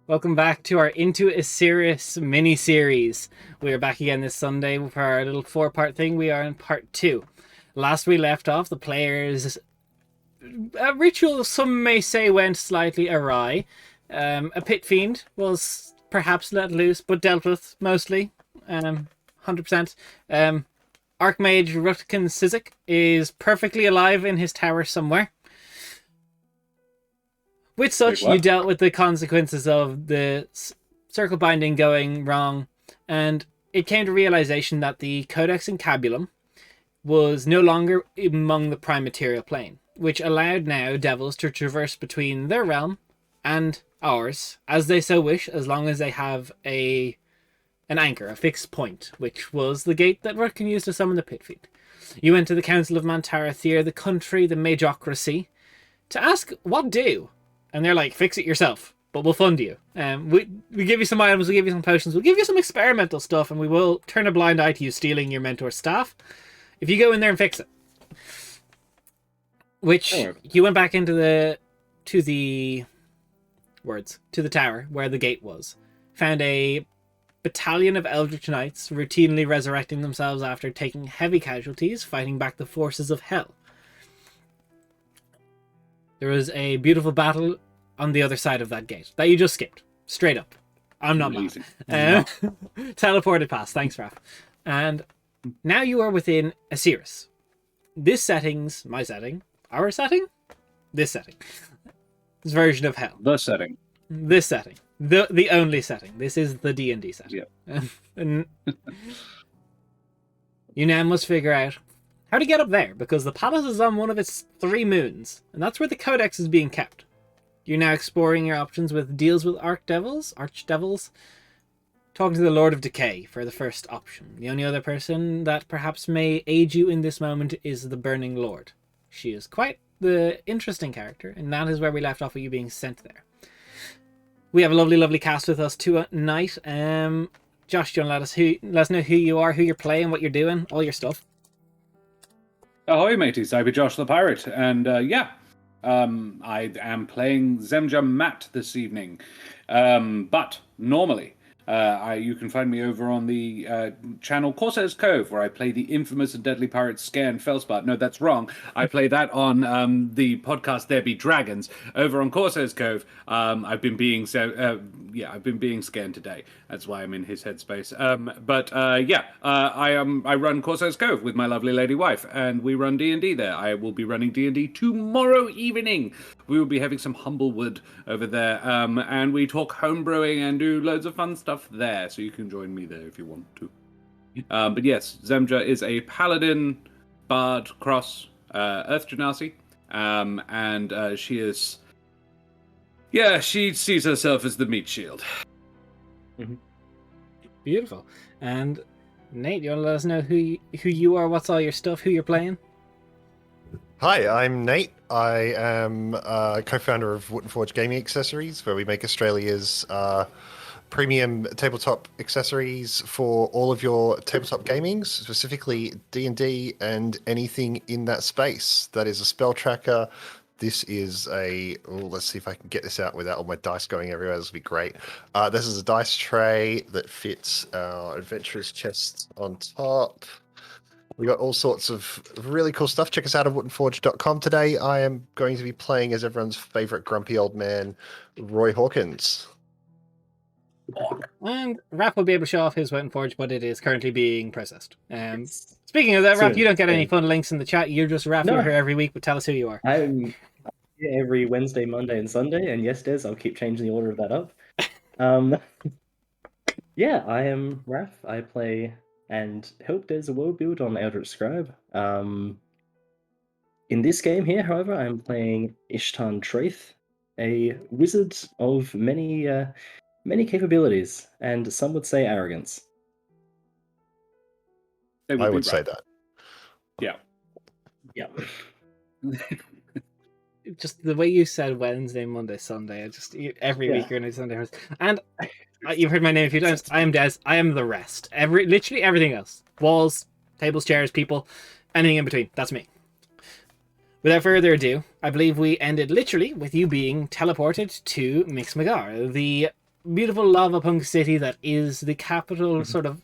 Welcome back to our Into Asiris mini-series. We are back again this Sunday for our little four-part thing. We are in part 2. Last we left off, the players' ritual, some may say, went slightly awry. A pit fiend was perhaps let loose, but dealt with mostly. 100%. Archmage Rutkin Sizik is perfectly alive in his tower somewhere. With such, you dealt with the consequences of the circle binding going wrong, and it came to realization that the Codex Encabulum was no longer among the prime material plane, which allowed now devils to traverse between their realm and ours, as they so wish, as long as they have an anchor, a fixed point, which was the gate that Rutkin used to summon the pit fiend. You went to the Council of Mantarathir, the country, the Majocracy, to ask what do. And they're like, fix it yourself, but we'll fund you. We give you some items, we'll give you some potions, we'll give you some experimental stuff, and we will turn a blind eye to you stealing your mentor's staff if you go in there and fix it. Which, you went back into the tower where the gate was. Found a battalion of Eldritch Knights routinely resurrecting themselves after taking heavy casualties, fighting back the forces of hell. There was a beautiful battle on the other side of that gate that you just skipped. Straight up. I'm not mad. Teleported past. Thanks, Raph. And now you are within Asiris. This setting's my setting. Our setting? This setting. This version of hell. The setting. This setting. The only setting. This is the D&D setting. Yeah. And you now must figure out how to get up there, because the palace is on one of its 3 moons, and that's where the codex is being kept. You're now exploring your options with deals with archdevils, talking to the Lord of Decay for the first option. The only other person that perhaps may aid you in this moment is the Burning Lord. She is quite the interesting character, and that is where we left off with you being sent there. We have a lovely, lovely cast with us tonight. Josh, do you want to let us know who you are, who you're playing, what you're doing, all your stuff? Ahoy, mateys! I be Josh the Pirate, and I am playing Zemja Matt this evening. But normally, you can find me over on the channel Corsair's Cove, where I play the infamous and deadly pirate Scan Felspart. No, that's wrong. I play that on the podcast There Be Dragons over on Corsair's Cove. I've been being Scan today. That's why I'm in his headspace. I run Corsair's Cove with my lovely lady wife, and we run D&D there. I will be running D&D tomorrow evening. We will be having some Humblewood over there, and we talk homebrewing and do loads of fun stuff there, so you can join me there if you want to. But yes, Zemja is a paladin, bard, cross, Earth Genasi, and she is... Yeah, she sees herself as the meat shield. Mm-hmm. Beautiful. And Nate, you want to let us know who you are, what's all your stuff, who you're playing? Hi, I'm Nate. I am co-founder of Wooden Forge Gaming Accessories, where we make Australia's premium tabletop accessories for all of your tabletop gaming, specifically D&D and anything in that space. That is a spell tracker. This is let's see if I can get this out without all my dice going everywhere. This will be great. This is a dice tray that fits our adventurer's chest on top. We got all sorts of really cool stuff. Check us out at woodenforge.com today. I am going to be playing as everyone's favorite grumpy old man, Roy Hawkins. And Raph will be able to show off his Wooden Forge, but it is currently being processed. Speaking of that, Raph, you don't get any fun links in the chat. You're just Raph here every week, but tell us who you are. I'm here every Wednesday, Monday, and Sunday, and yes, Des, I'll keep changing the order of that up. Yeah, I am Raph. I play and help Des a world build on Eldritch Scribe. In this game here, however, I'm playing Ishtan Traith, a wizard of many capabilities, and some would say arrogance. I would say that. Yeah. Yeah. Just the way you said Wednesday, Monday, Sunday, every week you're going to Sunday. And you've heard my name a few times. I am Des. I am the rest. Literally everything else. Walls, tables, chairs, people, anything in between. That's me. Without further ado, I believe we ended literally with you being teleported to Mixmagar, the beautiful lava punk city that is the capital sort of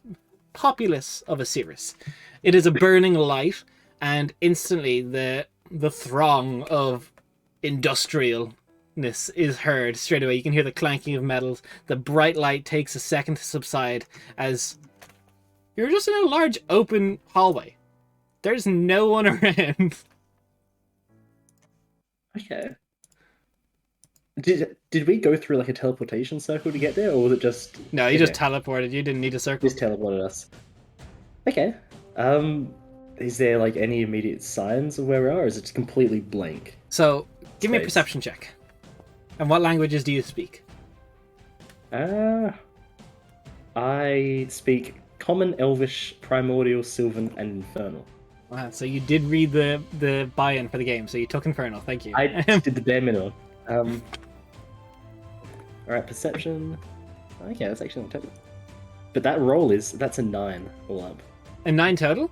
populace of Asiris. It is a burning light, and instantly the throng of industrialness is heard straight away. You can hear the clanking of metals. The bright light takes a second to subside as you're just in a large open hallway. There's no one around. Okay. Did we go through like a teleportation circle to get there, or was it just... No, you just teleported. You didn't need a circle. Just teleported us. Okay. Is there like any immediate signs of where we are, or is it just completely blank? So, give me a Space. perception check. And what languages do you speak? I speak Common, Elvish, Primordial, Sylvan, and Infernal. Wow, so you did read the buy-in for the game, so you took Infernal. Thank you. I did the bare minimum. Alright, perception. Okay, that's actually not terrible. But that roll that's a 9 all up. A 9 total?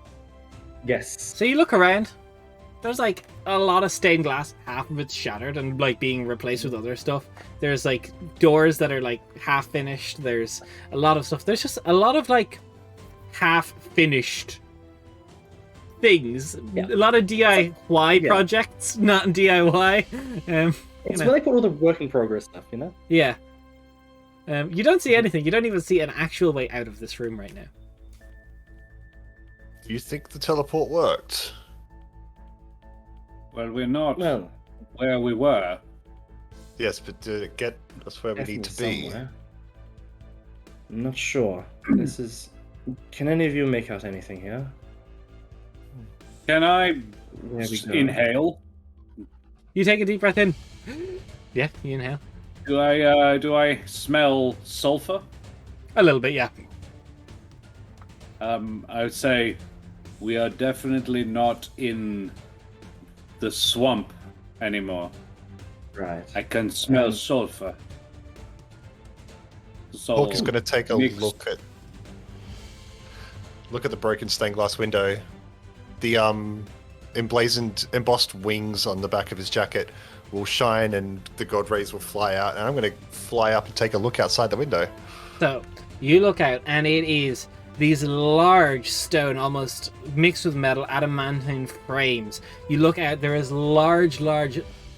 Yes. So you look around. There's like a lot of stained glass. Half of it's shattered and like being replaced with other stuff. There's like doors that are like half finished. There's a lot of stuff. There's just a lot of like half finished things. Yeah. A lot of DIY projects, not DIY. It's where they put all the work in progress stuff, you know? Yeah. You don't see anything. You don't even see an actual way out of this room right now. Do you think the teleport worked? Well, we're not Well, where we were. Yes, but did it get us where we need to definitely be? somewhere. I'm not sure. This is... Can any of you make out anything here? Can I There we go. inhale? You take a deep breath in. Yeah, you inhale. Do I smell sulfur? A little bit, yeah. I would say we are definitely not in the swamp anymore. Right. I can smell sulfur. So Hawk is going to take a mixed- look at the broken stained glass window. The embossed wings on the back of his jacket will shine, and the god rays will fly out. And I'm going to fly up and take a look outside the window. So you look out, and it is these large stone, almost mixed with metal, adamantine frames. You look out, there is large,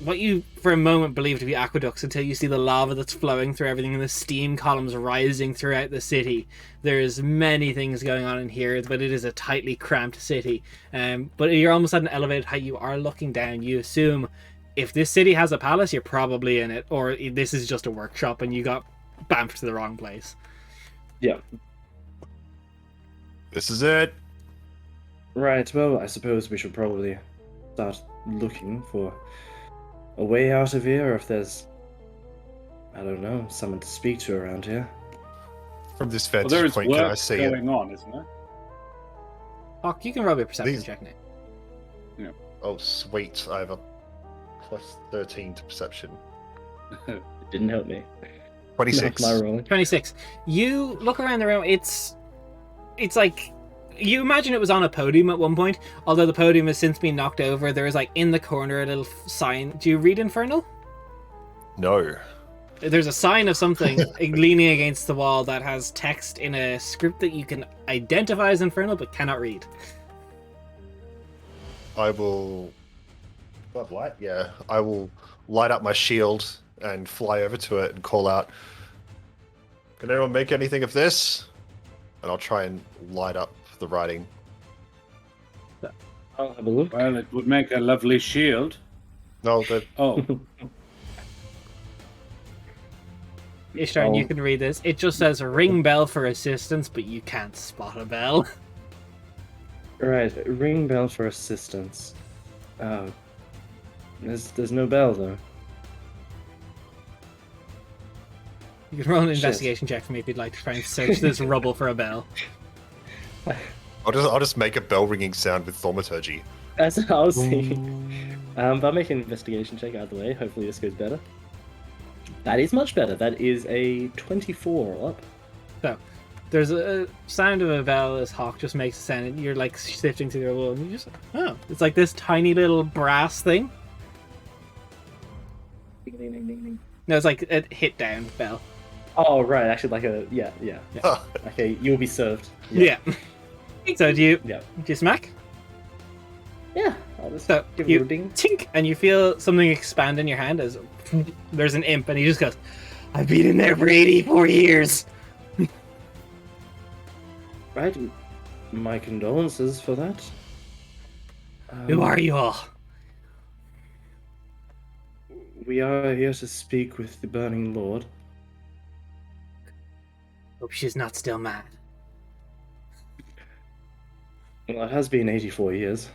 what you for a moment believe to be aqueducts until you see the lava that's flowing through everything and the steam columns rising throughout the city. There's many things going on in here, but it is a tightly cramped city. But you're almost at an elevated height. You are looking down. You assume if this city has a palace, you're probably in it, or this is just a workshop and you got bamfed to the wrong place. Yeah. This is it. Right, well, I suppose we should probably start looking for a way out of here, or if there's, I don't know, someone to speak to around here. From this Well, there vantage is point, can I work see it? going on, isn't there? Hawk, you can roll a perception These- check now. Oh, sweet. I have a plus 13 to perception. It didn't help me. 26. Not my roll. 26. You look around the room. It's like you imagine it was on a podium at one point, although the podium has since been knocked over. There is like in the corner a little sign. Do you read Infernal? No. There's a sign of something leaning against the wall that has text in a script that you can identify as Infernal but cannot read. I will... What, light? Yeah. I will light up my shield and fly over to it and call out, "Can anyone make anything of this?" And I'll try and light up the writing. I'll have a look. Well, it would make a lovely shield. No, the Oh, Ishtar, you can read this. It just says ring bell for assistance, but you can't spot a bell. Right, ring bell for assistance. Oh. There's no bell, though. You can roll an Shit. investigation check for me if you'd like to try and search this rubble for a bell. I'll just make a bell ringing sound with thaumaturgy. That's what I was thinking. But I'll make an investigation check either way. Hopefully this goes better. That is much better. That is a 24 up. So, there's a sound of a bell as Hawk just makes a sound, and you're like sifting through the wall, and you just, oh, it's like this tiny little brass thing. Ding, ding, ding, ding, ding. No, it's like a hit down bell. Oh, right. Actually, like a yeah. Oh, Okay, you'll be served. Yeah. So do you Yeah. do you smack? Yeah. I'll just So give it a you ding. tink, and you feel something expand in your hand as there's an imp, and he just goes, "I've been in there for 84 years." Right. My condolences for that. Who are you all? We are here to speak with the Burning Lord. Hope she's not still mad. Well, it has been 84 years.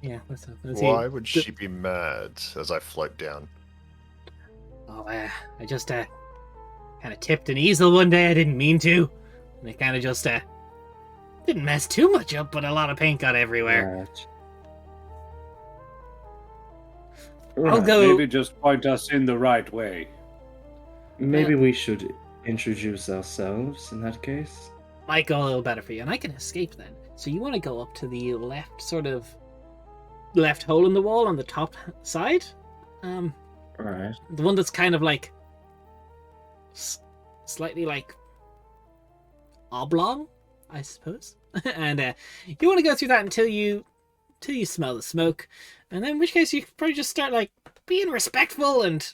Yeah, let's why would she be mad as I float down? Oh, I just kind of tipped an easel one day. I didn't mean to, and it kind of just didn't mess too much up, but a lot of paint got everywhere. I'll go. Maybe just point us in the right way. Maybe we should introduce ourselves in that case. Might go a little better for you, and I can escape then. So you want to go up to the left, sort of left hole in the wall on the top side, Right. the one that's kind of like slightly like oblong, I suppose. And you want to go through that until you smell the smoke, and then in which case you could probably just start like being respectful, and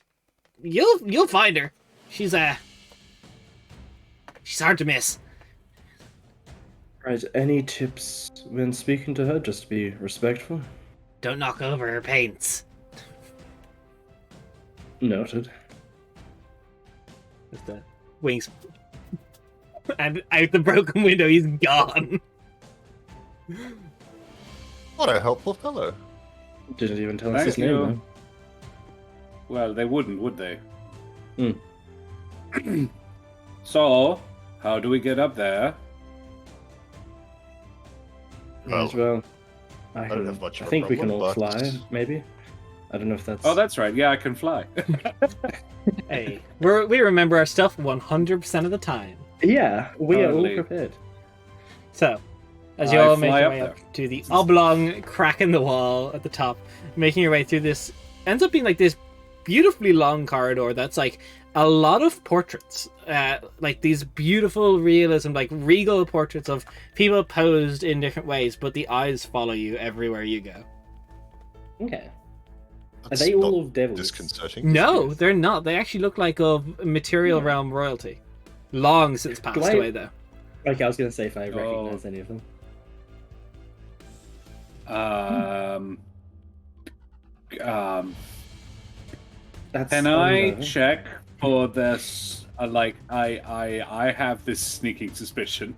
you'll find her. She's hard to miss. Right. Any tips when speaking to her? Just be respectful. Don't knock over her paints. Noted. With the wings. And out the broken window, he's gone. What a helpful fellow. Didn't even tell us Thank his you. name. Well, they wouldn't, would they? Hmm. So, how do we get up there? Well, Well, I don't have much of I a think we can problem, all but- fly. Maybe. I don't know if that's. Oh, that's right. Yeah, I can fly. Hey, we remember our stuff 100% of the time. Yeah, we are all Totally. prepared. So, as you I all make fly your up way there. up to the oblong crack in the wall at the top, making your way through this, ends up being like this beautifully long corridor that's like a lot of portraits, like these beautiful realism, like regal portraits of people posed in different ways, but the eyes follow you everywhere you go. Okay. Are That's they all not of devils? disconcerting. No, they're not. They actually look like of material Yeah. realm royalty. Long since passed I- away, though. Okay, I was gonna say if I Oh. recognize any of them. That's Can I unknown. check for this? I have this sneaking suspicion.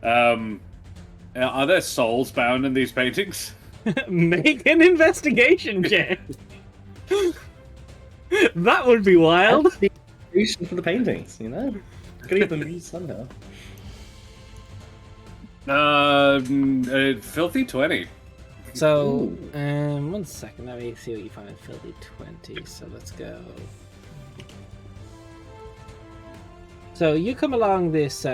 Are there souls bound in these paintings? Make an investigation check. That would be wild. That's the reason for the paintings, you know? Could get them used somehow. Filthy 20. So, 1 second. Let me see what you find in Filthy 20. So let's go. So you come along this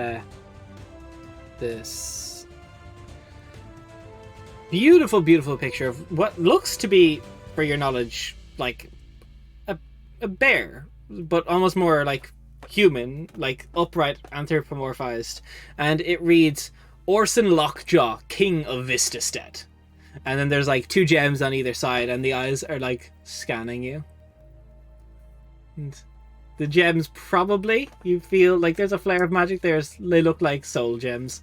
this beautiful, beautiful picture of what looks to be, for your knowledge, like a bear, but almost more like human, like upright, anthropomorphized, and it reads Orson Lockjaw, King of Vistastead. And then there's like 2 gems on either side, and the eyes are like scanning you. And the gems, probably, you feel like there's a flare of magic there. They look like soul gems.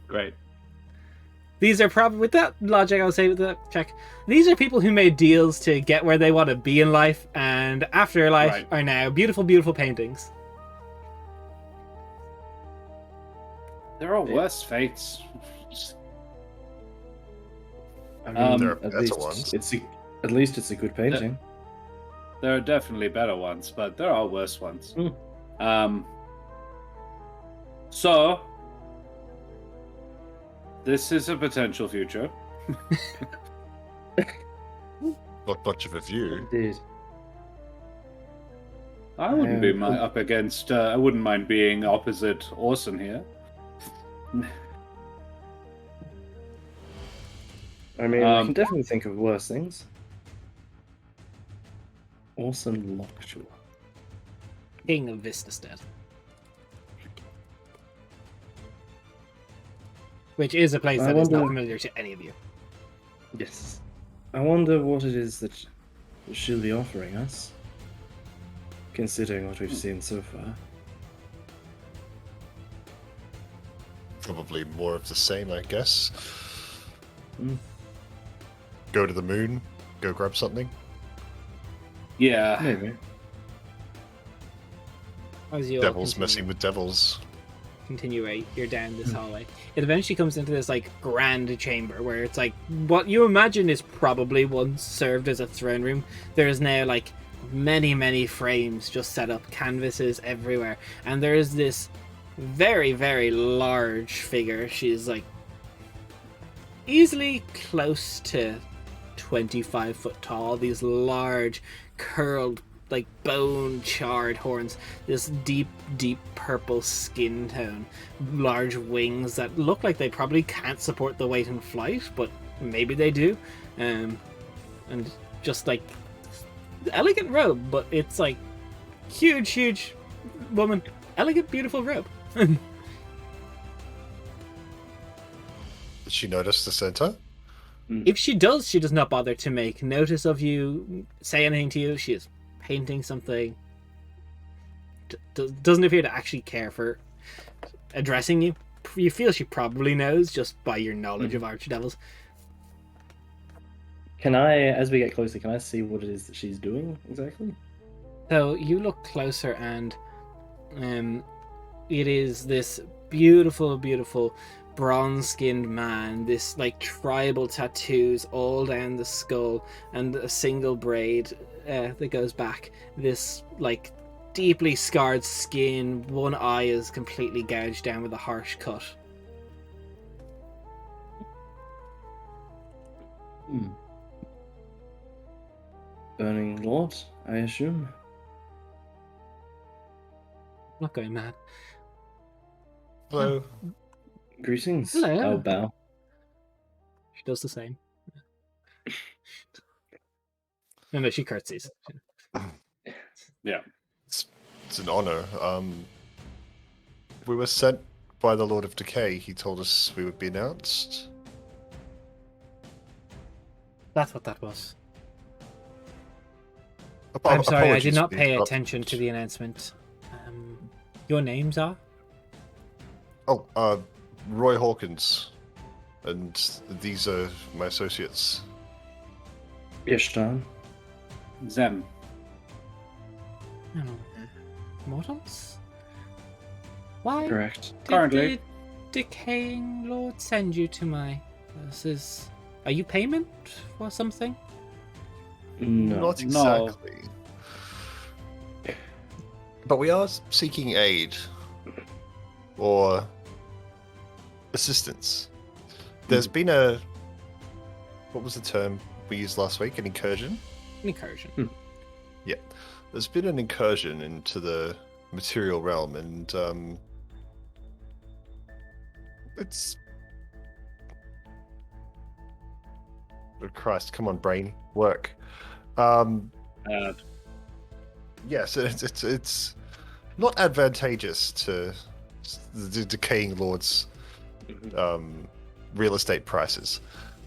Great. These are probably, with that logic, I'll say with that check, these are people who made deals to get where they want to be in life, and afterlife Right. are now beautiful, beautiful paintings. There are worse fates. I mean, There are at better least ones. at least it's a good painting. There are definitely better ones, but there are worse ones. So, this is a potential future. Not much of a view. Indeed. I wouldn't be Um, up against. I wouldn't mind being opposite Orson here. I mean, I Um, can definitely think of worse things. Orson Lockjaw. king of Vistastead. Which is a place I that is not wonder- familiar to any of you. Yes. I wonder what it is that she'll be offering us, considering what we've seen so far. Probably more of the same, I guess. Mm. Go to the moon, go grab something. Yeah. Maybe. As you all Devils continue- messing with devils. continue you're down this hallway. It eventually comes into this like grand chamber where it's like what you imagine is probably once served as a throne room. There is now like many frames just set up, canvases everywhere, and there is this very large figure. She's like easily close to 25 foot tall, these large curled like bone charred horns, this deep purple skin tone, large wings that look like they probably can't support the weight in flight, but maybe they do, and just like elegant robe, but it's like huge woman, elegant beautiful robe. Did she notice the center? If she does, she does not bother to make notice of you, say anything to you. She is painting something. Doesn't appear to actually care for addressing you. You feel she probably knows just by your knowledge of archdevils. Can I, as we get closer, can I see what it is that she's doing exactly? So you look closer, and it is this beautiful bronze-skinned man, this like tribal tattoos all down the skull and a single braid that goes back, this like deeply scarred skin, one eye is completely gouged down with a harsh cut. Burning Lord, I assume. I'm not going mad. Hello. Greetings. Hello. I'll bow. She does the same. No, she curtsies. Yeah. It's an honor. We were sent by the Lord of Decay. He told us we would be announced. That's what that was. Apo- I'm sorry, I apologies did not for the pay interruption. attention to the announcement. Your names are? Oh, Roy Hawkins. And these are my associates. Ishtan. Zem. Oh, mortals? Why Correct. did Currently. the decaying lord send you to my houses? Are you payment for something? No. Not No. exactly. But we are seeking aid. Or assistance. There's been a... What was the term we used last week? An incursion? An incursion. Yeah. There's been an incursion into the material realm, and it's... Oh, Christ, come on, brain. Work. Yes, it's not advantageous to the decaying lord's real estate prices.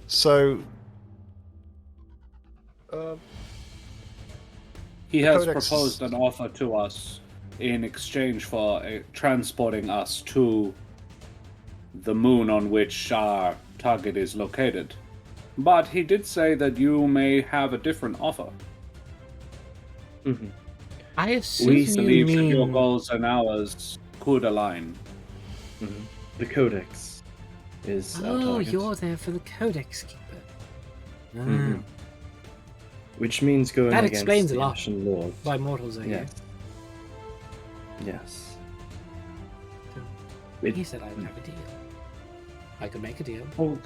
So... He The has Codex- proposed an offer to us in exchange for transporting us to the moon on which our target is located. But he did say that you may have a different offer. Mhm. I assume We you Believe that your mean... goals and ours could align. Mhm. The Codex is our Oh, target. you're there for the Codex Keeper. Ah. Mhm. Which means going That against explains a the lot. Ashen Lord. Why mortals are here. Yes. Yes. He said I would have a deal. I could make a deal. Oh,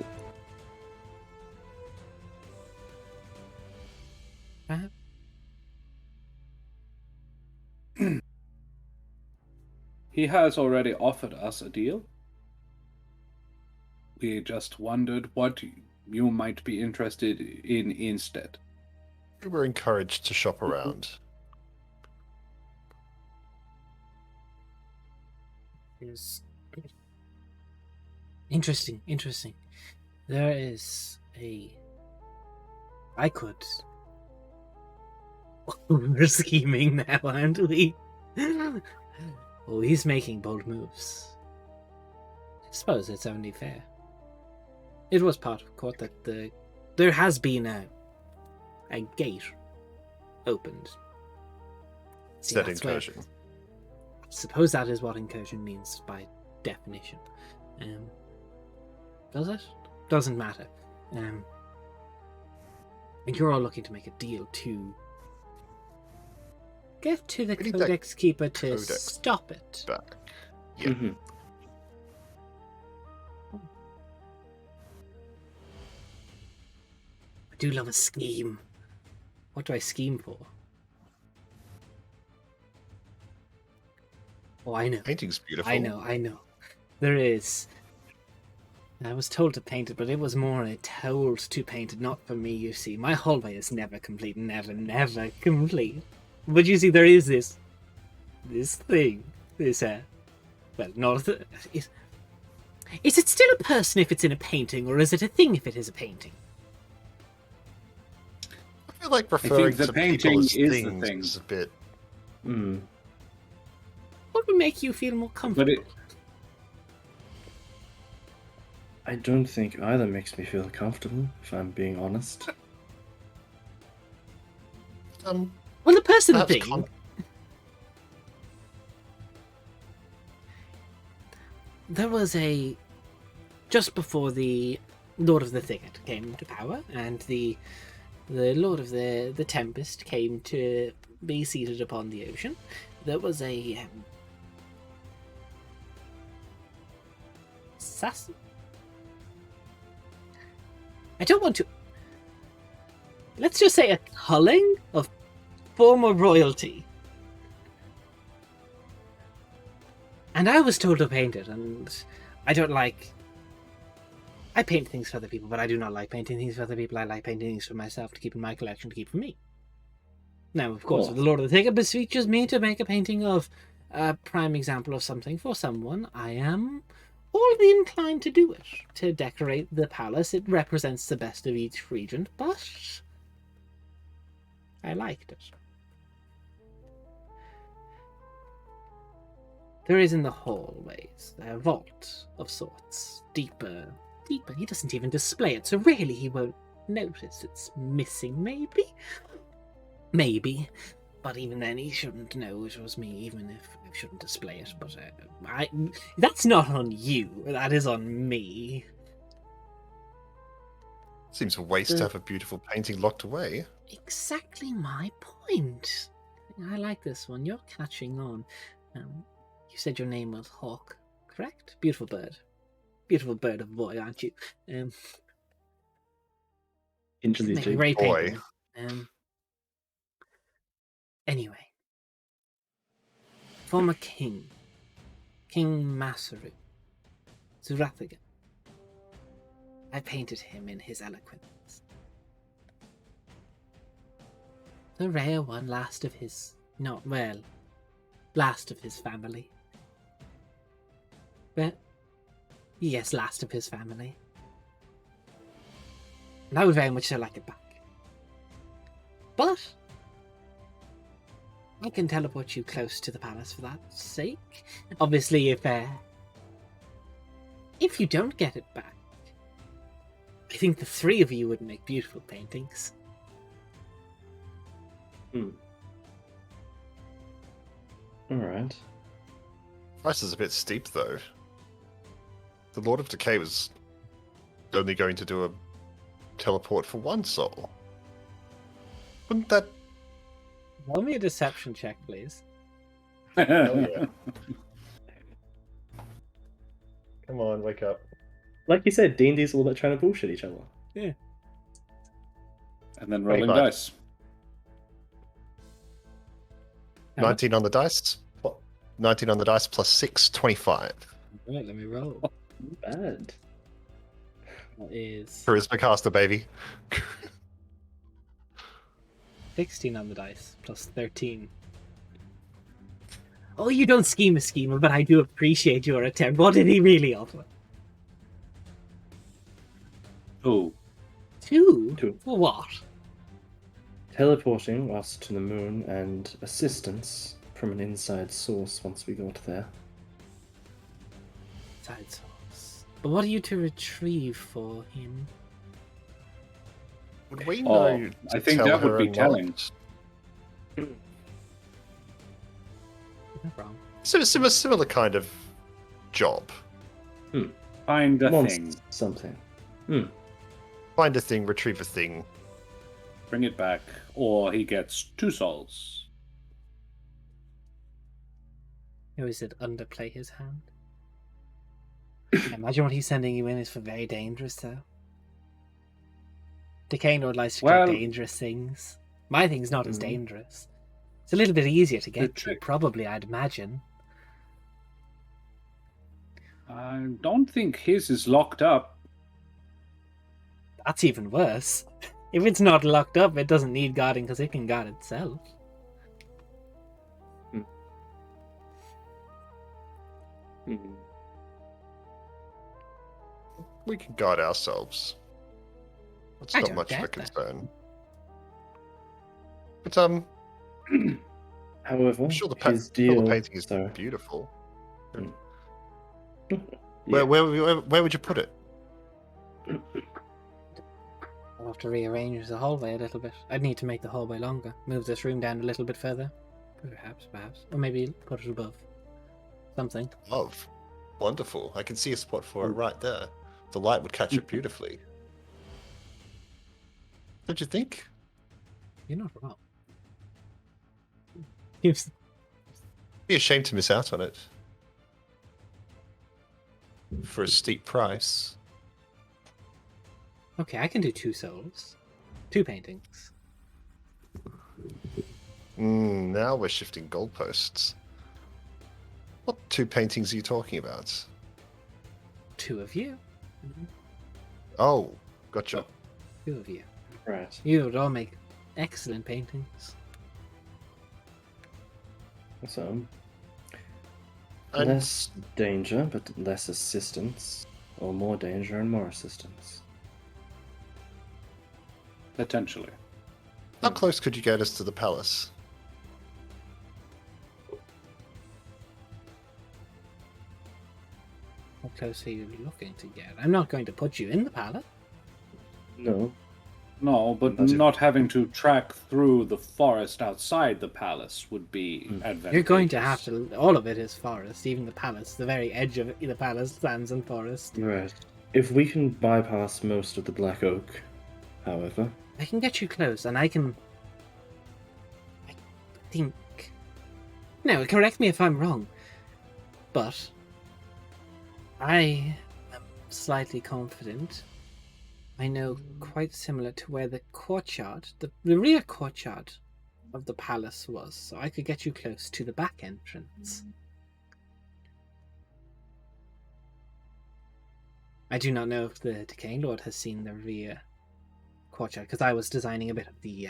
Perhaps. He has already offered us a deal. We just wondered what you might be interested in instead. we were encouraged to shop around. is interesting. There is a... I could... We're scheming now, aren't we? Oh, he's making bold moves. I suppose it's only fair. It was part of court that there has been a gate opened. See, Said that's incursion. I suppose that is what incursion means by definition. Does it? Doesn't matter. And you're all looking to make a deal to get to the Really, Codex Keeper to Codex stop it. Back. Yeah. Mm-hmm. I do love a scheme. What do I scheme for? Oh, I know. Painting's beautiful. I know. There is. I was told to paint it, but it was more told to paint it, not for me, you see. My hallway is never complete. Never complete. But you see, there is this thing. Well, not a is it still a person if it's in a painting, or is it a thing if it is a painting? I feel like referring the to painting people as is the things thing. is a bit. Mm. What would make you feel more comfortable? I don't think either makes me feel comfortable, if I'm being honest. Well, the person perhaps thing. There was just before the Lord of the Thicket came to power, and the Lord of the Tempest came to be seated upon the ocean. There was a I don't want to. Let's just say a culling of former royalty. And I was told to paint it, and I don't like... I paint things for other people, but I do not like painting things for other people. I like painting things for myself to keep in my collection, to keep for me. Now, of course, Oh. if the Lord of the Thicket beseeches me to make a painting of a prime example of something for someone, I am all inclined to do it. To decorate the palace, it represents the best of each regent, but I liked it. There is in the hallways a vault of sorts, deeper. He doesn't even display it, so really he won't notice it's missing, maybe. But even then, he shouldn't know it was me, even if I shouldn't display it. But that's not on you. That is on me. Seems a waste to have a beautiful painting locked away. Exactly my point. I like this one. You're catching on. You said your name was Hawk, correct? Beautiful bird. Beautiful bird of a boy, aren't you? Into these Make a two. great Boy. painting. Anyway. Former king. King Masaru. Zurathagan. I painted him in his eloquence. The rare one, last of his family. Well, yes, last of his family. And I would very much so like it back. But I can teleport you close to the palace for that sake. Obviously, if you don't get it back, I think the three of you would make beautiful paintings. Alright. Price is a bit steep, though. The Lord of Decay was only going to do a teleport for one soul. Wouldn't that... Roll me a deception check, please. Oh, yeah. Come on, wake up. Like you said, D&D's all about trying to bullshit each other. Yeah. And then rolling 25. dice. 19 on the dice. 19 on the dice plus 6, 25. Right, let me roll. Not bad. That is Charisma caster, baby. 16 on the dice, plus 13. Oh, you don't scheme a schemer, but I do appreciate your attempt. What did he really offer? Oh, Two? Two. For what? Teleporting us to the moon and assistance from an inside source once we got there. Side source. But what are you to retrieve for him? Would we Oh, know? I to think tell that would her be or telling. not? You're not wrong. So similar kind of job. Find a Once thing, something. Find a thing, retrieve a thing. bring it back, or he gets 2 souls. Or is it underplay his hand? I imagine what he's sending you in is for very dangerous, though. Decay Lord likes to Well- do dangerous things. My thing's not as Mhm. dangerous. It's a little bit easier to get to, trick. probably, I'd imagine. I don't think his is locked up. That's even worse. If it's not locked up, it doesn't need guarding because it can guard itself. We can guard ourselves. That's I not don't much of a doubt that. concern. But However, I'm sure the his deal. painting is so, beautiful. yeah. Where would you put it? I'll have to rearrange the hallway a little bit. I'd need to make the hallway longer. Move this room down a little bit further. Perhaps. Or maybe put it above. Something. Love. Wonderful. I can see a spot for it right there. The light would catch it beautifully. Don't you think? You're not wrong. You've- Be ashamed to miss out on it. For a steep price. Okay, I can do 2 souls. 2 paintings. Now we're shifting goalposts. What 2 paintings are you talking about? 2 of you. Oh, gotcha. 2 of you. Right. You would all make excellent paintings. So, And less danger, but less assistance. Or more danger and more assistance. Potentially. how close could you get us to the palace? How close are you looking to get? I'm not going to put you in the palace. No. No, but That's it. not having to track through the forest outside the palace would be advantageous. You're going to have to. All of it is forest, even the palace. The very edge of the palace stands in forest. Right. If we can bypass most of the Black Oak, however. I can get you close, and I can. I think. No, correct me if I'm wrong, but I am slightly confident. I know quite similar to where the courtyard, the rear courtyard of the palace was, so I could get you close to the back entrance. I do not know if the Decaying Lord has seen the rear courtyard, because I was designing a bit of the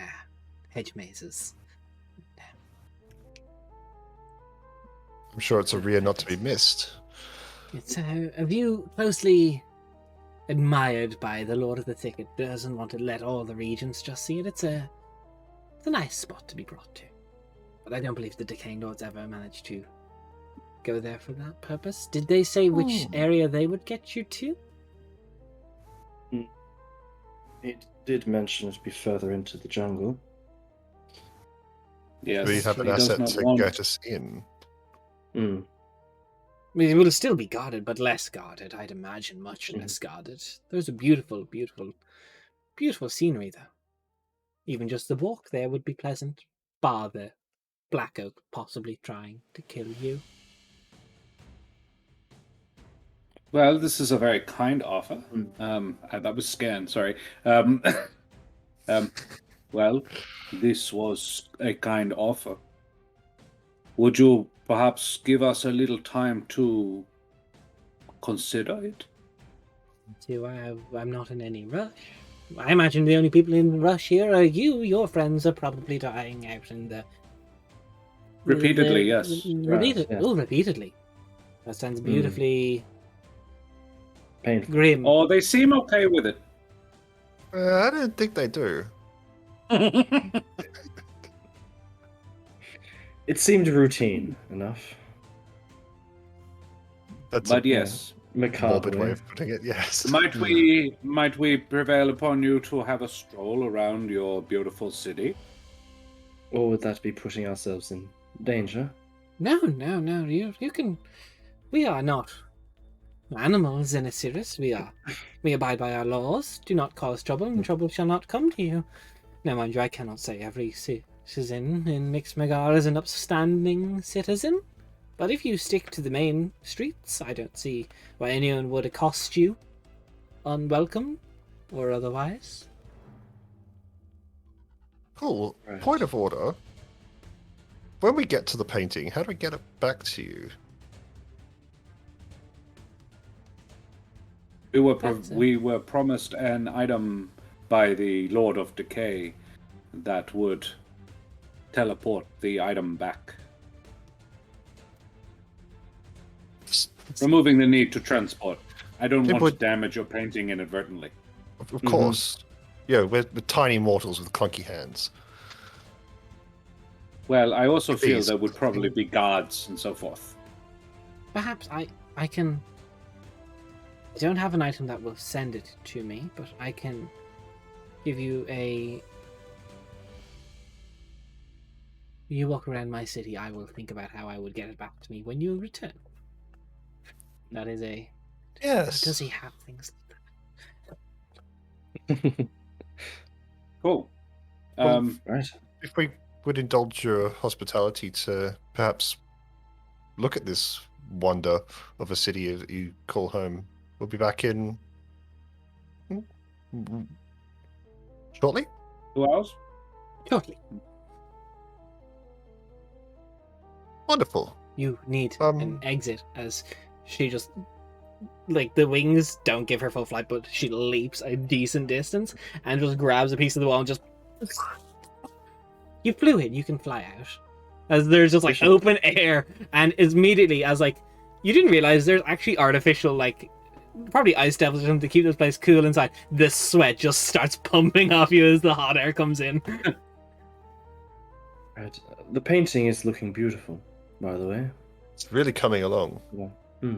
hedge mazes. I'm sure it's a rear not to be missed. It's a view closely admired by the Lord of the Thicket. Doesn't want to let all the regions just see it. It's a nice spot to be brought to. But I don't believe the Decaying Lords ever managed to go there for that purpose. Did they say which area they would get you to? It did mention it'd be further into the jungle. Yes, We have an he does asset not to want- get us in. Mm. I mean, it will still be guarded, but less guarded, I'd imagine. Much less guarded. There's a beautiful, beautiful, beautiful scenery, though. Even just the walk there would be pleasant, bar the Black Oak possibly trying to kill you. Well, this is a very kind offer. That was scanned, sorry. Well, this was a kind offer. Would you perhaps give us a little time to consider it? I'm not in any rush. I imagine the only people in rush here are you. Your friends are probably dying out in the Repeatedly, yes. Repeatedly. That sounds beautifully Painful. grim. Or they seem okay with it. I don't think they do. It seemed routine enough. That's But a yes, Macabre morbid way way. of putting it. Yes. might we prevail upon you to have a stroll around your beautiful city? Or would that be putting ourselves in danger? No. You can. We are not animals in Asiris. We abide by our laws. Do not cause trouble, and trouble shall not come to you. Now, mind you, I cannot say every citizen in Mixmagar is an upstanding citizen. But if you stick to the main streets, I don't see why anyone would accost you, unwelcome or otherwise. Cool. Right. Point of order. When we get to the painting, how do we get it back to you? We were promised an item by the Lord of Decay that would teleport the item back, removing the need to transport. I don't want to damage your painting inadvertently. Of course. Yeah, we're tiny mortals with clunky hands. Well, I also feel Please. there would probably be guards and so forth. Perhaps I can. I don't have an item that will send it to me, but I can give you a. You walk around my city, I will think about how I would get it back to me when you return. That is a. Yes. Does he have things Cool. Right. If we would indulge your hospitality to perhaps look at this wonder of a city that you call home, we'll be back in shortly. 2 hours? Totally. Wonderful. You need Um, an exit as she just. Like, the wings don't give her full flight, but she leaps a decent distance and just grabs a piece of the wall and just. You flew in, you can fly out. As there's just like open air, and immediately, as like. You didn't realize there's actually artificial, like. Probably ice devils or something to keep this place cool inside. The sweat just starts pumping off you as the hot air comes in. Right. The painting is looking beautiful, by the way. It's really coming along. Yeah.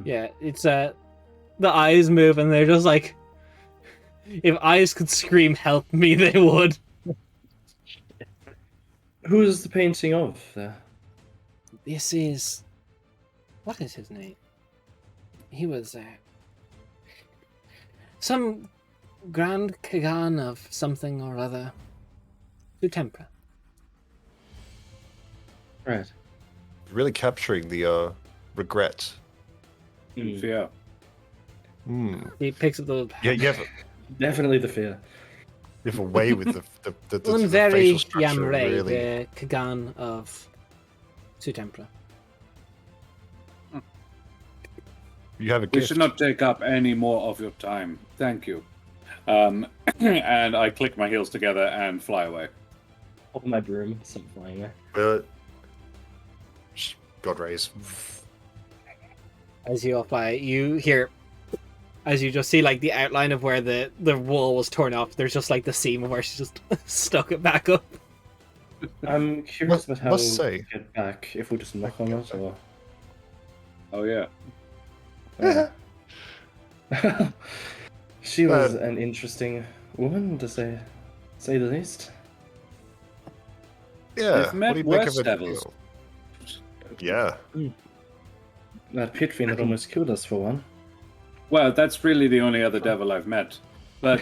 Yeah, it's the eyes move and they're just like, if eyes could scream help me, they would. Who is the painting of there? This is, what is his name? He was some Grand Kagan of something or other. Tempra. Right. Really capturing the regret. Yeah. He picks up the. Yeah, you have Definitely the fear. a way with the One very facial structure. Yamre, Really. the Kagan of Tempra. You have a We gift. should not take up any more of your time. Thank you. And I click my heels together and fly away. Open my broom, some flying there. God rays. As you apply, you hear, as you just see like the outline of where the wall was torn off. There's just like the seam where she just stuck it back up. I'm curious about how we'll say. get back, if we just knock on it, or... Oh, yeah. She was an interesting woman, to say the least. Yeah. I've met What do you make worse of it? devils. Yeah. That pit fiend that almost killed us, for one. Well, that's really the only other devil I've met. But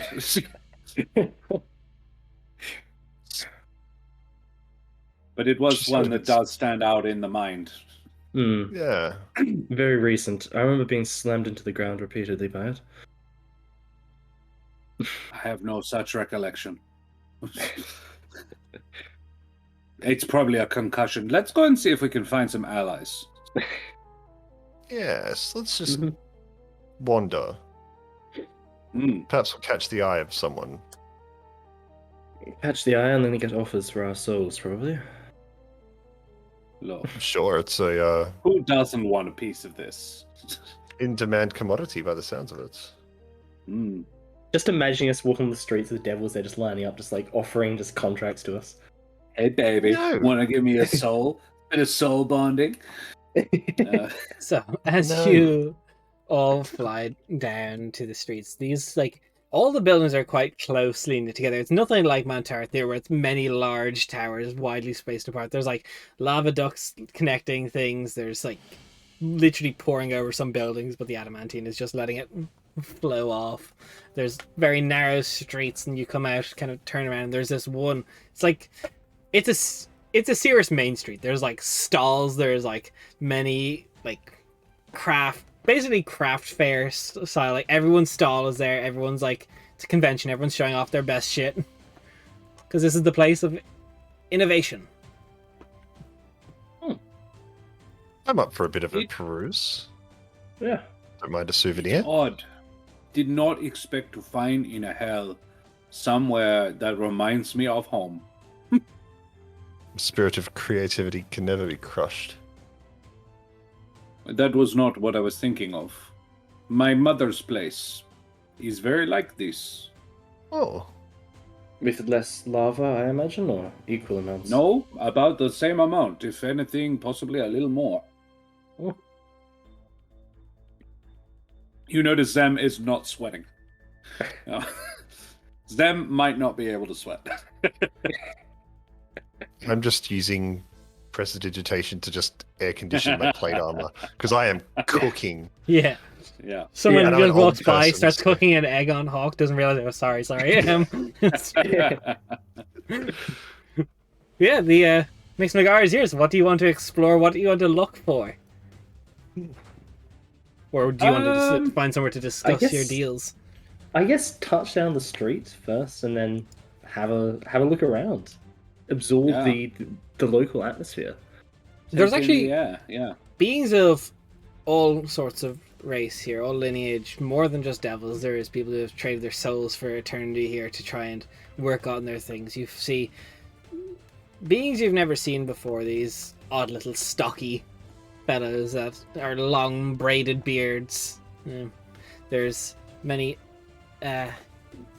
but it was one that does stand out in the mind. Yeah. Very recent. I remember being slammed into the ground repeatedly by it. I have no such recollection. It's probably a concussion. Let's go and see if we can find some allies. Yes. Let's just wander. Perhaps we'll catch the eye of someone. Catch the eye and then get offers for our souls, probably. Look, Sure, it's a who doesn't want a piece of this? in-demand commodity by the sounds of it. Hmm. Just imagining us walking the streets of the devils, they're just lining up, just like offering just contracts to us. Hey, baby, No. want to give me a soul? Bit of soul bonding. So as No. you all fly down to the streets, these like all the buildings are quite closely knit together. It's nothing like Mount Arthur where it's many large towers widely spaced apart. There's like lava ducts connecting things. There's like literally pouring over some buildings, but the adamantine is just letting it flow off. There's very narrow streets, and you come out, kind of turn around. And there's this one. It's like it's a serious main street. There's like stalls. There's like many like basically craft fair style. Like everyone's stall is there. Everyone's like, it's a convention. Everyone's showing off their best shit because this is the place of innovation. I'm up for a bit of a peruse. Yeah. Don't mind a souvenir. Odd. Did not expect to find in a hell somewhere that reminds me of home. Spirit of creativity can never be crushed. That was not what I was thinking of. My mother's place is very like this. Oh, With less lava, I imagine, or equal amounts? No, about the same amount, if anything, possibly a little more. Oh. You notice Zem is not sweating. Zem might not be able to sweat. I'm just using prestidigitation to just air condition my plate armor because I am cooking. Yeah. Yeah. Someone Yeah, and I'm just an old walks by, person, starts so- cooking an egg on Hawk, doesn't realize. Oh, sorry. Yeah, the Mixed Megara's yours. What do you want to explore? What do you want to look for? Or do you want to just find somewhere to discuss your guess- deals? I guess touch down the street first, and then have a look around, absorb Yeah. the local atmosphere. There's actually yeah. beings of all sorts of race here, all lineage, more than just devils. There is people who have traded their souls for eternity here to try and work on their things. You see beings you've never seen before, these odd little stocky fellows that are long braided beards. There's many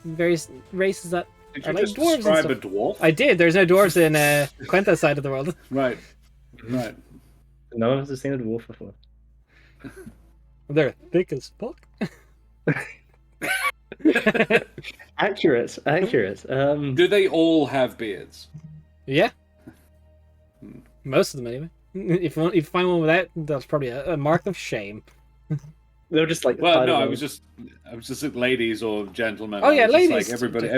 various races that Did are you like just dwarves and describe a stuff. dwarf? I did. There's no dwarves in Quenta's side of the world. Right. Right. No one has seen a dwarf before. They're thick as fuck. Accurate. Do they all have beards? Yeah. Most of them, anyway. If you find one without, that's probably a mark of shame. They're just like. Well, part no, of I them. was just ladies or gentlemen. Oh, yeah, I was just ladies. Like everybody,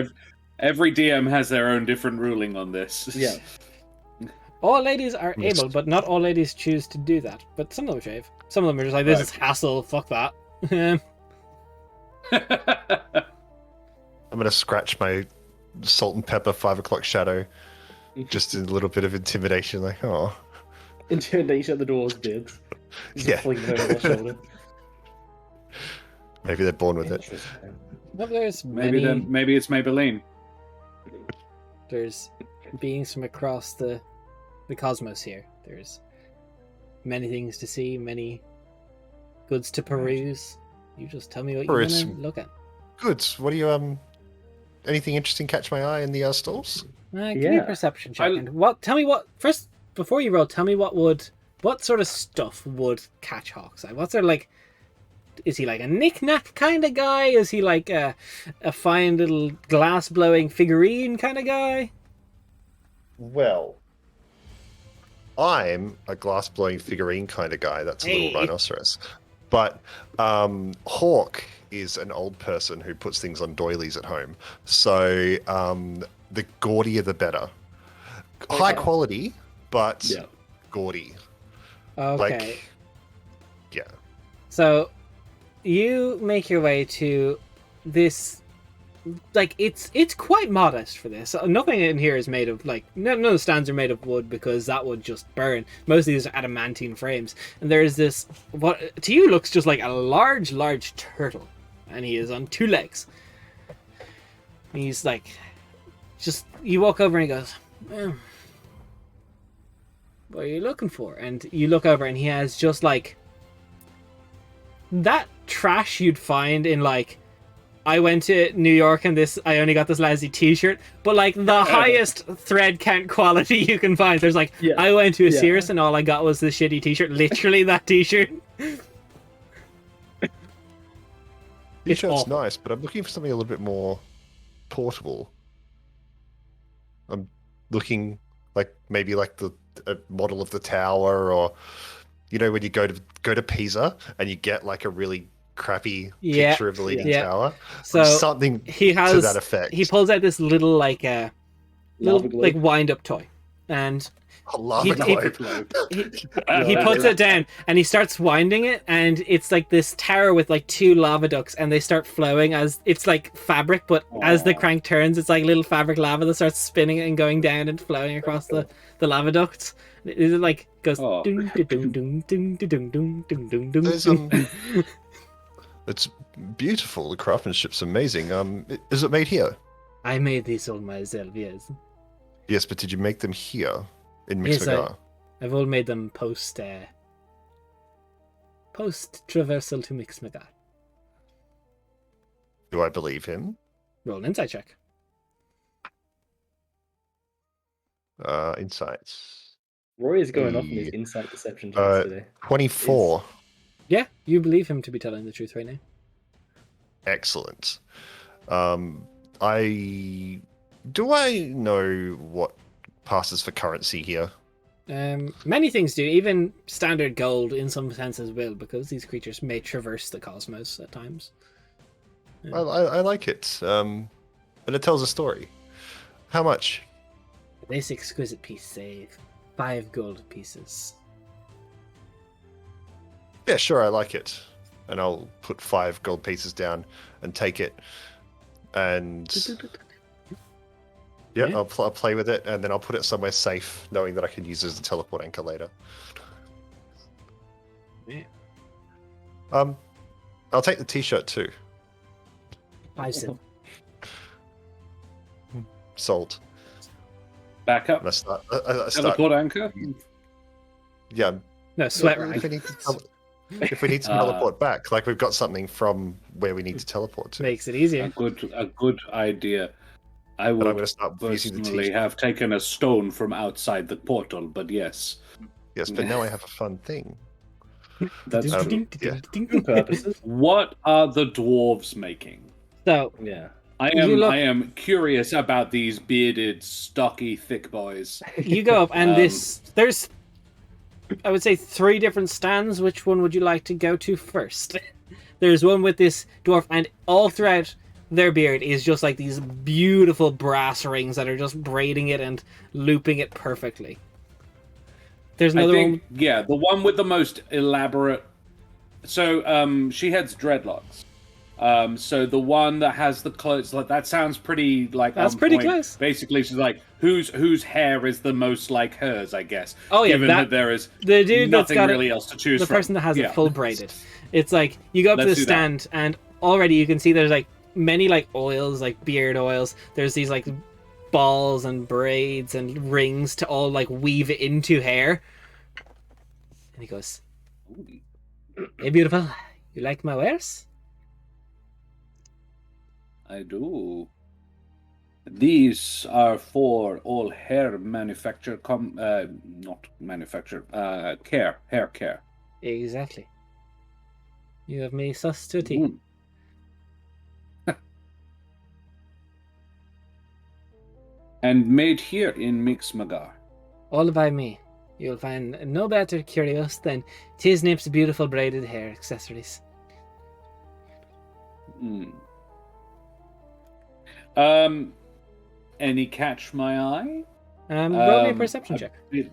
every DM has their own different ruling on this. Yeah. All ladies are Yes. able, but not all ladies choose to do that. But some of them shave. Some of them are just like, this Right. is hassle, fuck that. I'm gonna scratch my salt and pepper 5 o'clock shadow, just a little bit of intimidation. Like, oh, Intimidation of the dwarves' beards. Just Yeah. fling them over their shoulder. maybe they're born with it. Interesting. But there's maybe it's Maybelline. There's beings from across the cosmos here. There's many things to see, many goods to peruse. You just tell me what you want Peruse. to look at. Good. What do you Anything interesting catch my eye in the stalls? Give me a Yeah. perception check. I'll- And tell me what first before you roll. Tell me what sort of stuff would catch Hawk's eye? What's there like? Is he like a knick-knack kind of guy? Is he like a fine little glass-blowing figurine kind of guy? Well, I'm a glass blowing figurine kind of guy. That's a Hey. little rhinoceros. But Hawk is an old person who puts things on doilies at home. So the gaudier the better. High Okay. quality, but Yeah. gaudy. Okay. Like, yeah. So you make your way to this, like it's quite modest for this. Nothing in here is made of like none of the stands are made of wood because that would just burn. Most of these are adamantine frames, and there is this what to you looks just like a large turtle, and he is on 2 legs. And he's like, just you walk over and he goes, what are you looking for? And you look over and he has just like that trash you'd find in like, I went to New York and I only got this lousy t-shirt, but like the highest thread count quality you can find. There's like, I went to Asiris and all I got was this shitty t-shirt, literally that t-shirt. T-shirt's nice, but I'm looking for something a little bit more portable. I'm looking like maybe like a model of the tower, or you know when you go to Pisa and you get like a really crappy picture of the leaning tower. So something he has to that effect. He pulls out this little like like wind up toy, and he puts it down and he starts winding it, and it's like this tower with like 2 lava ducts, and they start flowing as it's like fabric, but as the crank turns, it's like little fabric lava that starts spinning and going down and flowing across the lava ducts. It like goes ding ding ding ding ding ding ding ding. It's beautiful. The craftsmanship's amazing. Is it made here? I made these all myself, yes. Yes, but did you make them here in Mixmagar? I've all made them post traversal to Mixmagar. Do I believe him? Roll an insight check. Insights. Roy is going off on his insight deception checks today. 24. Yeah, you believe him to be telling the truth right now. Excellent. Do I know what passes for currency here? Many things do. Even standard gold, in some senses, will, because these creatures may traverse the cosmos at times. I like it. And it tells a story. How much? This exquisite piece, say 5 gold pieces. Yeah, sure, I like it. And I'll put 5 gold pieces down and take it. And I'll play with it, and then I'll put it somewhere safe, knowing that I can use it as a teleport anchor later. Yeah. I'll take the t-shirt too. 5 silver. Sold. Back up. And I start Teleport anchor? Yeah. No, sweat If rag. we need to teleport back, like we've got something from where we need to teleport to. Makes it easier. A good idea. I would I'm going to start using the personally t-shirt. have taken a stone from outside the portal, but yes. Yes, but now I have a fun thing. That's true. Purposes. What are the dwarves making? So, Yeah. I am curious about these bearded, stocky, thick boys. you go up, and there's, I would say, 3 different stands. Which one would you like to go to first? There's one with this dwarf, and all throughout their beard is just like these beautiful brass rings that are just braiding it and looping it perfectly. There's another one. Yeah, the one with the most elaborate. So, she has dreadlocks. So the one that has the clothes, like that sounds pretty like that's pretty close. Basically, she's like, whose hair is the most like hers, I guess. Oh yeah, given that there is the dude nothing that's got really else to choose the from. person that has it full braided. It's like you go up to Let's the do that. stand, and already you can see there's like many like oils, like beard oils. There's these like balls and braids and rings to all like weave it into hair. And he goes, "Hey, beautiful, you like my wares?" I do. These are for all hair manufacture, not manufacture, hair care. Exactly. You have me sus to a T. And made here in Mixmagar. All by me. You'll find no better curious than Tisnip's beautiful braided hair accessories. Any catch my eye? Roll me a perception check. Be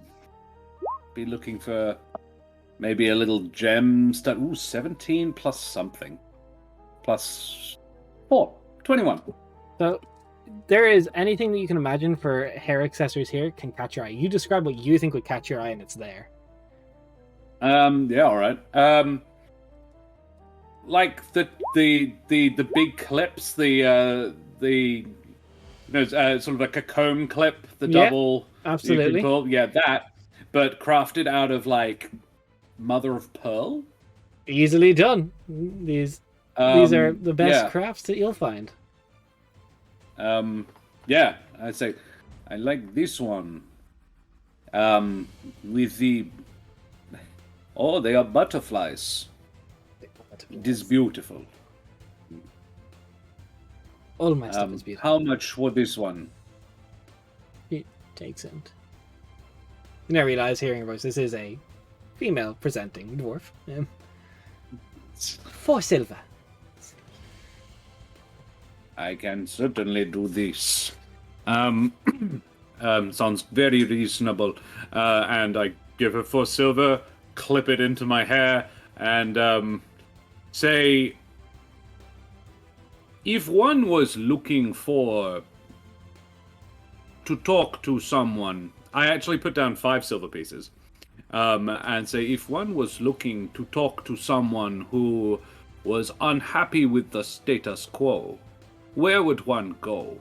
looking for maybe a little gem stuff. Ooh, 17 plus something. Plus 4. 21. So, there is anything that you can imagine for hair accessories here can catch your eye. You describe what you think would catch your eye, and it's there. Yeah, all right. Like the big clips, sort of like a comb clip, the double. Absolutely. Yeah, but crafted out of like mother of pearl. Easily done. These are the best Yeah. crafts that you'll find. Yeah, I'd say I like this one. With the they are butterflies. It is beautiful. All my stuff is beautiful. How much for this one? He takes it. You never realize hearing her voice. This is a female presenting dwarf. 4 silver. I can certainly do this. Sounds very reasonable. And I give her 4 silver, clip it into my hair, and say, if one was looking to talk to someone, I actually put down 5 silver pieces, and say, if one was looking to talk to someone who was unhappy with the status quo, where would one go?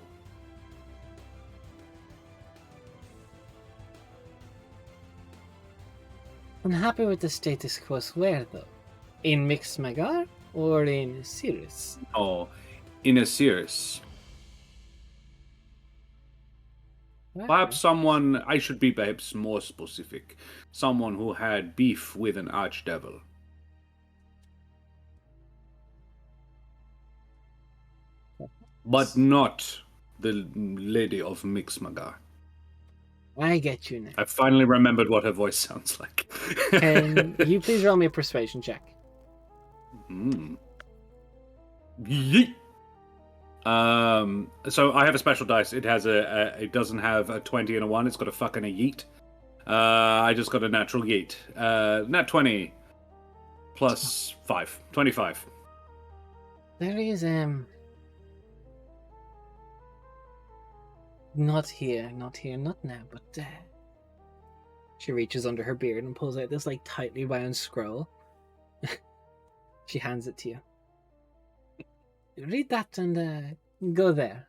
I'm happy with the status quo. Where though? In Mixmagar or in Asiris? Oh, in Asiris. Perhaps someone, I should be perhaps more specific, someone who had beef with an archdevil. But not the Lady of Mixmagar. I get you now. I finally remembered what her voice sounds like. Can you please roll me a persuasion check? Yeet. So I have a special dice. It has it doesn't have a 20 and a 1. It's got a fuck and a yeet. I just got a natural yeet. Nat 20 plus 5. 25. There is not here, not now, but she reaches under her beard and pulls out this like tightly wound scroll. She hands it to you. Read that and go there.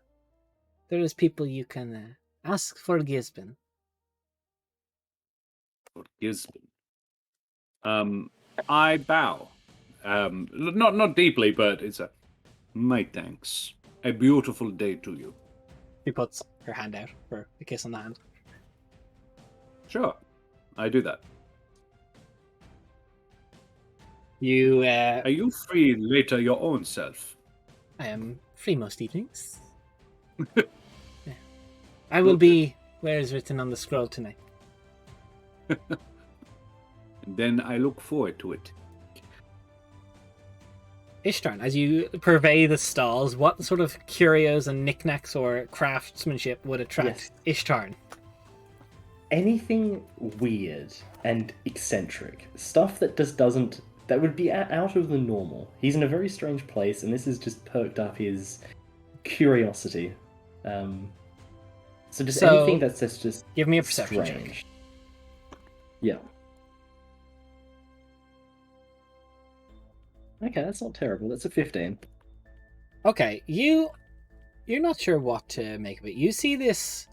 There is people you can ask for Gisbin. For Gisbin. I bow. Not deeply, but it's my thanks. A beautiful day to you. She puts her hand out for a kiss on the hand. Sure, I do that. You Are you free later your own self? I am free most evenings. Yeah. I will be where is written on the scroll tonight. Then I look forward to it. Ishtarn, as you purvey the stalls, what sort of curios and knickknacks or craftsmanship would attract Ishtarn? Anything weird and eccentric. Stuff that just doesn't... that would be out of the normal. He's in a very strange place, and this has just perked up his curiosity. So anything that's just give me a perception strange. check. Yeah. Okay, that's not terrible. That's a 15. Okay, you're not sure what to make of it. You see this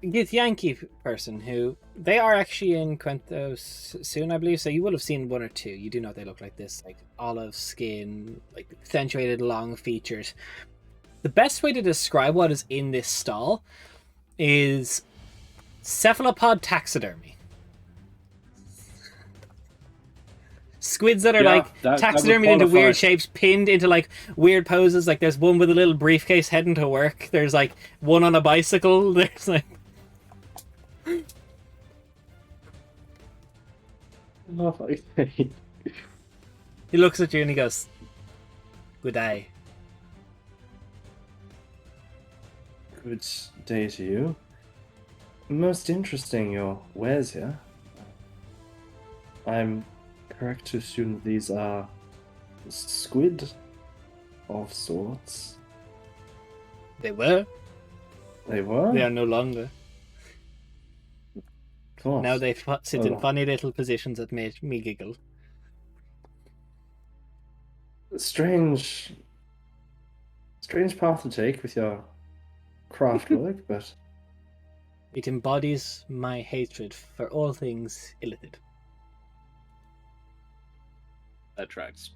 Yankee person who they are actually in Quentos soon, I believe. So you will have seen one or two. You do know they look like this, like olive skin, like accentuated long features. The best way to describe what is in this stall is cephalopod taxidermy. Squids that are taxidermied into weird shapes, pinned into like weird poses. Like there's one with a little briefcase heading to work. There's like one on a bicycle. There's like he looks at you and he goes, "Good day." Good day to you. Most interesting your wares here. I'm correct to assume that these are squid of sorts. They were. They were? They are no longer. Of course. Now they sit in funny little positions that made me giggle. Strange path to take with your craft work, but It embodies my hatred for all things illicit. That tracks.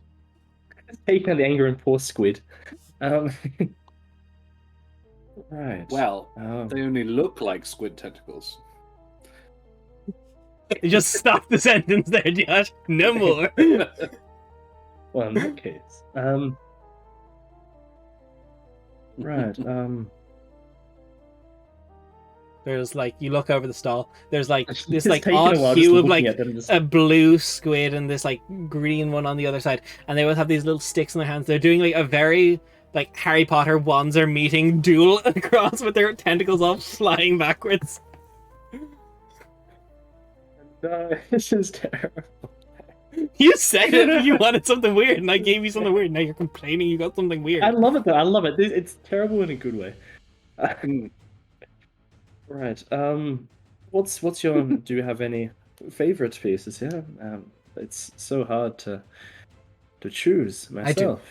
Taking out the anger and poor squid. Right. Well, they only look like squid tentacles. You just stop the sentence there, Josh. No more. Well, in that case, right. There's like, you look over the stall. There's like this It's like taken a odd while just hue of looking like at them, just- a blue squid and this like green one on the other side, and they both have these little sticks in their hands. They're doing like a very like Harry Potter wands are meeting duel across with their tentacles all flying backwards. No, this is terrible. You said it. You wanted something weird, and I gave you something weird. Now you're complaining you got something weird. I love it though. I love it. It's terrible in a good way. Right. What's your? Do you have any favorite pieces here? It's so hard to choose myself.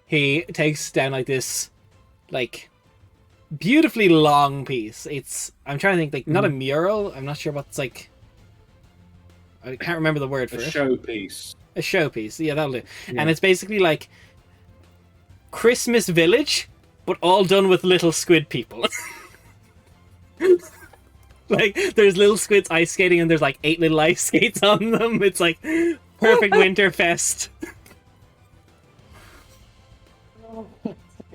He takes down like this, like beautifully long piece. I'm trying to think, like not a mural. I'm not sure what's like. I can't remember the word for A it. showpiece. A showpiece. Yeah, that'll do. Yeah. And it's basically like Christmas Village, but all done with little squid people. Like there's little squids ice skating, and there's like 8 little ice skates on them. It's like perfect winter fest.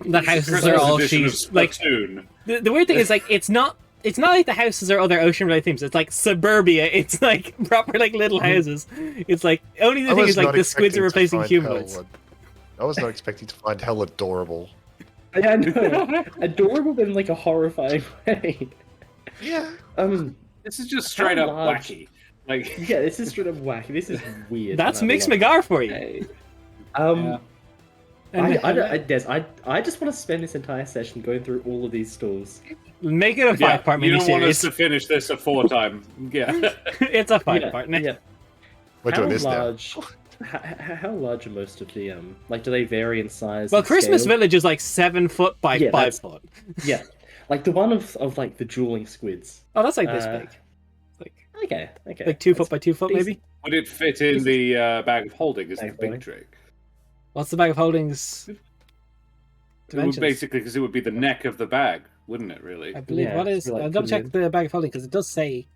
The houses are all sheets. Like the weird thing is, like it's not like the houses are other ocean related themes. It's like suburbia. It's like proper like little houses. It's like only the thing is like the squids are replacing humanoids. I was not expecting to find hell adorable. Yeah, I know. Adorable in like a horrifying way. Yeah. This is just straight up large- wacky. Like, Yeah, this is straight up wacky. This is weird. That's and I Mix love it. McGar for you. Hey. yeah. Des, I just want to spend this entire session going through all of these stalls. Make it a 5-part You don't want us miniseries. to finish this a 4-time. Yeah. It's a 5-part. Yeah. We're doing this large, how large are most of the like? Do they vary in size? Well, and Christmas scale? Village is like 7 foot by Yeah, 5 foot. Yeah, like the one of like the dueling squids. Oh, that's like this Uh, big. Like Okay. like 2 foot That's by 2 foot, decent. maybe. Would it fit in the bag of holding? Is the Bag of big holding. trick. What's the bag of holdings? It would Dimensions. basically, because it would be the neck of the bag, wouldn't it? Really? I believe Yeah, what it's is. like I'll double check could the bag of holding because it does say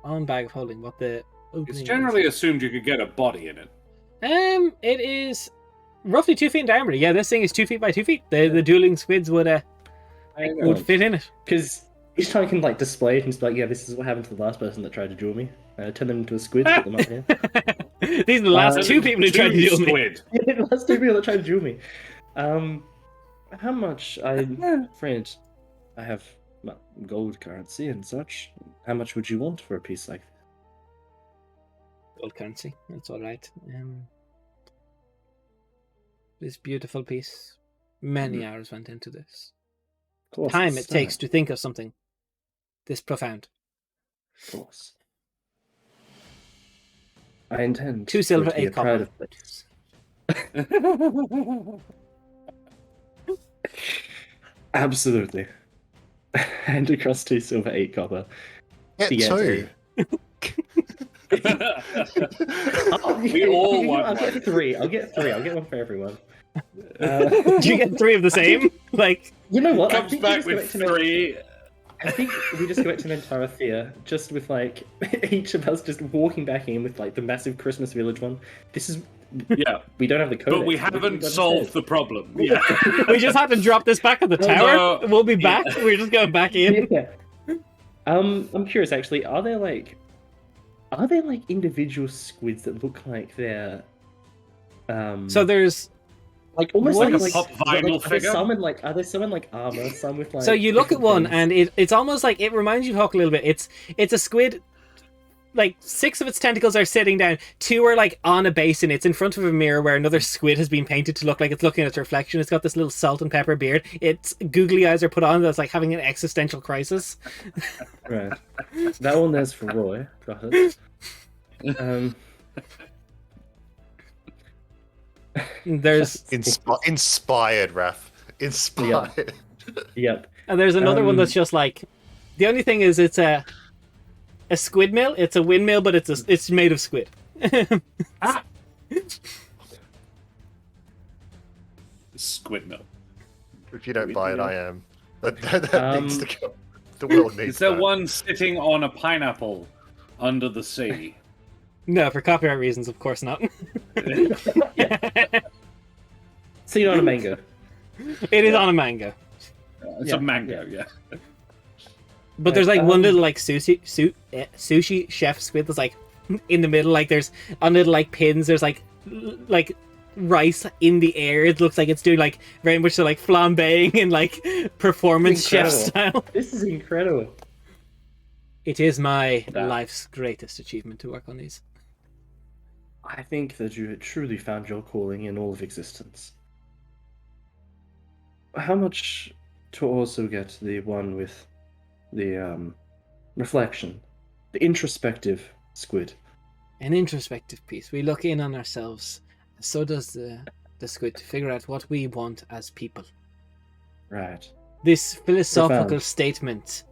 on bag of holding what the opening It's is. generally assumed you could get a body in it. It is roughly 2 feet in diameter. Yeah, this thing is 2 feet by 2 feet. The dueling squids would fit in it. Because each time I can like display it and just be like, yeah, this is what happened to the last person that tried to duel me. Turn them into a squid, put them up here. These are the last 2 Two people who tried to duel me. Squid. Yeah, the last two people that tried to duel me. How much friend, I have gold currency and such. How much would you want for a piece like this? Gold currency. That's all right. This beautiful piece. Many hours went into this. Of course, Time it it's takes time, to think of something this profound. Of course. I intend 2 silver, to be 8 proud copper. of Absolutely. And across 2 silver, 8 copper. Get to get 2. We all want I'll one. get 3. I'll get 3. I'll get one for everyone. Do you get 3 of the same? Like, You know what? I Comes think we back just go with back to 3. I think we just go back to Mentarathea, just with like each of us just walking back in with like the massive Christmas Village one. This is Yeah, we don't have the code. but we haven't solved the problem. Yeah. we just had to drop this back at the tower. No. We'll be back. We're just going back in. Yeah. I'm curious actually. Are there like individual squids that look like they're So there's like almost What like is- Pop vinyl figure? Are there some in like armor, some with like so you look at different one things? and it's almost like it reminds you of Hawk a little bit. It's a squid. Like 6 of its tentacles are sitting down. 2 are like on a basin. It's in front of a mirror where another squid has been painted to look like it's looking at its reflection. It's got this little salt and pepper beard. Its googly eyes are put on. That's like having an existential crisis. Right. That one there's for Roy. Got it. There's Inspired, Raph. Inspired. Yep. and there's another one Um, that's just like The only thing is, it's a squid mill. It's a windmill, but it's made of squid. Squid milk. If you don't buy it, I am. That needs to go. The world needs Is there that. one sitting on a pineapple under the sea? No, for copyright reasons, of course not. Seen on a mango. It is on a mango. It's a mango, yeah. But there's like one little like sushi chef squid that's like in the middle. Like there's on little like pins. There's like rice in the air. It looks like it's doing like very much so like flambeing and like performance chef style. This is incredible. It is my life's greatest achievement to work on these. I think that you had truly found your calling in all of existence. How much to also get the one with the reflection, the introspective squid? An introspective piece. We look in on ourselves. So does the squid to figure out what we want as people. Right. This philosophical Profound. statement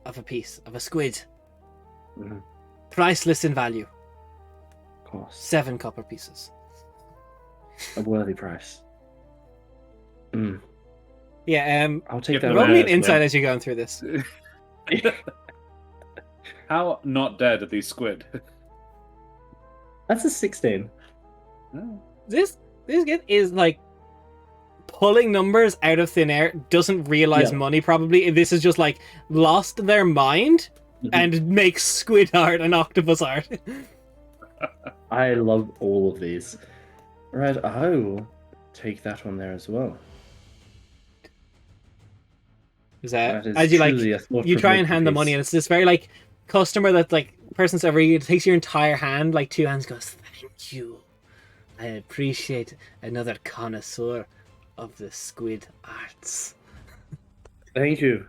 of a piece, of a squid. Mhm. Priceless in value. Of course. 7 copper pieces. A worthy price. Mm. Yeah, I'll take Yeah, that. roll me an as insight well. as you're going through this. How not dead are these squid? That's a 16. This kid is like pulling numbers out of thin air, doesn't realize Yeah. money probably. This is just like lost their mind Mhm. and makes squid art and octopus art. I love all of these. Right, I will take that one there as well. Is That is as you like truly a you try and thought-provoking hand the money piece. and it's this very like customer that like person's every takes your entire hand, like 2 hands, goes, "Thank you. I appreciate another connoisseur of the squid arts." Thank you.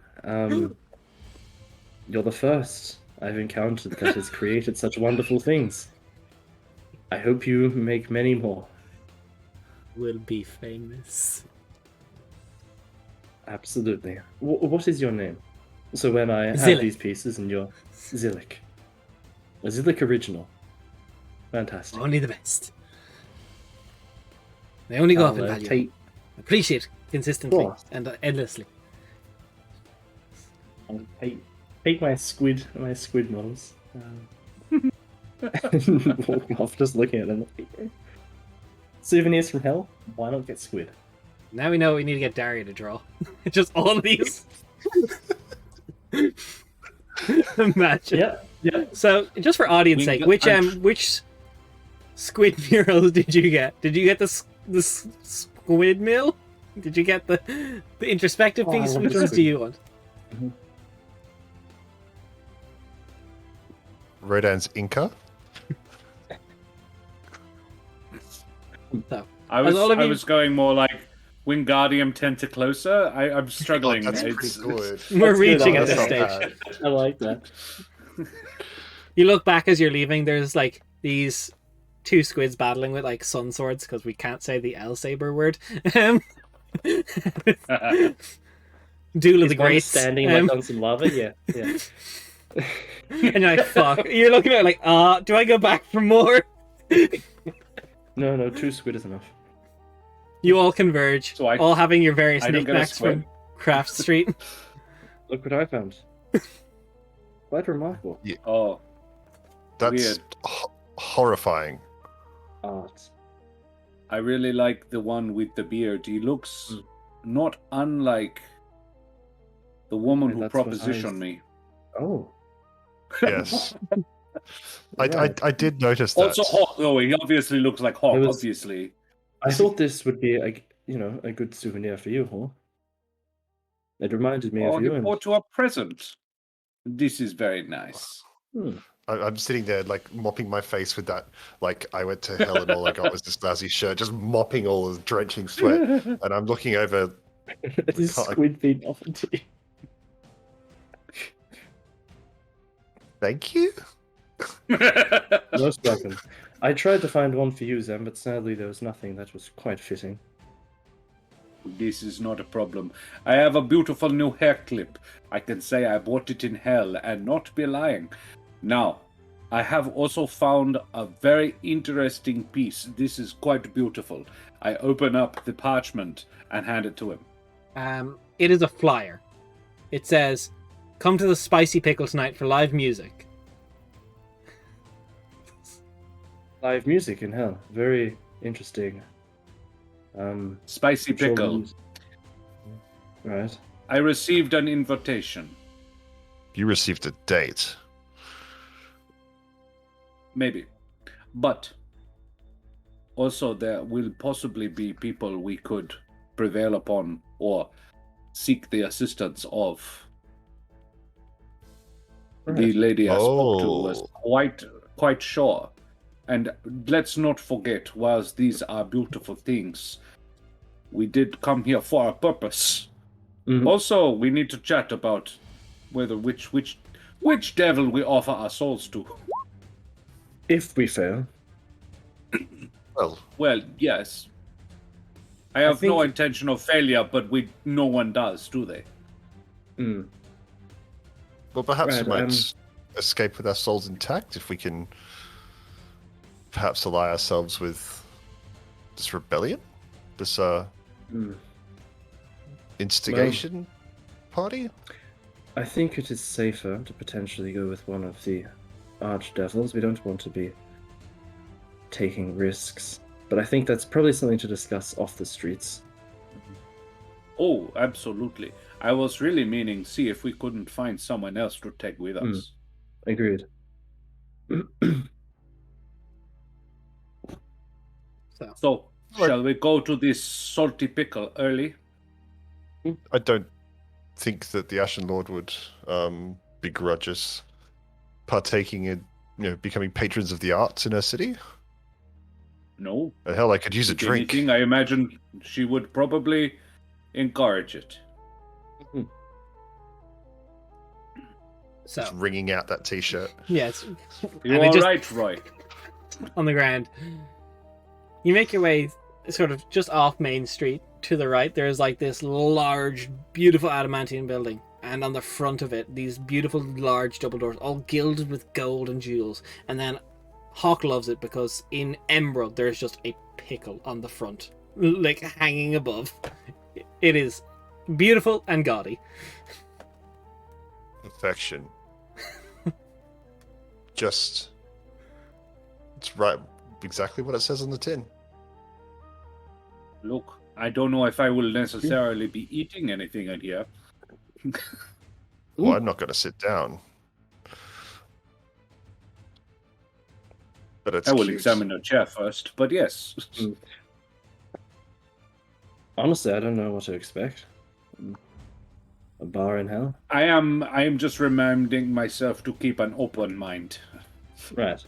You're the first I've encountered that has created such wonderful things. I hope you make many more. Will be famous. Absolutely. What is your name? So when I have Zillick. these pieces and you're Zillick. A Zillick original. Fantastic. Only the best. They only go up in I'll, value. take, Appreciate consistently Cool. and endlessly. I'll take my squid models. Walk off just looking at them. Souvenirs from hell? Why not get squid? Now we know we need to get Daria to draw. Just all of these. Imagine. Yeah. So, just for audience sake, which squid murals did you get? Did you get the squid mill? Did you get the introspective Oh, I piece? love Which the ones squid. do you want? Rodan's Inca. So, I As all of I you- was going more like Wingardium Tentaclosa. I'm struggling. That's It's- pretty good. we're That's good, reaching at That's this not stage. bad. I like that. You look back as you're leaving, there's like these 2 squids battling with like sun swords because we can't say the L saber word. Duel of the Is one Greats. standing like on some lava? Yeah. And you're like, fuck. You're looking at it like, do I go back for more? No, 2 squid is enough. You all converge, So I- all having your various I don't get a knickknacks squid. from Craft Street. Look what I found. Quite remarkable. Oh, That's Weird. horrifying. Art. I really like the one with the beard. He looks not unlike the woman who That's what propositioned me. Oh. Yes. Right. I did notice that. Also Hawk, though. He obviously looks like Hawk, It was- obviously. I thought this would be a good souvenir for you, huh? It reminded me Oh, of he you. And... bought you a present. This is very nice. I'm sitting there like mopping my face with that. Like I went to hell and all I got was this lousy shirt, just mopping all the drenching sweat. And I'm looking over. This can't- squid being offered to you. Thank you. Most welcome. I tried to find one for you, Zem, but sadly there was nothing that was quite fitting. This is not a problem. I have a beautiful new hair clip. I can say I bought it in hell and not be lying. Now, I have also found a very interesting piece. This is quite beautiful. I open up the parchment and hand it to him. It is a flyer. It says, "Come to the Spicy Pickle tonight for live music." Live music in hell. Very interesting. Spicy pickle. children's- Right. I received an invitation. You received a date. Maybe. But also there will possibly be people we could prevail upon or seek the assistance of. The Right. lady I spoke to was Oh. quite sure. And let's not forget, whilst these are beautiful things, we did come here for a purpose. Mhm. Also, we need to chat about whether which devil we offer our souls to. If we fail. Well, Well, yes. I have no think- intention of failure, but no one does, do they? Mm. well, perhaps Right, we might escape with our souls intact if we can perhaps ally ourselves with this rebellion, this Mm. instigation party. I think it is safer to potentially go with one of the archdevils. We don't want to be taking risks. But I think that's probably something to discuss off the streets. Oh, absolutely. I was really meaning see if we couldn't find someone else to take with us. Agreed. So, Look- shall we go to this salty pickle early? I don't think that the Ashen Lord would begrudge us partaking in, becoming patrons of the arts in her city. No. And hell, I could use a If drink. anything, I imagine she would probably encourage it. So, Just wringing out that T-shirt. yes, You And it are just- right, Roy. on the ground. You make your way sort of just off Main Street to the right. There's like this large, beautiful adamantine building. And on the front of it, these beautiful large double doors, all gilded with gold and jewels. And then Hawk loves it because in emerald, there's just a pickle on the front, like hanging above. It is beautiful and gaudy. Perfection. Just, it's right, exactly what it says on the tin. Look, I don't know if I will necessarily be eating anything in here. Well, I'm not going to sit down. But it's I will cute. examine a chair first, but yes. Honestly, I don't know what to expect. A bar in hell? I am just reminding myself to keep an open mind. Right.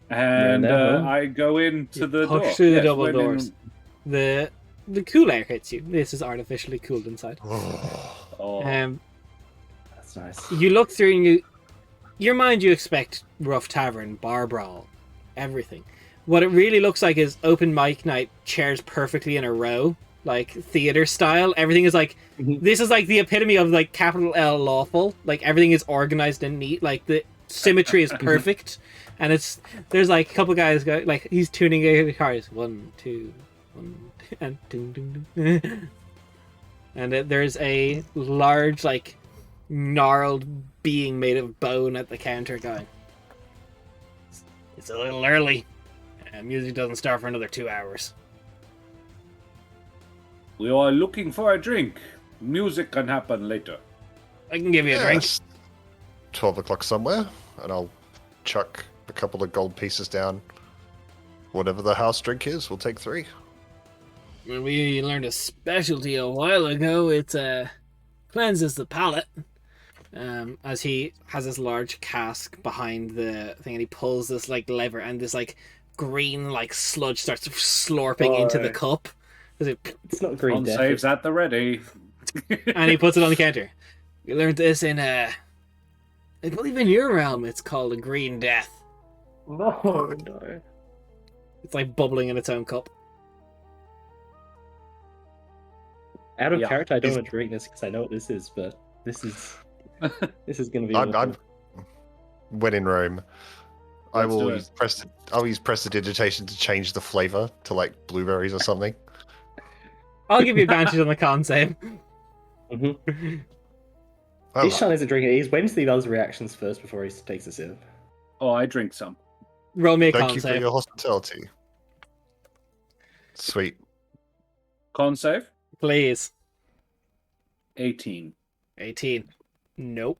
And there, huh? I go into You the push door. through the Yes, double when doors. The cool air hits you. This is artificially cooled inside. Oh, That's nice. You look through and your mind, you expect rough tavern, bar brawl, everything. What it really looks like is open mic night, chairs perfectly in a row, like theater style. Everything is like, this is like the epitome of like capital L lawful. Like everything is organized and neat. Like the symmetry is perfect. And there's like a couple guys go, like he's tuning a guitars. 1, 2, 1, 2, and ding, ding, ding. And there's a large, like, gnarled being made of bone at the counter going, "It's a little early. Music doesn't start for another 2 hours." we are looking for a drink. Music can happen later. I can give you a drink. Yes. 12 o'clock somewhere, and I'll chuck a couple of gold pieces down. Whatever the house drink is, we'll take 3. We learned a specialty a while ago. It cleanses the palate. As he has this large cask behind the thing, and he pulls this like lever, and this like green like sludge starts slurping into the Boy. cup. It's not green On death. saves at the ready. And he puts it on the counter. We learned this in I believe in your realm it's called a green death. No, no. It's like bubbling in its own cup. Out of Yeah. character, I don't Is- want to drink this because I know what this is, but this is going to be. I'm awful. when in Rome. I Let's do will it. use I'll use prestidigitation to change the flavor to like blueberries or something. I'll give you advantage on the con save. Mhm. Well, Ishtan isn't drinking it. He's waiting to see those reactions first before he takes a sip. Oh, I drink some. Roll me a thank con you for save. your hospitality. Sweet. Con save? Please. 18. 18. Nope.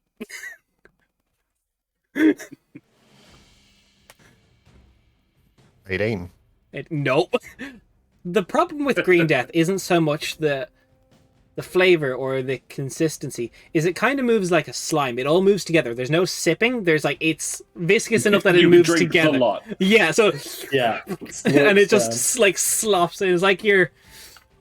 18. Nope. The problem with Green Death isn't so much the flavor or the consistency, is it kind of moves like a slime. It all moves together. There's no sipping. There's like, it's viscous enough that it You moves drink together. a lot. Yeah, so Yeah. and it just like slops. It's like you're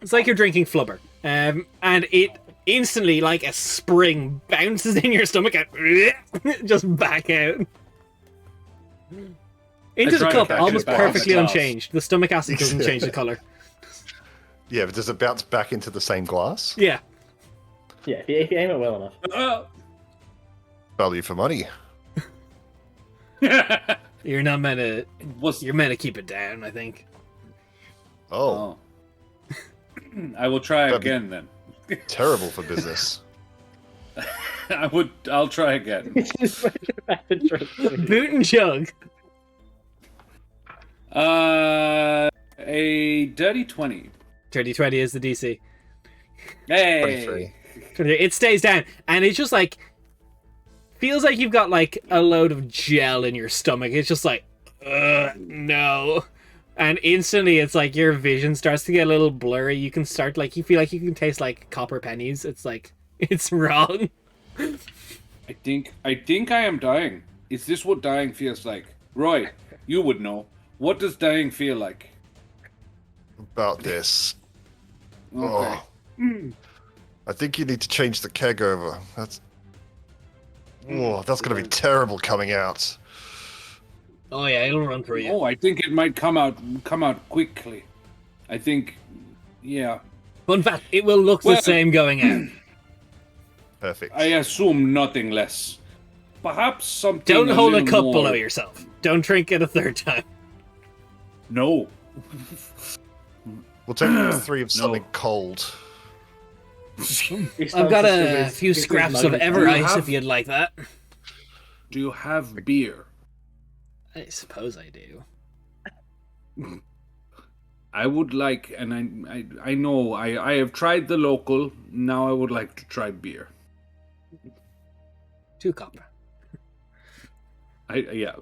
drinking flubber. And it instantly, like a spring, bounces in your stomach and just back out. Into the try to cup, catch almost it back in the perfectly glass. unchanged. The stomach acid doesn't change the color. Yeah, but does it bounce back into the same glass? Yeah. Yeah, if you aim it well enough. Value for money. You're not meant to. Was You're meant to keep it down, I think. Oh, I will try That'd be- again then. terrible for business. I'll try again. Boot and chug. A dirty 20. 30-20 is the DC. Hey. 23. It stays down, and it's just like feels like you've got like a load of gel in your stomach. It's just like, no. And instantly it's like your vision starts to get a little blurry. You can start like, you feel like you can taste like copper pennies. It's like, it's wrong. I think I am dying. Is this what dying feels like? Roy, you would know. What does dying feel like? About this. Okay. Oh. I think you need to change the keg over. That's going to be terrible coming out. Oh yeah, it'll run through you. Oh, I think it might come out quickly. I think, yeah. Fun fact, it will look Well- the same going out. Perfect. I assume nothing less. Perhaps something. Don't hold a little cup more... below yourself. Don't drink it a third time. No. We'll take 3 of something cold. I've got a few scraps of Ever Do you Ice have- if you'd like that. Do you have beer? I suppose I do. I would like, and I know I have tried the local. Now I would like to try beer. 2 copper. Yeah.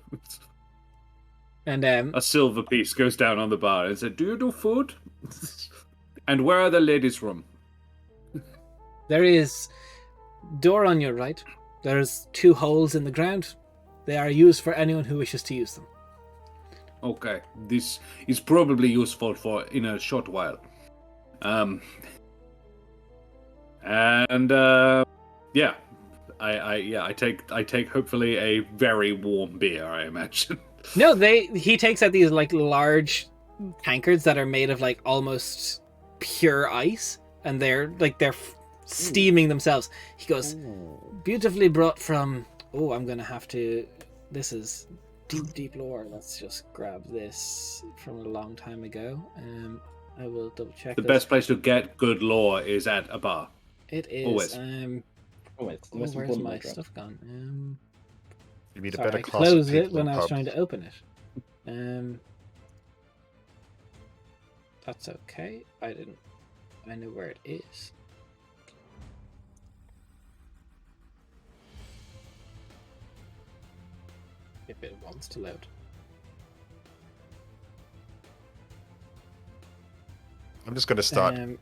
And A silver piece goes down on the bar and said, "Do you do food? And where are the ladies from?" there is door on your right. There's 2 holes in the ground. They are used for anyone who wishes to use them. Okay, this is probably useful for in a short while. Yeah, I take hopefully a very warm beer, I imagine. No, he takes out these like large tankards that are made of like almost pure ice, and they're steaming themselves. He goes, beautifully brought from. Oh, I'm gonna have to. This is deep lore. Let's just grab this from a long time ago. I will double check. The this. best place to get good lore is at a bar. It is. Always. Where's my stuff gone? You need a Sorry, better I class of closed it people when in I was pubs. trying to open it. That's okay. I know where it is. If it wants to load. I'm just going to start Um,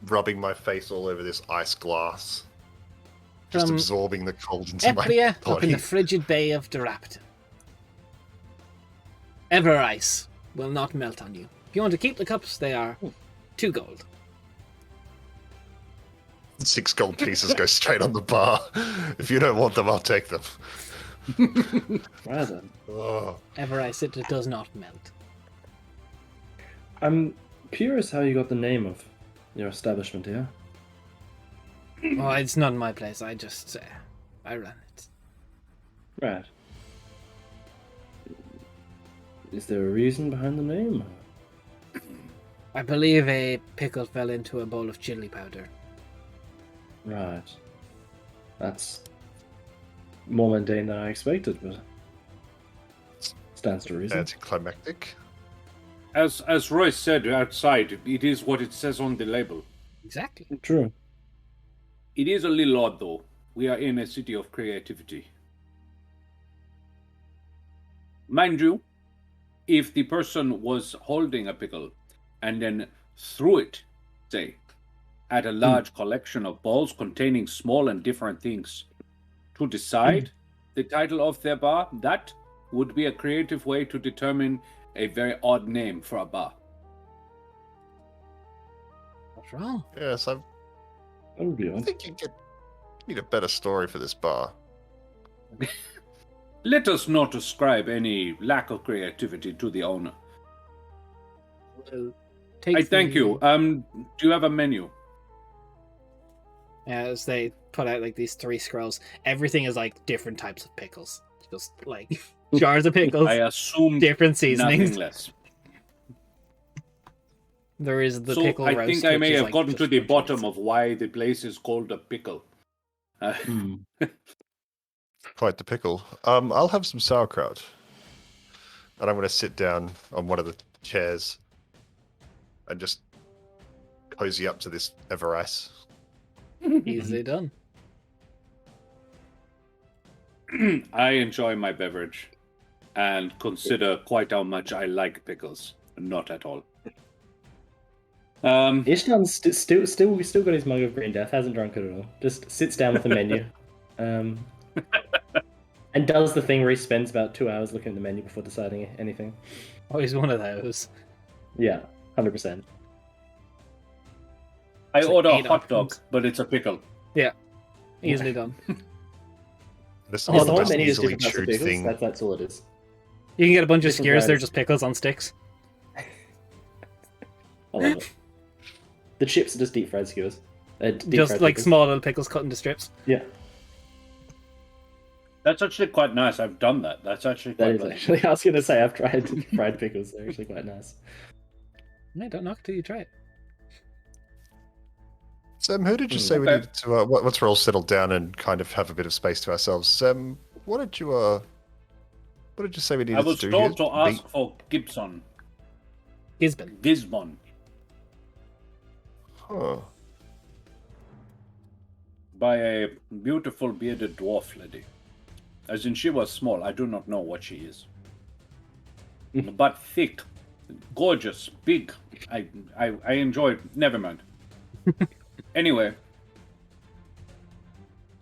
rubbing my face all over this ice glass. Just From absorbing the cold into my Eplia, up in body. the frigid bay of Durapton. Ever ice will not melt on you. If you want to keep the cups, they are 2 gold. 6 gold pieces go straight on the bar. If you don't want them, I'll take them. Well then. Oh. Ever ice, it does not melt. I'm curious how you got the name of your establishment here. Well, it's not my place. I just I run it. Right. Is there a reason behind the name? I believe a pickle fell into a bowl of chili powder. Right. That's more mundane than I expected, but stands to reason. Anticlimactic. As Royce said outside, it is what it says on the label. Exactly. True. It is a little odd, though. We are in a city of creativity. Mind you, if the person was holding a pickle and then threw it, say, at a large collection of balls containing small and different things, to decide the title of their bar, that would be a creative way to determine a very odd name for a bar. What's wrong? Yes, I That would be odd. think you need a better story for this bar. Let us not ascribe any lack of creativity to the owner. Well, I thank you. Do you have a menu? As they put out like these 3 scrolls, everything is like different types of pickles. Just like jars of pickles, I assume different seasonings. nothing less. There is the So pickle I roast. think I which may is, have like, gotten just to the for bottom choice. of why the place is called a pickle. Quite the pickle. I'll have some sauerkraut. And I'm going to sit down on one of the chairs and just cozy up to this Everas. Easily done. I enjoy my beverage and consider quite how much I like pickles. Not at all. Ishtan's still got his mug of green death, hasn't drunk it at all. Just sits down with the menu. And does the thing where he spends about 2 hours looking at the menu before deciding anything. Oh, he's one of those. Yeah, 100%. I It's like order a 8 hot dog, options. but it's a pickle. Easily done. This is Oh, not the the whole most menu is easily different types of chewed pickles. thing. That's all it is. You can get a bunch of Different skewers. They're varieties. just pickles on sticks. I love it. The chips are just deep fried skewers. Deep Just fried like pickles. small little pickles cut into strips. Yeah, That's actually quite nice. I've done that. That's actually that quite is nice. actually. I was going to say I've tried fried pickles. They're actually quite nice. No, don't knock till you try it. Sam, who did you say we Okay. needed to? Once we're all settled down and kind of have a bit of space to ourselves, Sam, what did you say we needed I was to do told here? to ask for Gibson. Gisbon. Gisbon. Huh. By a beautiful bearded dwarf lady. As in, she was small. I do not know what she is. But thick, gorgeous, big. I enjoyed. Never mind. Anyway.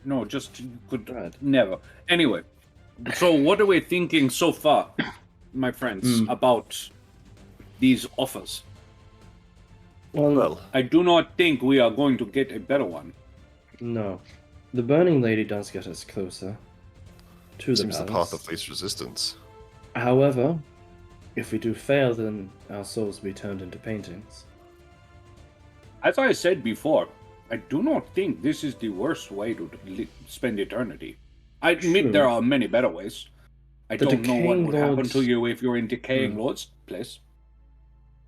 No, just could Right. never. Anyway. So what are we thinking so far, my friends, about these offers? Well, I do not think we are going to get a better one. No. The Burning Lady does get us closer to the seems the palace. path of least resistance. However, if we do fail, then our souls will be turned into paintings. As I said before, I do not think this is the worst way to spend eternity. I admit True. there are many better ways. I The don't know what Decaying would happen Lord's- to you if you're in Decaying Lord's place.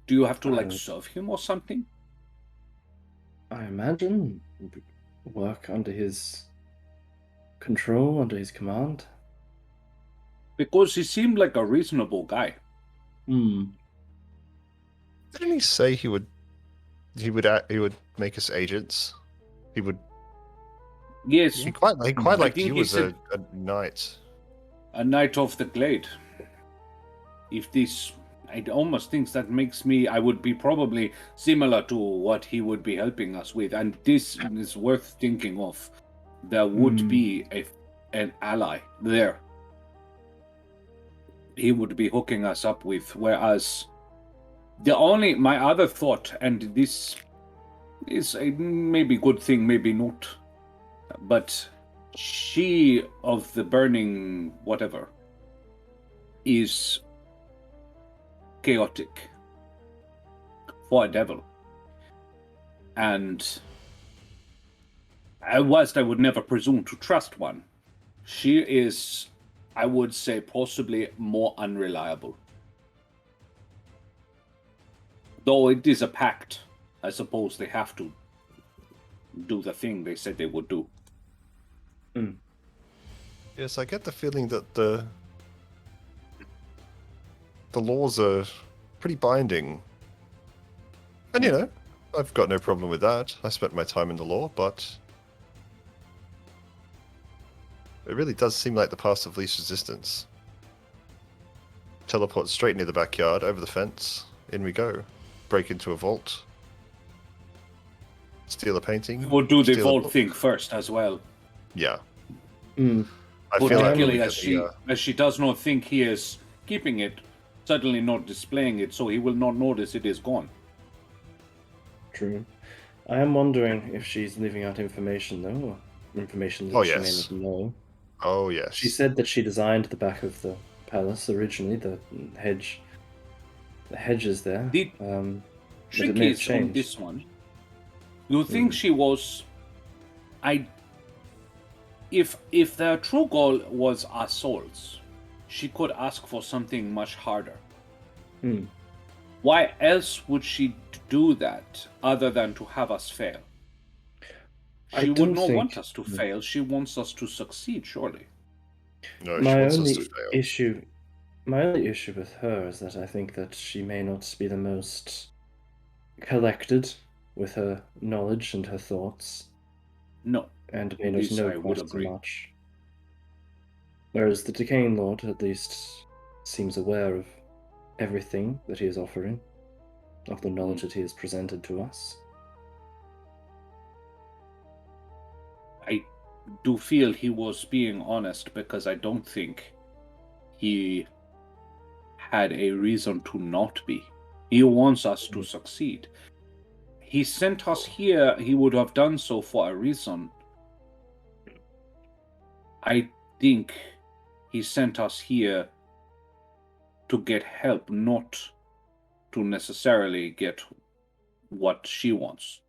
Do you have to, like, Uh, serve him or something? I imagine work under his control, under his command. Because he seemed like a reasonable guy. Hmm. Didn't he say he would make us agents? He would. Yes, He quite I liked think you he as said- a knight. a knight of the glade. If this, I almost think that makes me, I would be probably similar to what he would be helping us with, and this is worth thinking of. There would be an ally there. He would be hooking us up with, whereas my other thought, and this is a maybe good thing, maybe not, but she of the burning whatever is chaotic for a devil, and whilst I would never presume to trust one, she is, I would say, possibly more unreliable. Though it is a pact, I suppose they have to do the thing they said they would do. Yes, I get the feeling that the laws are pretty binding. And you know, I've got no problem with that. I spent my time in the law, but it really does seem like the path of least resistance. Teleport straight near the backyard, over the fence, in we go. Break into a vault. Steal a painting. We'll do the steal a vault book. thing first as well. Yeah. Mm. I feel like Particularly when as she does not think he is keeping it, suddenly not displaying it, so he will not notice it is gone. True. I am wondering if she's leaving out information, though, or information that Oh, she yes. may not know. Oh, yes. She said that she designed the back of the palace originally, the hedges there. The but it trick may have is on changed. this one. You think she was... If their true goal was our souls, she could ask for something much harder. Hmm. Why else would she do that other than to have us fail? I She would don't not think- want us to fail. She wants us to succeed, surely. No, she My wants us only to fail. issue with her is that I think that she may not be the most collected with her knowledge and her thoughts, No. and may not This know I would quite so agree. much. Whereas the Decaying Lord at least seems aware of everything that he is offering, of the knowledge that he has presented to us. I do feel he was being honest because I don't think he had a reason to not be. He wants us to succeed. He sent us here, he would have done so for a reason. I think he sent us here to get help, not to necessarily get what she wants.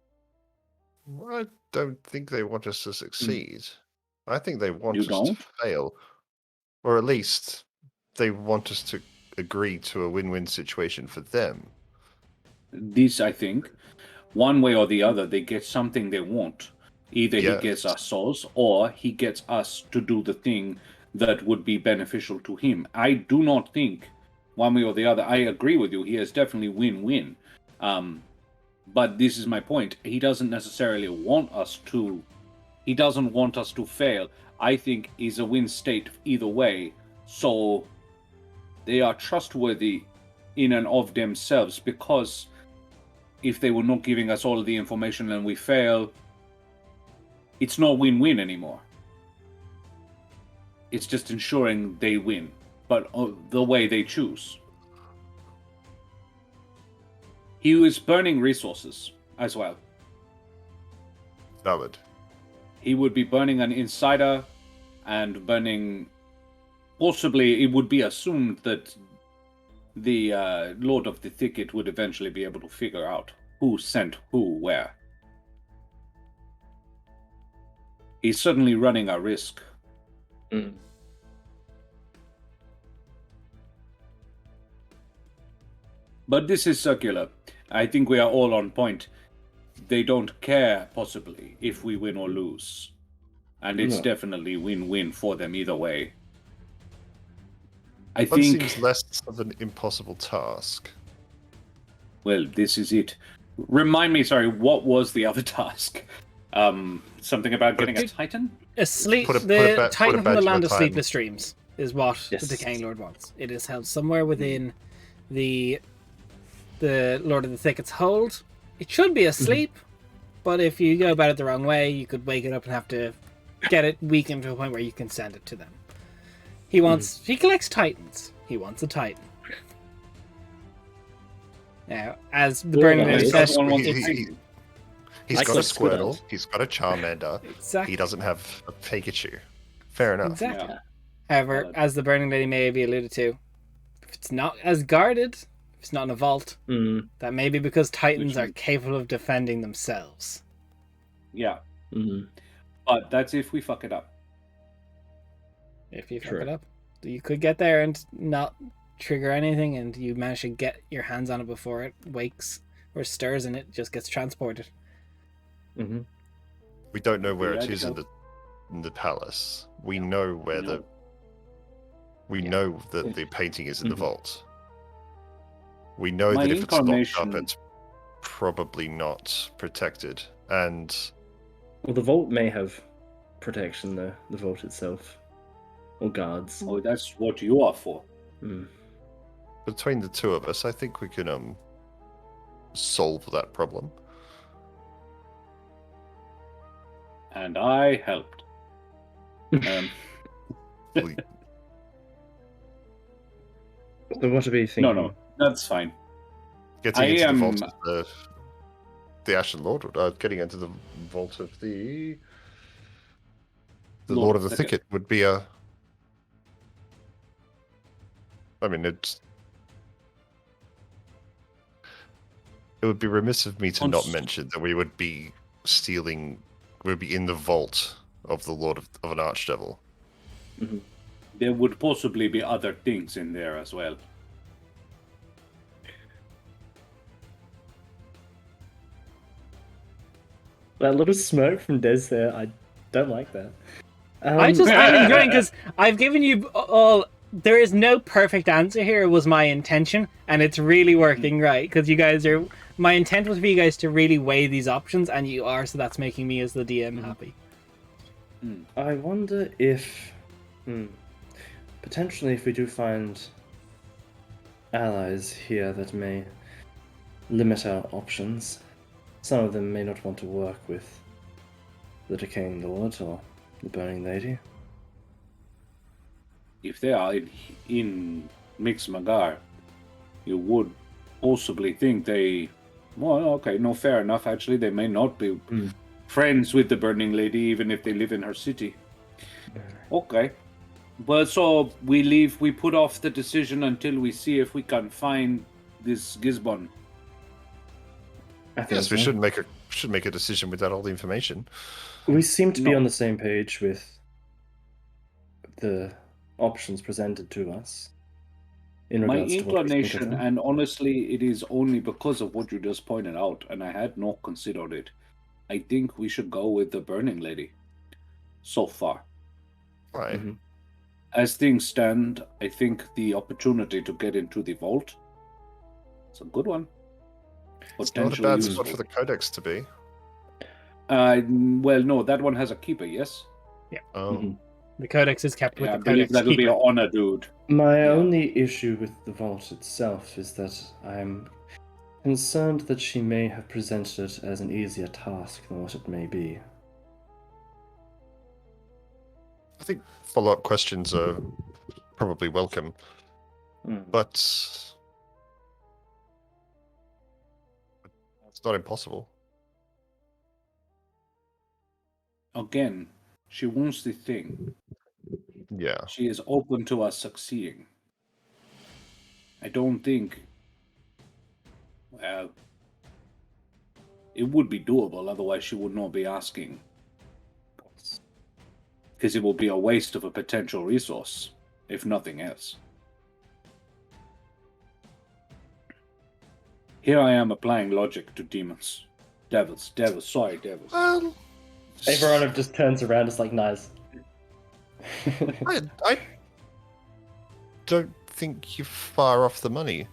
I don't think they want us to succeed. I think they want You us don't? to fail. Or at least they want us to agree to a win-win situation for them. This, I think, one way or the other, they get something they want. Either he Yes. gets our souls, or he gets us to do the thing that would be beneficial to him. I do not think, one way or the other, I agree with you, he is definitely win-win. But this is my point. He doesn't necessarily want us to... He doesn't want us to fail. I think is a win state either way. So they are trustworthy in and of themselves, because if they were not giving us all the information and we fail, it's not win-win anymore. It's just ensuring they win, but the way they choose. He was burning resources as well. Valid. He would be burning an insider and burning... Possibly, it would be assumed that the Lord of the Thicket would eventually be able to figure out who sent who where. He's certainly running a risk. Mm. But this is circular. I think we are all on point. They don't care, possibly, if we win or lose. And it's No. definitely win-win for them either way. I That think... seems less of an impossible task. Well, this is it. Remind me, sorry, what was the other task? Something about getting a Titan? Asleep, Put a the Titan Titan from the badge Land in of the Sleepless Dreams is what Yes. the Decaying Lord wants. It is held somewhere within the Lord of the Thicket's hold. It should be asleep, but if you go about it the wrong way, you could wake it up and have to get it weakened to a point where you can send it to them. He wants. He collects Titans. He wants a Titan. Now, as the Yeah, Burning no, Lady he's says, One wants a He- Titan. He's Like got a Squirtle. Squirtle, he's got a Charmander, exactly. he doesn't have a Pikachu. Fair enough. Exactly. Yeah. However, Valid. as the Burning Lady may be alluded to, if it's not as guarded, if it's not in a vault, Mm. that may be because Titans Which are capable of defending themselves. Yeah. Mm. But that's if we fuck it up. If you fuck True. it up, you could get there and not trigger anything, and you manage to get your hands on it before it wakes or stirs, and it just gets transported. Mm-hmm. We don't know where it Yeah, is so- in the palace. We know where No. we know that the painting is in the Mhm. vault. We know My that if it's locked up, incarnation- it's probably not protected. And Well, the vault may have protection, though. The vault itself, or guards. Oh, that's what you are for. Mm. between the two of us, I think we can solve that problem. And I helped. We- So what are we thinking? No, that's fine. Getting I into the vault am- of the Ashen Lord, getting into the vault of the Lord of the Thicket would be a. I mean, it would be remiss of me to not mention that we would be stealing. We'd be in the vault of the Lord of an Archdevil. Mm-hmm. There would possibly be other things in there as well. That little smoke from Des there, I don't like that. I'm enjoying because I've given you all. There is no perfect answer here. Was my intention, and it's really working right because you guys are. My intent was for you guys to really weigh these options, and you are. So that's making me as the DM happy. I wonder if, potentially, if we do find allies here that may limit our options, some of them may not want to work with the Decaying Lord or the Burning Lady. If they are in Mixmagar, you would possibly think they. Well, okay, no, fair enough. Actually, they may not be friends with the Burning Lady, even if they live in her city. Okay. But so we put off the decision until we see if we can find this Gisbon. I think Yes, we so. should make a decision without all the information. We seem to be No. on the same page with the options presented to us. In My regards to what we think of inclination, them. and honestly, it is only because of what you just pointed out, and I had not considered it. I think we should go with the Burning Lady. So far. Right. Mhm. As things stand, I think the opportunity to get into the vault is a good one. It's not a bad spot for the Codex to be. Well, no, that one has a keeper, yes? Oh. Mhm. The codex is kept with Yeah, I the believe codex that'll be keeper. an honor, dude. My Yeah. only issue with the vault itself is that I'm concerned that she may have presented it as an easier task than what it may be. I think follow-up questions are probably welcome, but it's not impossible. Again, she wants the thing. Yeah. She is open to us succeeding. I don't think. Well, it would be doable, otherwise, she would not be asking. Because it will be a waste of a potential resource, if nothing else. Here I am applying logic to demons. Devils, sorry, devils. Well, Everyone just turns around, it's like, nice. I don't think you're far off the money.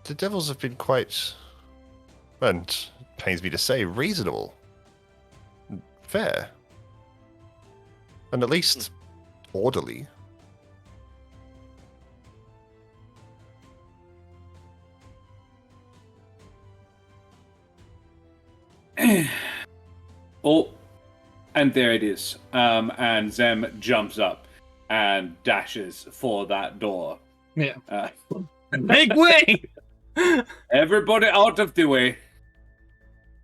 The Devils have been quite, and it pains me to say, reasonable, fair, and at least orderly. Oh, and there it is. And Zem jumps up and dashes for that door. Yeah. Uh, Make way! everybody out of the way.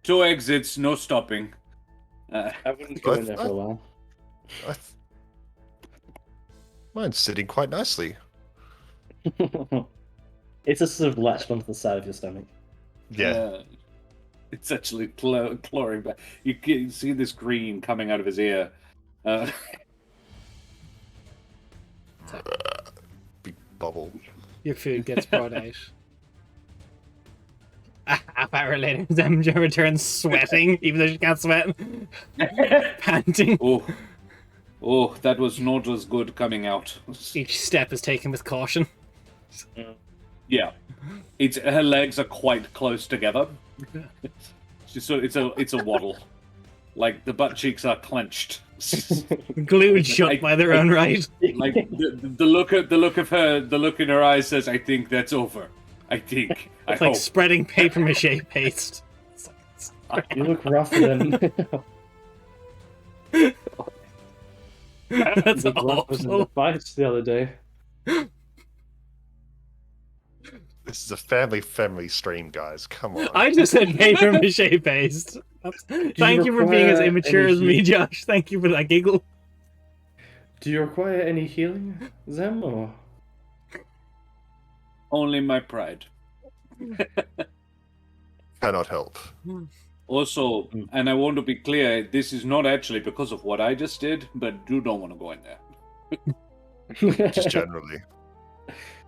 2 exits, no stopping. I wouldn't go in there for a while. Mine's sitting quite nicely. It's just sort of latched onto the side of your stomach. Yeah. It's actually clawing back. You can see this green coming out of his ear. Big bubble. Your food gets brought out. A half hour later, Zemja returns sweating, even though she can't sweat. Panting. Oh, that was not as good coming out. Each step is taken with caution. Yeah, her legs are quite close together. It's a waddle. Like the butt cheeks are clenched. Glued shut by their own right. Like the look in her eyes says, "I think that's over. I think." It's like spreading paper mache paste. You look rougher than. That's rougher than the awful. fights the other day. This is a family stream, guys. Come on. I just said paper mache paste. Thank you for being as require immature any as me, Josh. Thank you for that giggle. Do you require any healing, Zem, or? Only my pride. Cannot help. Also, and I want to be clear, this is not actually because of what I just did, but you don't want to go in there. Just generally.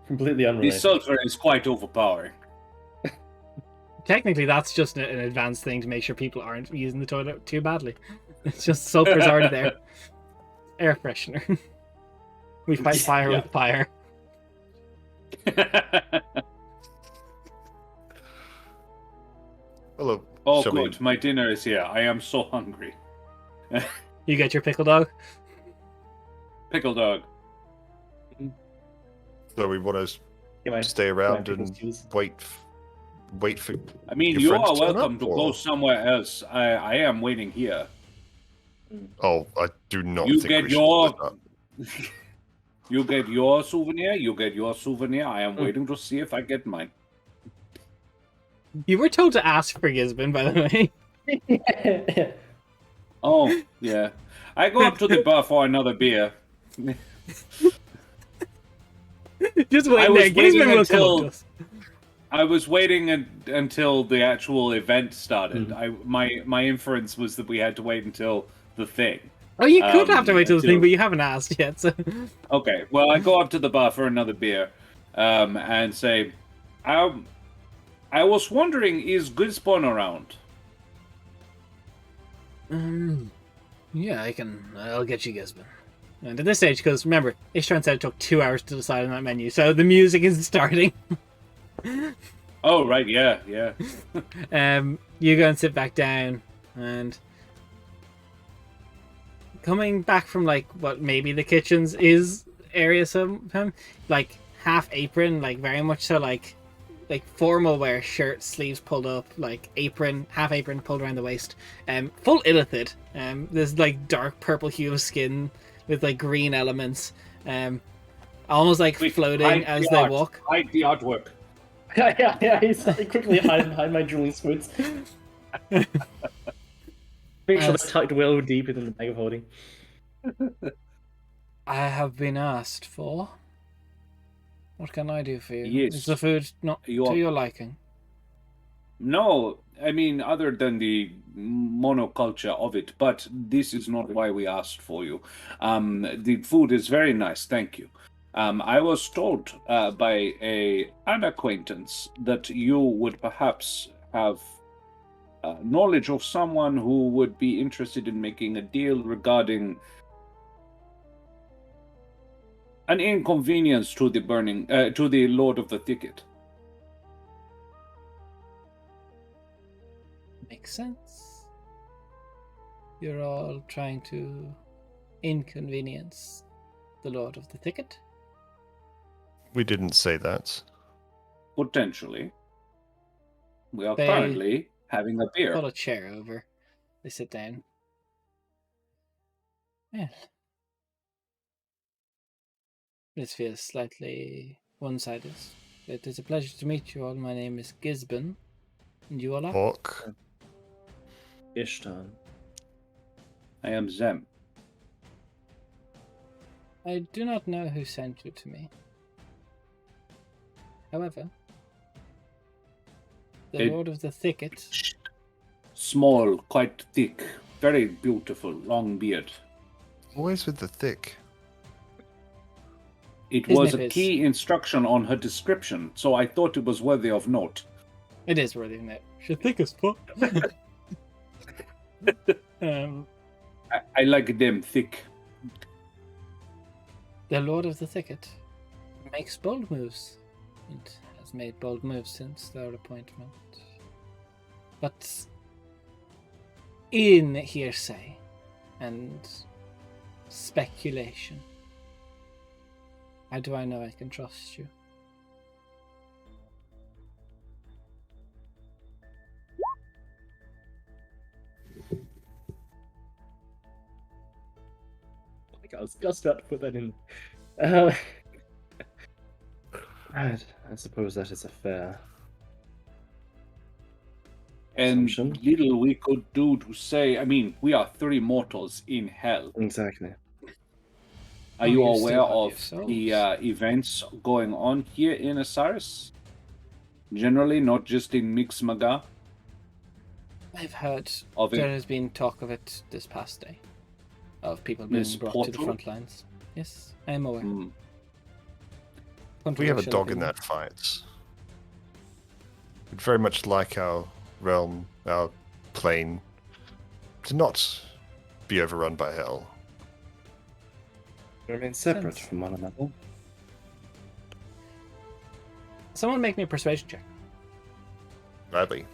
Completely The unrelated. sulfur is quite overpowering. Technically, that's just an advanced thing to make sure people aren't using the toilet too badly. It's just sulfur's already there. Air freshener. We fight fire with fire. Hello. Oh, shall we- good. My dinner is here. I am so hungry. You get your pickle dog? Pickle dog. So we want to Can I- stay can I around pick and his juice? wait for. I mean, Your you friends are turn welcome up, to or- go somewhere else. I am waiting here. Oh, I do not You think get we should your- split up. You get your souvenir. You get your souvenir. I am Hmm. waiting to see if I get mine. You were told to ask for Gisbin, by the way. Oh, yeah. I go up to the bar for another beer. Just I wait was there. Gisbin waiting will come up to us. I was waiting until the actual event started. Hmm. My inference was that we had to wait until the thing. Oh, you could have to wait till the until- thing, but you haven't asked yet. So. Okay, well, I go up to the bar for another beer, and say, I was wondering, is Gisbon around? Yeah, I'll get you Gisbin. And at this stage, because remember, Ishtar said it took 2 hours to decide on that menu, so the music is starting. Oh, right, yeah. You go and sit back down, and coming back from like what maybe the kitchens is area sometime, like half apron, like very much so like formal wear, shirt sleeves pulled up, like apron, half apron pulled around the waist, full illithid, this like dark purple hue of skin with like green elements, almost like floating Hide as the they art. walk. Hide the artwork. yeah, he's quickly hide my jewelry squints. Make sure they're tucked well deep within the bag of holding. I have been asked for. What can I do for you? Yes. Is the food not You to are- your liking? No, I mean, other than the monoculture of it, but this is not why we asked for you. The food is very nice, thank you. I was told by an acquaintance that you would perhaps have knowledge of someone who would be interested in making a deal regarding an inconvenience to the to the Lord of the Thicket. Makes sense. You're all trying to inconvenience the Lord of the Thicket. We didn't say that. Potentially. We are They- currently having a beer. Pull a chair over. They sit down. Well, this feels slightly one-sided. It is a pleasure to meet you all. My name is Gisbin. And you all are? Hawk. Ishtar. I am Zem. I do not know who sent you to me. However, the It- Lord of the Thicket Small, quite thick, very beautiful, long beard. Always with the thick. It His was a nip is- key instruction on her description, so I thought it was worthy of note. It is worthy of it. She's thick as fuck. I like them thick. The Lord of the Thicket makes bold moves. It has made bold moves since their appointment. But in hearsay and speculation, how do I know I can trust you? I was just about to put that in. I suppose that is a fair And assumption. little we could do to say, I mean, we are three mortals in hell. Exactly. Are Oh, you you aware still have your of souls. the events going on here in Asiris? Generally, not just in Mixmaga. I've heard Of it. there has been talk of it this past day. Of people being This brought to the portal? front lines. Yes, I am aware. Hmm. We have a Controversial dog in opinion. that fight. We'd very much like our realm, our plane, to not be overrun by hell. Remain separate Sense. from one another. Someone make me a persuasion check. Gladly.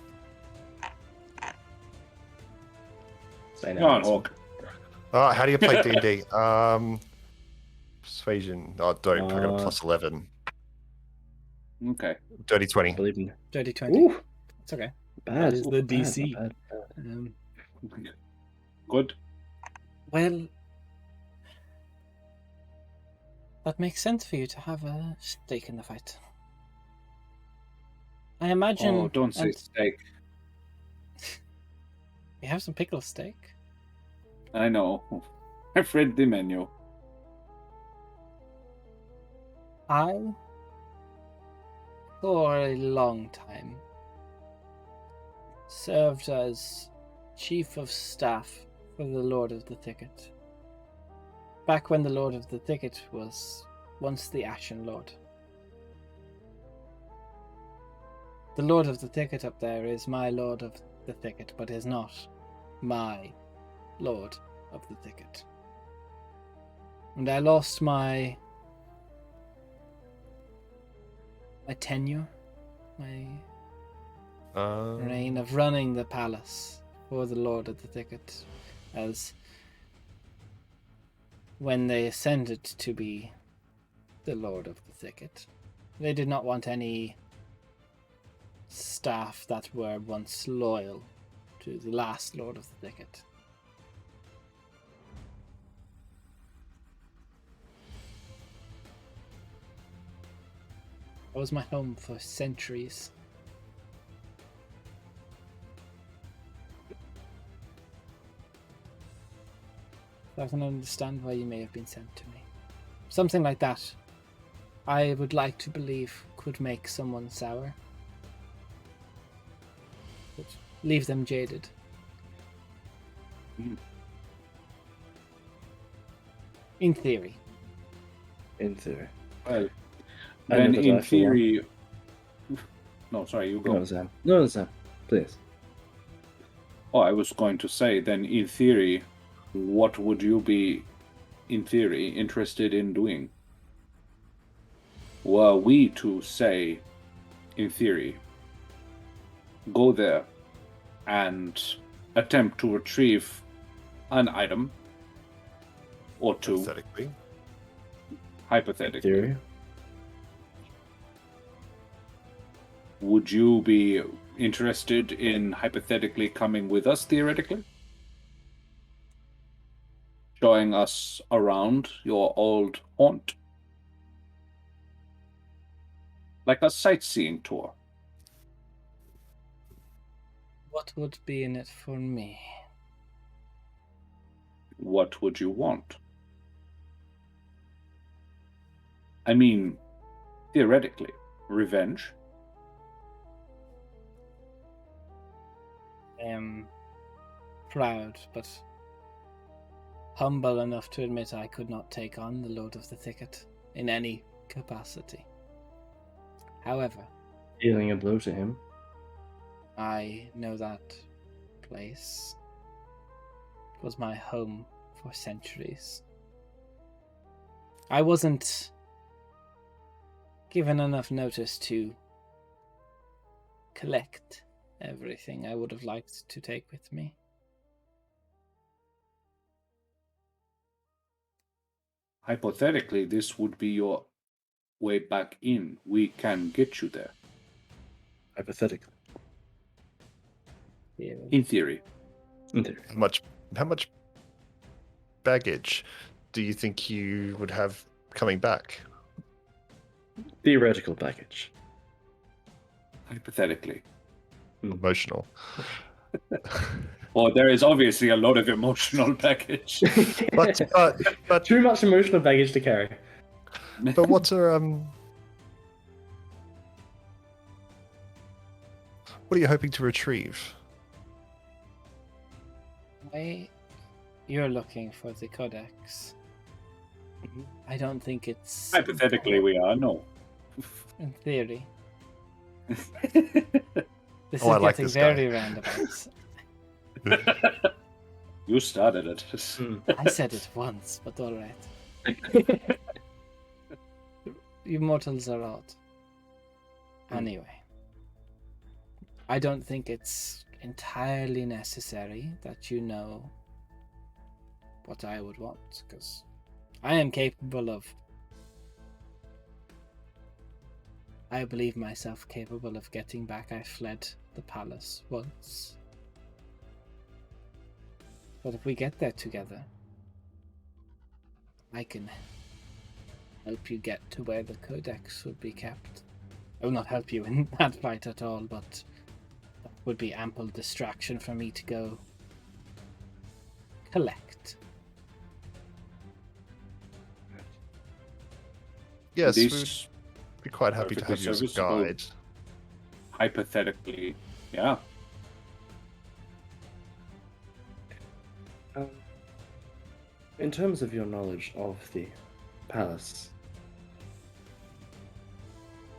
Say no Come on, answer. Hawk. How do you play D&D? Persuasion. Oh, don't. I got a plus 11. Okay. Dirty I 20. believe in. Dirty 20. Ooh, It's okay. bad. is Ooh, the not bad, DC. not bad. Um, Good. well, that makes sense for you to have a stake in the fight. I imagine. Oh, don't say and steak. we have some pickle steak. I know. I've read the menu. I, for a long time, served as chief of staff for the Lord of the Thicket. Back when the Lord of the Thicket was once the Ashen Lord. The Lord of the Thicket up there is my Lord of the Thicket, but is not my Lord of the Thicket. And I lost my tenure, my reign of running the palace for the Lord of the Thicket, as when they ascended to be the Lord of the Thicket, they did not want any staff that were once loyal to the last Lord of the Thicket. That was my home for centuries. I can understand why you may have been sent to me. Something like that, I would like to believe, could make someone sour. But leave them jaded. In theory. In theory. Well, I then know that in I, for one- theory... No, sorry, you go. No, Sam. No, Sam. Please. Oh, I was going to say, then in theory, what would you be, in theory, interested in doing? Were we to say, in theory, go there and attempt to retrieve an item or two, Hypothetically. hypothetically, Theory. would you be interested in hypothetically coming with us, theoretically? Showing us around your old haunt? Like a sightseeing tour. What would be in it for me? What would you want? I mean, theoretically, revenge? I am proud, but humble enough to admit I could not take on the Lord of the Thicket in any capacity. However, Dealing a blow to him. I know that place was my home for centuries. I wasn't given enough notice to collect everything I would have liked to take with me. Hypothetically, this would be your way back in. We can get you there. Hypothetically. In theory. In theory. How much baggage do you think you would have coming back? Theoretical baggage. Hypothetically. Emotional. Well, there is obviously a lot of emotional baggage. But Too much emotional baggage to carry. what are what are you hoping to retrieve? You're looking for the Codex. I don't think it's... Hypothetically, we are, no. In theory. This I is like getting this guy. very roundabout. You started it. I said it once, but alright. You mortals are odd. Anyway. I don't think it's entirely necessary that you know what I would want, because I am capable of... I believe myself capable of getting back. I fled the palace once. But if we get there together, I can help you get to where the Codex would be kept. I will not help you in that fight at all, but that would be ample distraction for me to go collect. Yes, This we'd be quite happy to have you as a serviceable. guide. Hypothetically, yeah. In terms of your knowledge of the palace,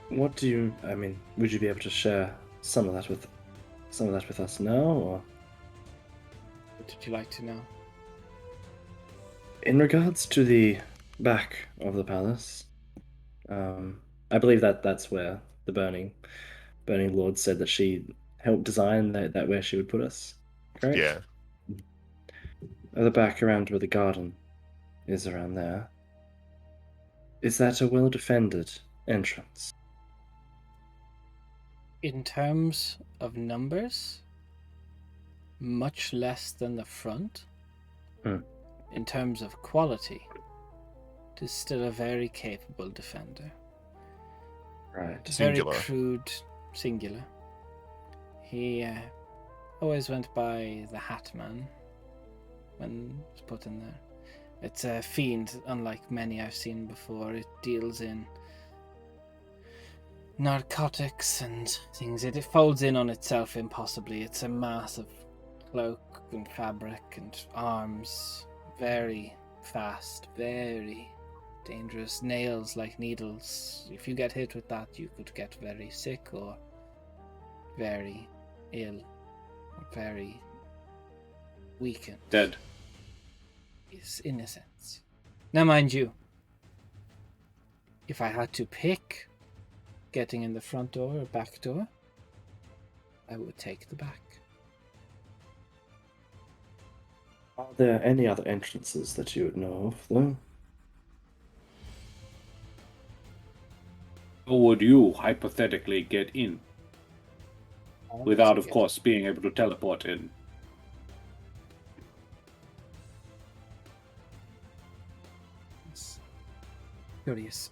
what do you? I mean, would you be able to share some of that with us now, or What would you like to know? in regards to the back of the palace? I believe that's where the burning lord said that she helped design that where she would put us. Correct? Yeah. At the back, around where the garden is, around there. Is that a well-defended entrance? In terms of numbers, much less than the front. In terms of quality, it is still a very capable defender. Right. Singular. Very crude, singular. He always went by the Hat Man when it was put in there. It's a fiend, unlike many I've seen before. It deals in narcotics and things. It folds in on itself impossibly. It's a mass of cloak and fabric and arms. Very fast, very dangerous. Nails like needles. If you get hit with that, you could get very sick or very ill or very weakened. Dead. Is in a sense. Now, mind you, if I had to pick getting in the front door or back door, I would take the back. Are there any other entrances that you would know of, though? How would you hypothetically get in? Without, of course, being able to teleport in. Curious.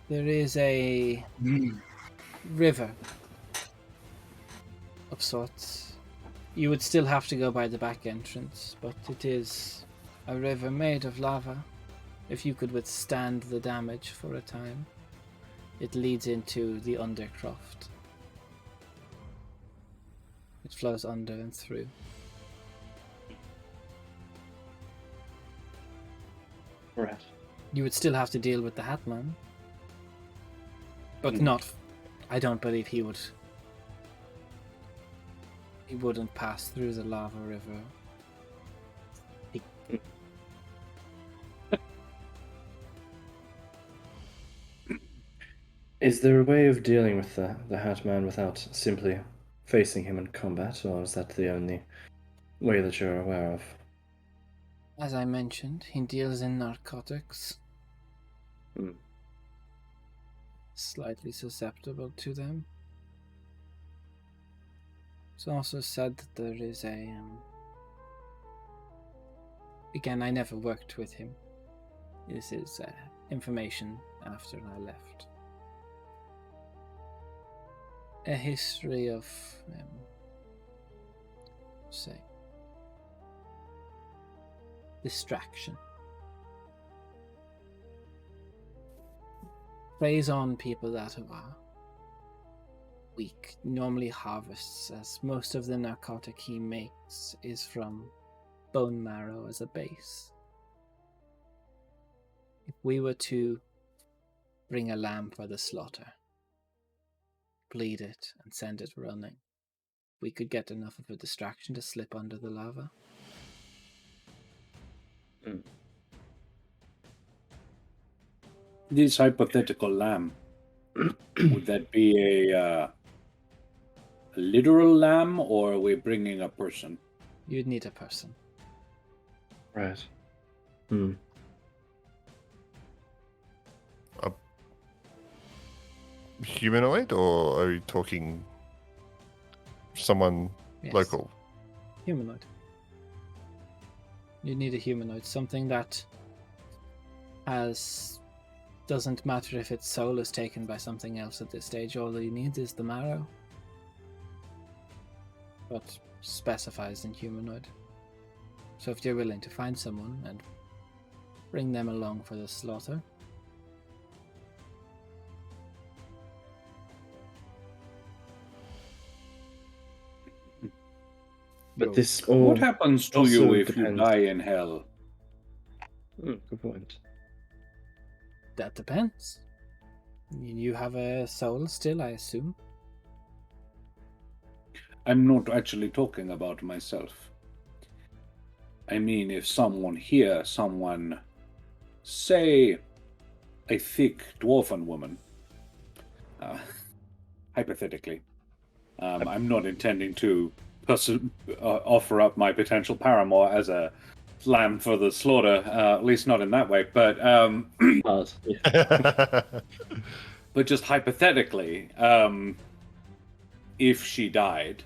There is a river of sorts. You would still have to go by the back entrance, but it is a river made of lava. if you could withstand the damage for a time. It leads into the Undercroft. It flows under and through. Right. You would still have to deal with the Hatman. But not... I don't believe he would... He wouldn't pass through the lava river. Is there a way of dealing with the Hat Man without simply facing him in combat, or is that the only way that you're aware of? As I mentioned, he deals in narcotics. Hmm. Slightly susceptible to them. It's also said that there is a... Again, I never worked with him. This is information after I left. A history of... say... distraction. Preys on people that are weak, normally harvests, as most of the narcotic he makes is from bone marrow as a base. If we were to bring a lamb for the slaughter, bleed it and send it running, we could get enough of a distraction to slip under the lava. This hypothetical lamb, would that be a literal lamb, or are we bringing a person? You'd need a person. Right. A humanoid, or are you talking someone Yes. local? Humanoid. You need a humanoid, something that doesn't matter if its soul is taken by something else at this stage. All he needs is the marrow, but specifies in humanoid. So if you're willing to find someone and bring them along for the slaughter. But this all What happens to also you if you depends. die in hell? Good point. That depends. You have a soul still, I assume. I'm not actually talking about myself. I mean, if someone here, say, a thick dwarven woman, hypothetically, I'm not intending to offer up my potential paramour as a lamb for the slaughter, at least not in that way, but but just hypothetically, if she died,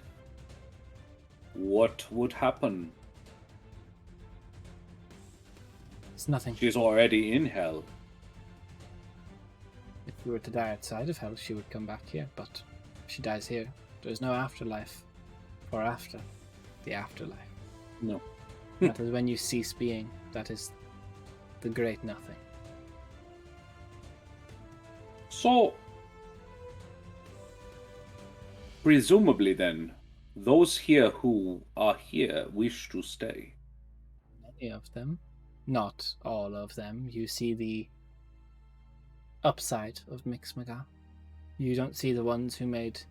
what would happen? It's nothing. She's already in hell. If we were to die outside of hell, she would come back here, but if she dies here, there's no afterlife. Or after the afterlife. No. That is when you cease being. That is the great nothing. So, presumably then, those here who are here wish to stay. Many of them. Not all of them. You see the upside of Mixmaga. You don't see the ones who made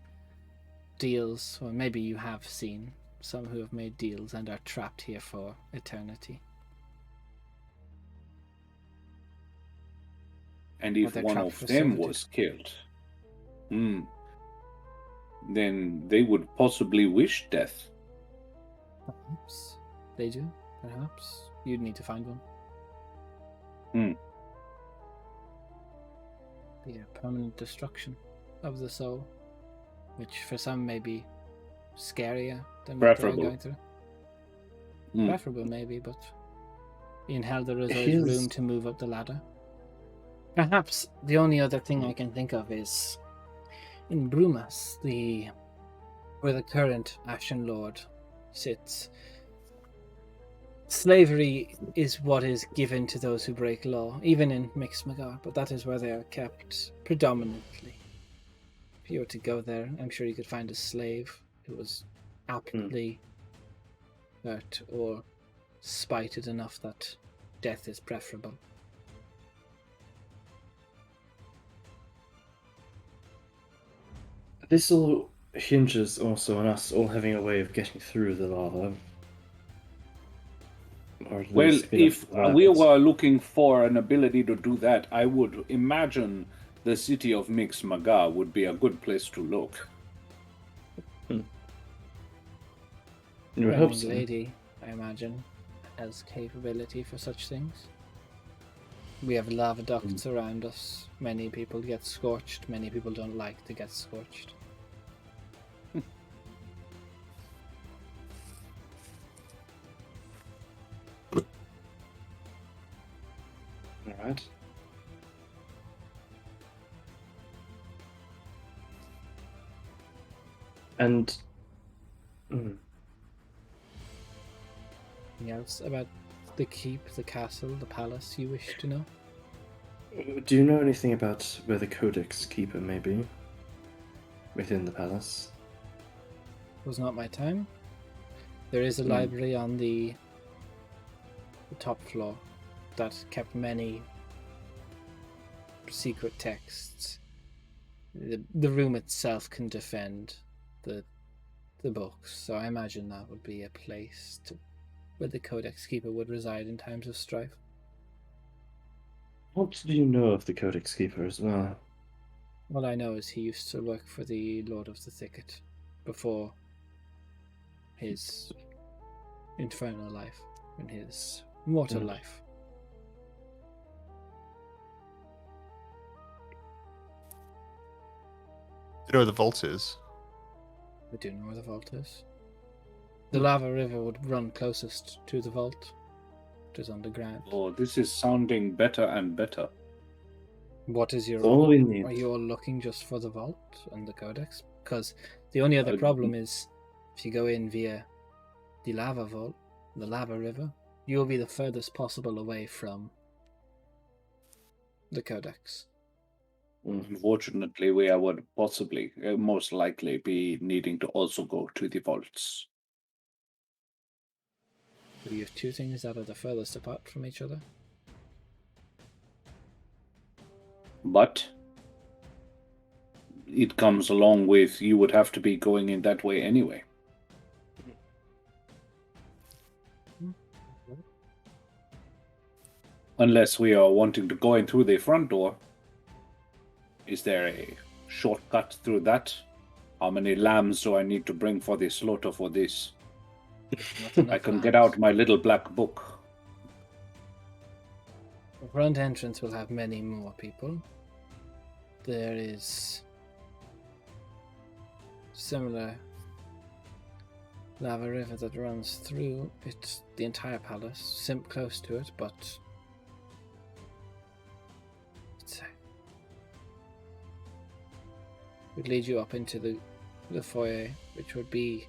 deals, or maybe you have seen some who have made deals and are trapped here for eternity. And if they're one trapped of for them servitude. was killed, then they would possibly wish death. Perhaps they do. Perhaps you'd need to find one. The permanent destruction of the soul, which for some may be scarier than what they're Preferable. going through. Mm. Preferable, maybe, but in hell there is always room to move up the ladder. Perhaps the only other thing I can think of is in Brumas, where the current Ashen Lord sits. Slavery is what is given to those who break law, even in Mixmagar, but that is where they are kept predominantly. If you were to go there, I'm sure you could find a slave who was aptly hurt or spited enough that death is preferable. This all hinges also on us all having a way of getting through the lava. Or at Well, least being if able to we it. were looking for an ability to do that, I would imagine the city of Mixmagar would be a good place to look. You would hope Burning so. Lady, I imagine, has capability for such things. We have lava ducts around us. Many people get scorched. Many people don't like to get scorched. Alright. And Anything else about the keep, the castle, the palace you wish to know? do you know anything about where the Codex Keeper may be? Within the palace? It was not my time. There is a library on the top floor that kept many secret texts. The room itself can defend the books, so I imagine that would be a place where the Codex Keeper would reside in times of strife. What do you know of the Codex Keeper as well? All I know is he used to work for the Lord of the Thicket before his infernal life and his mortal life. Do you know where the vault is? I do know where the vault is. The lava river would run closest to the vault, which is underground. Oh, this is sounding better and better. What is your All we need. Are you all looking just for the vault and the codex? Because the only other problem is if you go in via the lava vault, the lava river, you'll be the furthest possible away from the codex. Unfortunately, we would possibly, most likely, be needing to also go to the vaults. Do you have two things that are the furthest apart from each other? But it comes along with you would have to be going in that way anyway. Unless we are wanting to go in through the front door. Is there a shortcut through that? How many lambs do I need to bring for the slaughter for this? I can get out my little black book. The front entrance will have many more people. There is similar lava river that runs through it, the entire palace, close to it, but it would lead you up into the foyer, which would be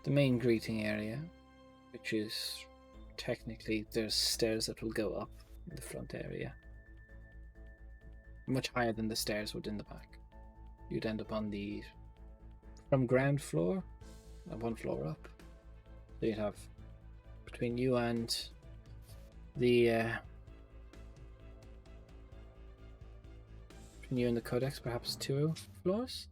the main greeting area, which is technically there's stairs that will go up in the front area, much higher than the stairs would in the back. You'd end up on from ground floor, one floor up. So you'd have between you and the between you and the codex perhaps 2 floors.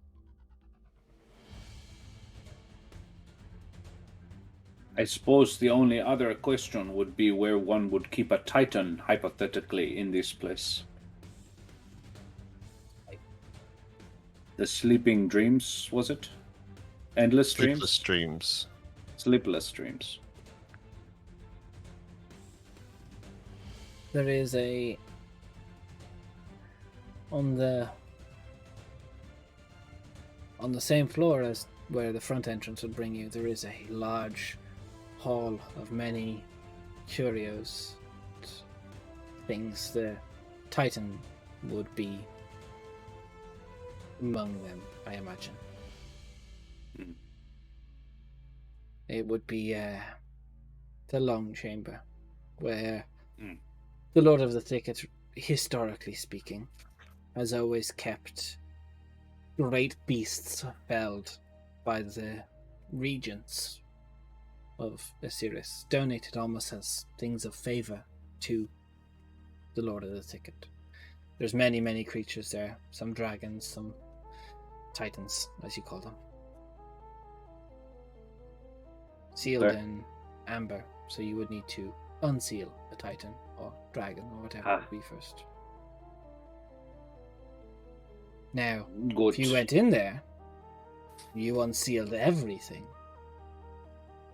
I suppose the only other question would be where one would keep a titan, hypothetically, in this place. The Sleeping Dreams, was it? Endless Dreams? Sleepless Dreams. Sleepless Dreams. There is on the same floor as where the front entrance would bring you, there is a large hall of many curios, things. The Titan would be among them, I imagine. It would be the Long Chamber, where Mm. the Lord of the Thicket, historically speaking, has always kept great beasts felled by the regents of Asiris, donated almost as things of favor to the Lord of the Thicket. There's many, many creatures there, some dragons, some titans, as you call them. Sealed Okay. in amber, so you would need to unseal a titan or dragon or whatever Ah. would be first. Now, Good. if you went in there, you unsealed everything.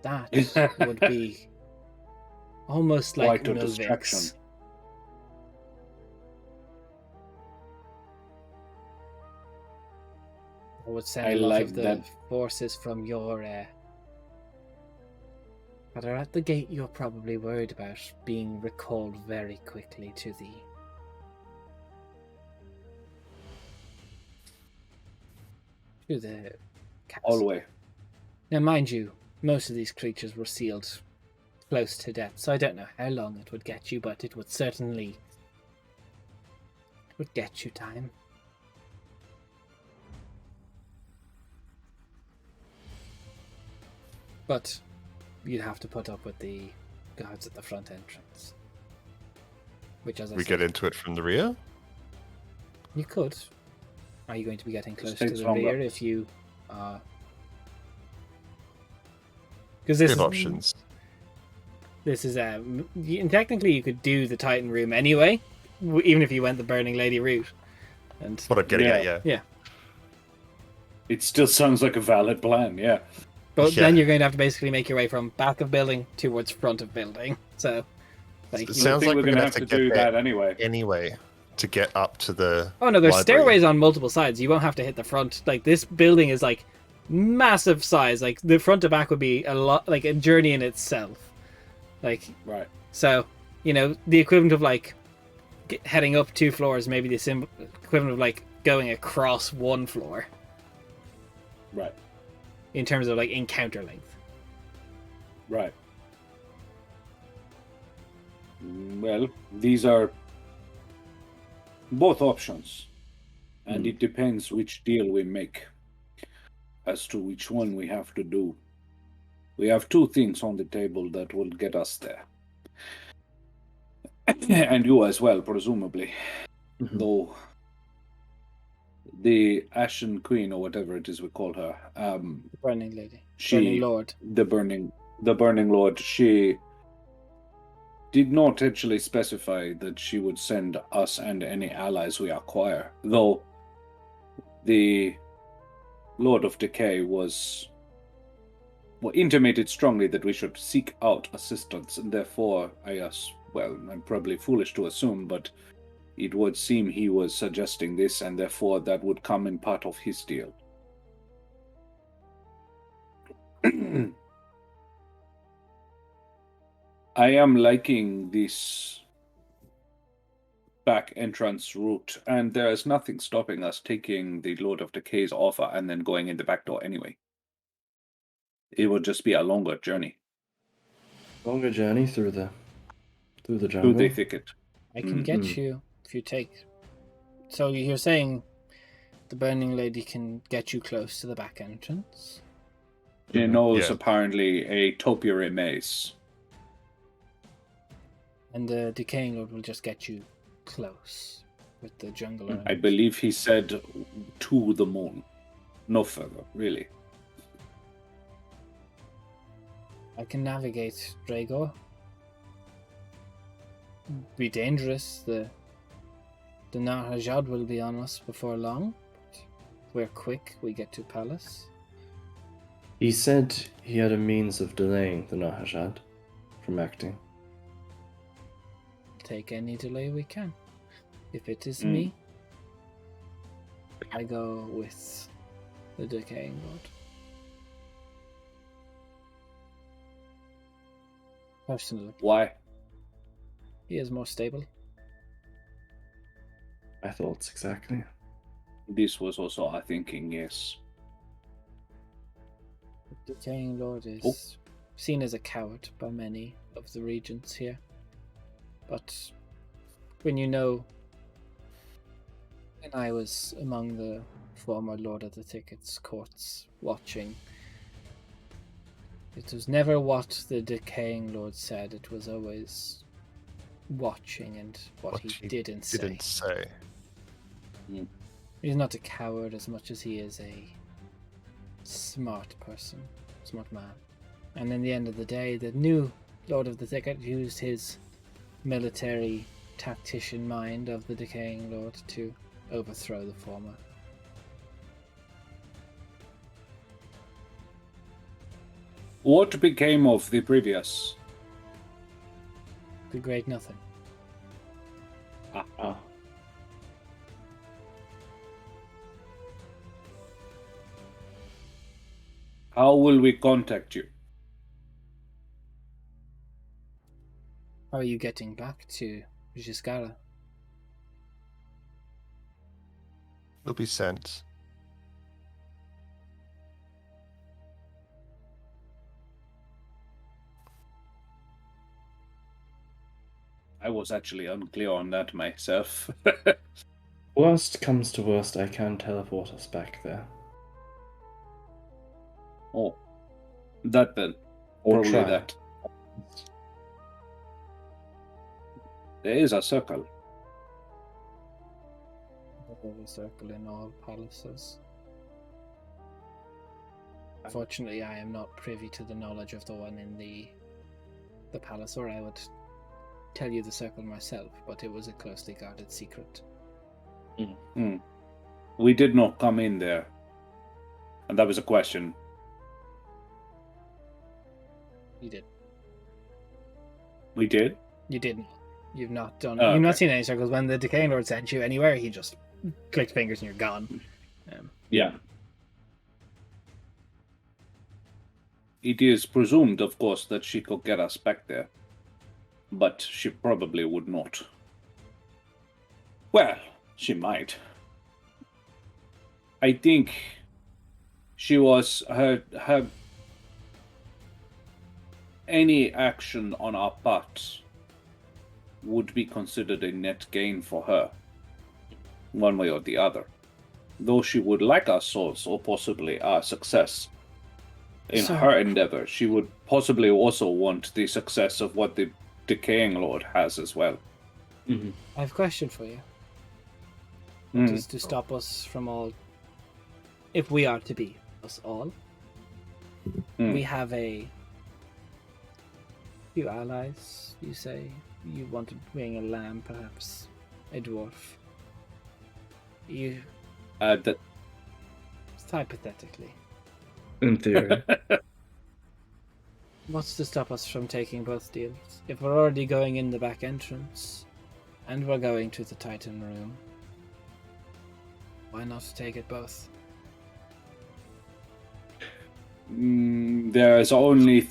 That would be almost like Quite a distraction. Unovix. I would send I a lot like of the that. forces from your that are at the gate. You're probably worried about being recalled very quickly to the castle. Always. Now, mind you, most of these creatures were sealed close to death, so I don't know how long it would get you, but it would certainly get you time. But you'd have to put up with the guards at the front entrance. Which, as I We said, get into it from the rear? you could. Are you going to be getting close Stay to the stronger. rear if you are? Because We this have is options. This is and technically you could do the Titan room anyway, even if you went the Burning Lady route. And That's what I'm getting at, yeah. It still sounds like a valid plan, yeah. but Yeah. then you're going to have to basically make your way from back of building towards front of building. So, like, It I sounds think like we're we're gonna gonna have to get do there that anyway. anyway to get up to the oh no, there's library. stairways on multiple sides. You won't have to hit the front. Like, this building is like massive size. Like, the front to back would be a lot, like a journey in itself. Like, Right. so, you know, the equivalent of like heading up 2 floors, maybe the equivalent of like going across 1 floor Right. in terms of like encounter length. Right. Well, these are both options, and it depends which deal we make as to which one we have to do. We have 2 things on the table that will get us there. And you as well, presumably. Mhm. Though the Ashen Queen, or whatever it is we call her, The Burning Lady. she, Burning Lord. the Burning Lord, she did not actually specify that she would send us and any allies we acquire, though the Lord of Decay intimated strongly that we should seek out assistance, and therefore, I'm probably foolish to assume, but it would seem he was suggesting this, and therefore that would come in part of his deal. I am liking this back entrance route, and there is nothing stopping us taking the Lord of Decay's offer and then going in the back door anyway. It would just be a longer journey Longer journey through the through jungle. the thicket. I can get Mhm. you if you take. So you're saying the Burning Lady can get you close to the back entrance? She knows Yeah. apparently a topiary maze. And the Decaying Lord will just get you close with the jungle around. I believe he said to the moon. No further, really. I can navigate Dragor. Be dangerous. The Narhajad will be on us before long. But we're quick. We get to Palace. He said he had a means of delaying the Nahajad from acting. Take any delay we can. If it is Mm. me, I go with the Decaying Lord. Personally, Why? he is more stable. My thoughts exactly. This was also our thinking, yes. The Decaying Lord is Oh. seen as a coward by many, of the regions here. But when you know, when I was among the former Lord of the Tickets courts watching, it was never what the decaying Lord said, it was always watching and what he didn't say. He's not a coward as much as he is a smart person, smart man. And in the end of the day, the new Lord of the Thicket used his military tactician mind of the decaying Lord to overthrow the former. What became of the previous? The Great Nothing. Ah. How will we contact you? How are you getting back to Giscala? Will be sent. I was actually unclear on that myself. Worst comes to worst, I can teleport us back there. Oh, that then. Or Probably try. that. There is a circle. There's a circle in all palaces. Unfortunately, I am not privy to the knowledge of the one in the palace, or I would tell you the circle myself, but it was a closely guarded secret. We did not come in there. And that was a question. You did. We did? You didn't. You've not done. Oh, You've not okay. seen any circles. When the Decaying Lord sent you anywhere, he just clicked fingers and you're gone. Yeah. It is presumed, of course, that she could get us back there. But she probably would not. Well, she might. I think she was her any action on our part would be considered a net gain for her, one way or the other. Though she would like our souls, or possibly our success in her endeavor, she would possibly also want the success of what the Decaying Lord has as well. Mm-hmm. I have a question for you. Just to stop us from all, if we are to be us all, we have a few allies. You say you want to bring a lamb, perhaps a dwarf. You hypothetically. In theory. What's to stop us from taking both deals? If we're already going in the back entrance, and we're going to the Titan room, why not take it both? There is only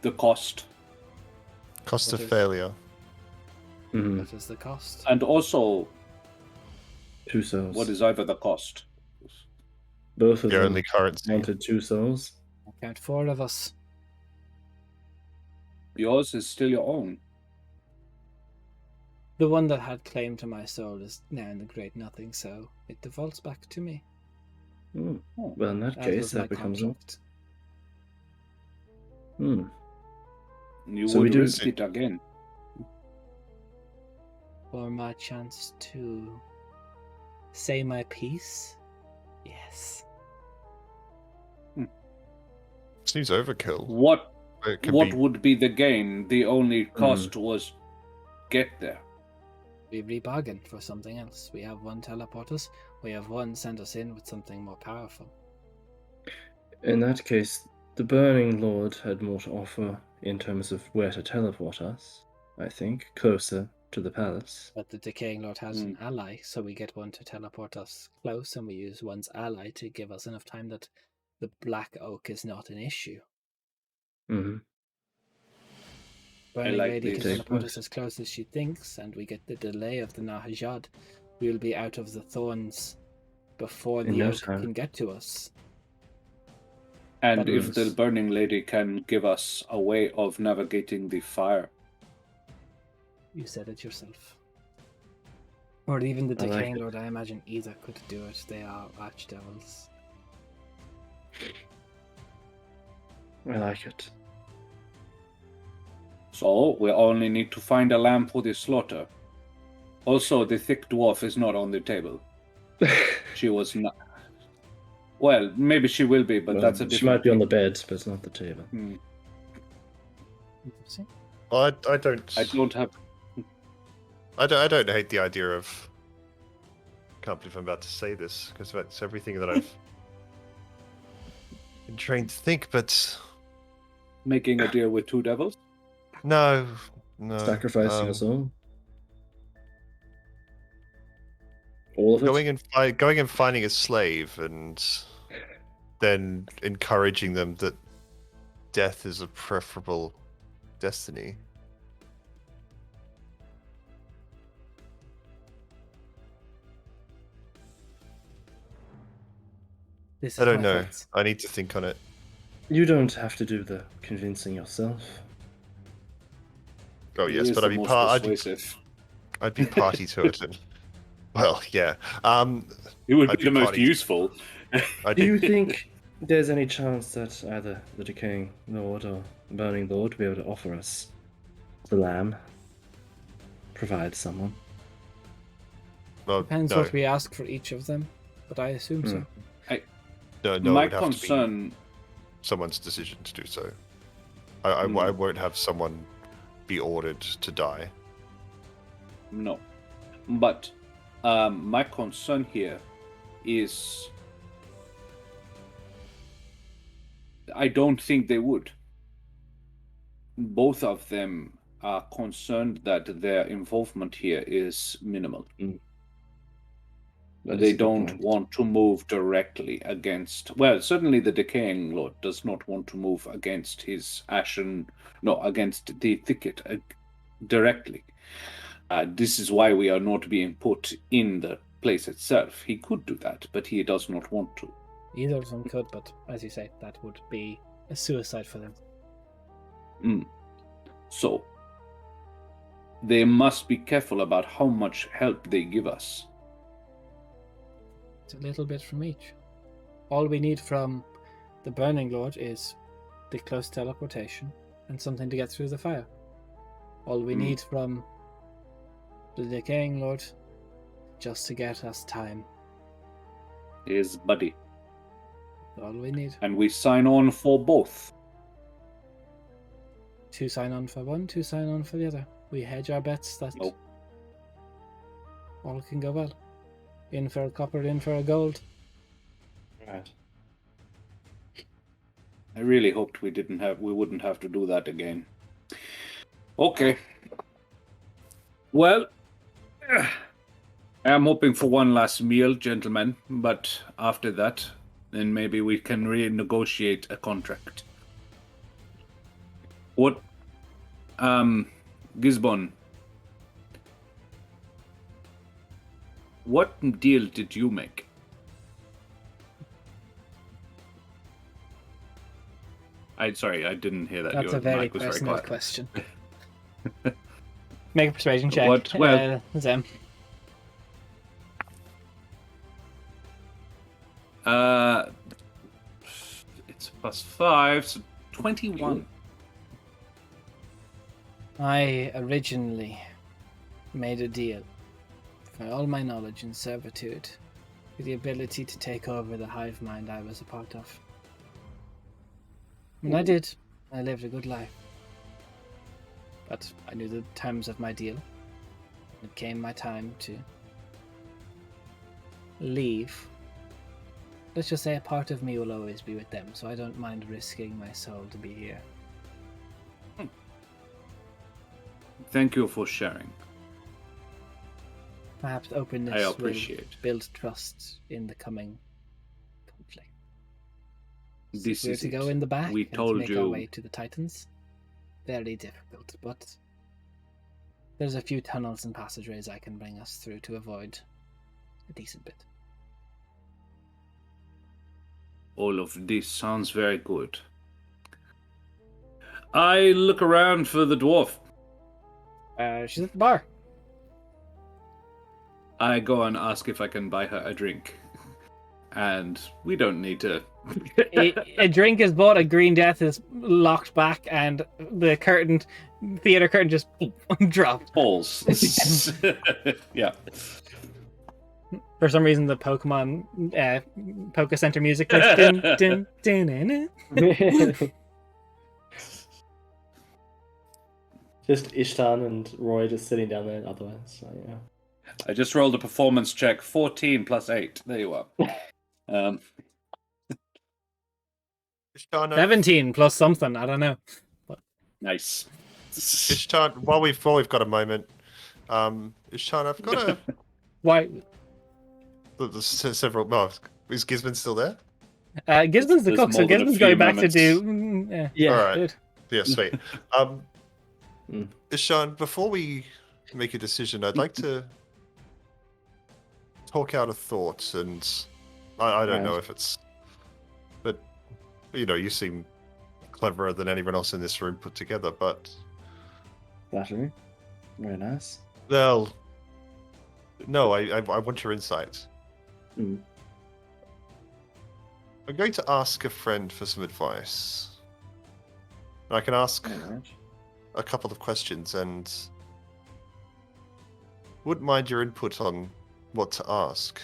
the cost. Cost What of is- failure. Mm-hmm. What is the cost? And also, 2 souls. what is over the cost? Both of Your them only currency. wanted 2 souls. I count 4 of us. Yours is still your own. The one that had claim to my soul is now in the Great Nothing, so it defaults back to me. Mm. Well, in that As case, was my that becomes a... contract. Hmm. You So we would do- risk it again. For my chance to say my piece? Yes. Seems overkill. What It could what be would be the gain? The only cost was get there. We rebargained for something else. We have one teleport us, we have one send us in with something more powerful. In that case, the Burning Lord had more to offer in terms of where to teleport us, I think, closer to the palace. But the Decaying Lord has an ally, so we get one to teleport us close, and we use one's ally to give us enough time that the Black Oak is not an issue. Mm-hmm. Burning like Lady can this. teleport us as close as she thinks, and we get the delay of the Nahajad. We will be out of the thorns before In the no oak time. can get to us. And That if the was- Burning Lady can give us a way of navigating the fire. You said it yourself. Or even the I like Decaying it. Lord, I imagine either could do it. They are archdevils. I like it. So we only need to find a lamb for the slaughter. Also, the thick dwarf is not on the table. She was not. Well, maybe she will be, but Well, that's a different she might be on the thing. bed, but it's not the table. Interesting. Well, I don't. I don't have. I don't hate the idea of. Can't believe I'm about to say this because that's everything that I've been trained to think. But Making a deal with two devils? no. Sacrificing us all. All of it. Going and finding a slave and then encouraging them that death is a preferable destiny. This is I don't my know. thoughts. I need to think on it. You don't have to do the convincing yourself. Oh He yes, is but the I'd be most persuasive. I'd be party to it. And, well, yeah. It would I'd be the most party- useful. I'd Do be, you think there's any chance that either the Decaying Lord or the Burning Lord will be able to offer us the lamb? Provide someone? well, Depends no, what we ask for each of them, but I assume so. no, My it would have to be concern. someone's decision to do so. I won't have someone be ordered to die. No. But my concern here is I don't think they would. Both of them are concerned that their involvement here is minimal. That is They a good don't point. want to move directly against. Well, certainly the Decaying Lord does not want to move against his against the thicket directly. This is why we are not being put in the place itself. He could do that, but he does not want to. Either of them could, but as you say, that would be a suicide for them. So, they must be careful about how much help they give us. It's a little bit from each. All we need from the Burning Lord is the close teleportation and something to get through the fire. All we need from the Decaying Lord, just to get us time. His buddy. All we need. And we sign on for both. 2 sign on for one, 2 sign on for the other. We hedge our bets that Nope. all can go well. In for a copper, in for a gold. Right. I really hoped we wouldn't have to do that again. Okay. Well, I'm hoping for one last meal, gentlemen, but after that, then maybe we can renegotiate a contract. What, Gisbon, what deal did you make? Sorry, I didn't hear that. That's Your a very mic was personal quiet. question. Make a persuasion check. What? Well- Zem. It's +5, so 21. I originally made a deal for all my knowledge and servitude with the ability to take over the hive mind I was a part of. And I did. I lived a good life. But I knew the terms of my deal. It came my time to leave. Let's just say a part of me will always be with them, so I don't mind risking my soul to be here. Thank you for sharing. Perhaps openness I will appreciate. build trust in the coming conflict. This We're is to it. go in the back We and told make our you. way to the Titans. Very difficult, but there's a few tunnels and passageways I can bring us through to avoid a decent bit. All of this sounds very good. I look around for the dwarf. She's at the bar. I go and ask if I can buy her a drink. And we don't need to. A drink is bought, a green death is locked back, and the theater curtain just dropped. Falls. Yeah. For some reason, the Pokemon Poke Center music plays. Dun, dun, dun, dun, dun. Just Ishtan and Roy just sitting down there otherwise. So, yeah. I just rolled a performance check. 14 plus 8. There you are. Ishtan, 17 plus something, I don't know. Nice. Ishtan, while we've got a moment, Ishtan, I've got a Why? there's several. Oh, is Gizman still there? Gizman's the There's cook, so more than a Gizman's few going back moments. to do. Yeah. All right. Good. Yeah, sweet. Ishtan, before we make a decision, I'd like to talk out a thought, and I don't know Right. if it's, but you seem cleverer than anyone else in this room put together. But Flattery. Very nice. well, no, I want your insight. Mm. I'm going to ask a friend for some advice. I can ask Alright. a couple of questions, and wouldn't mind your input on what to ask.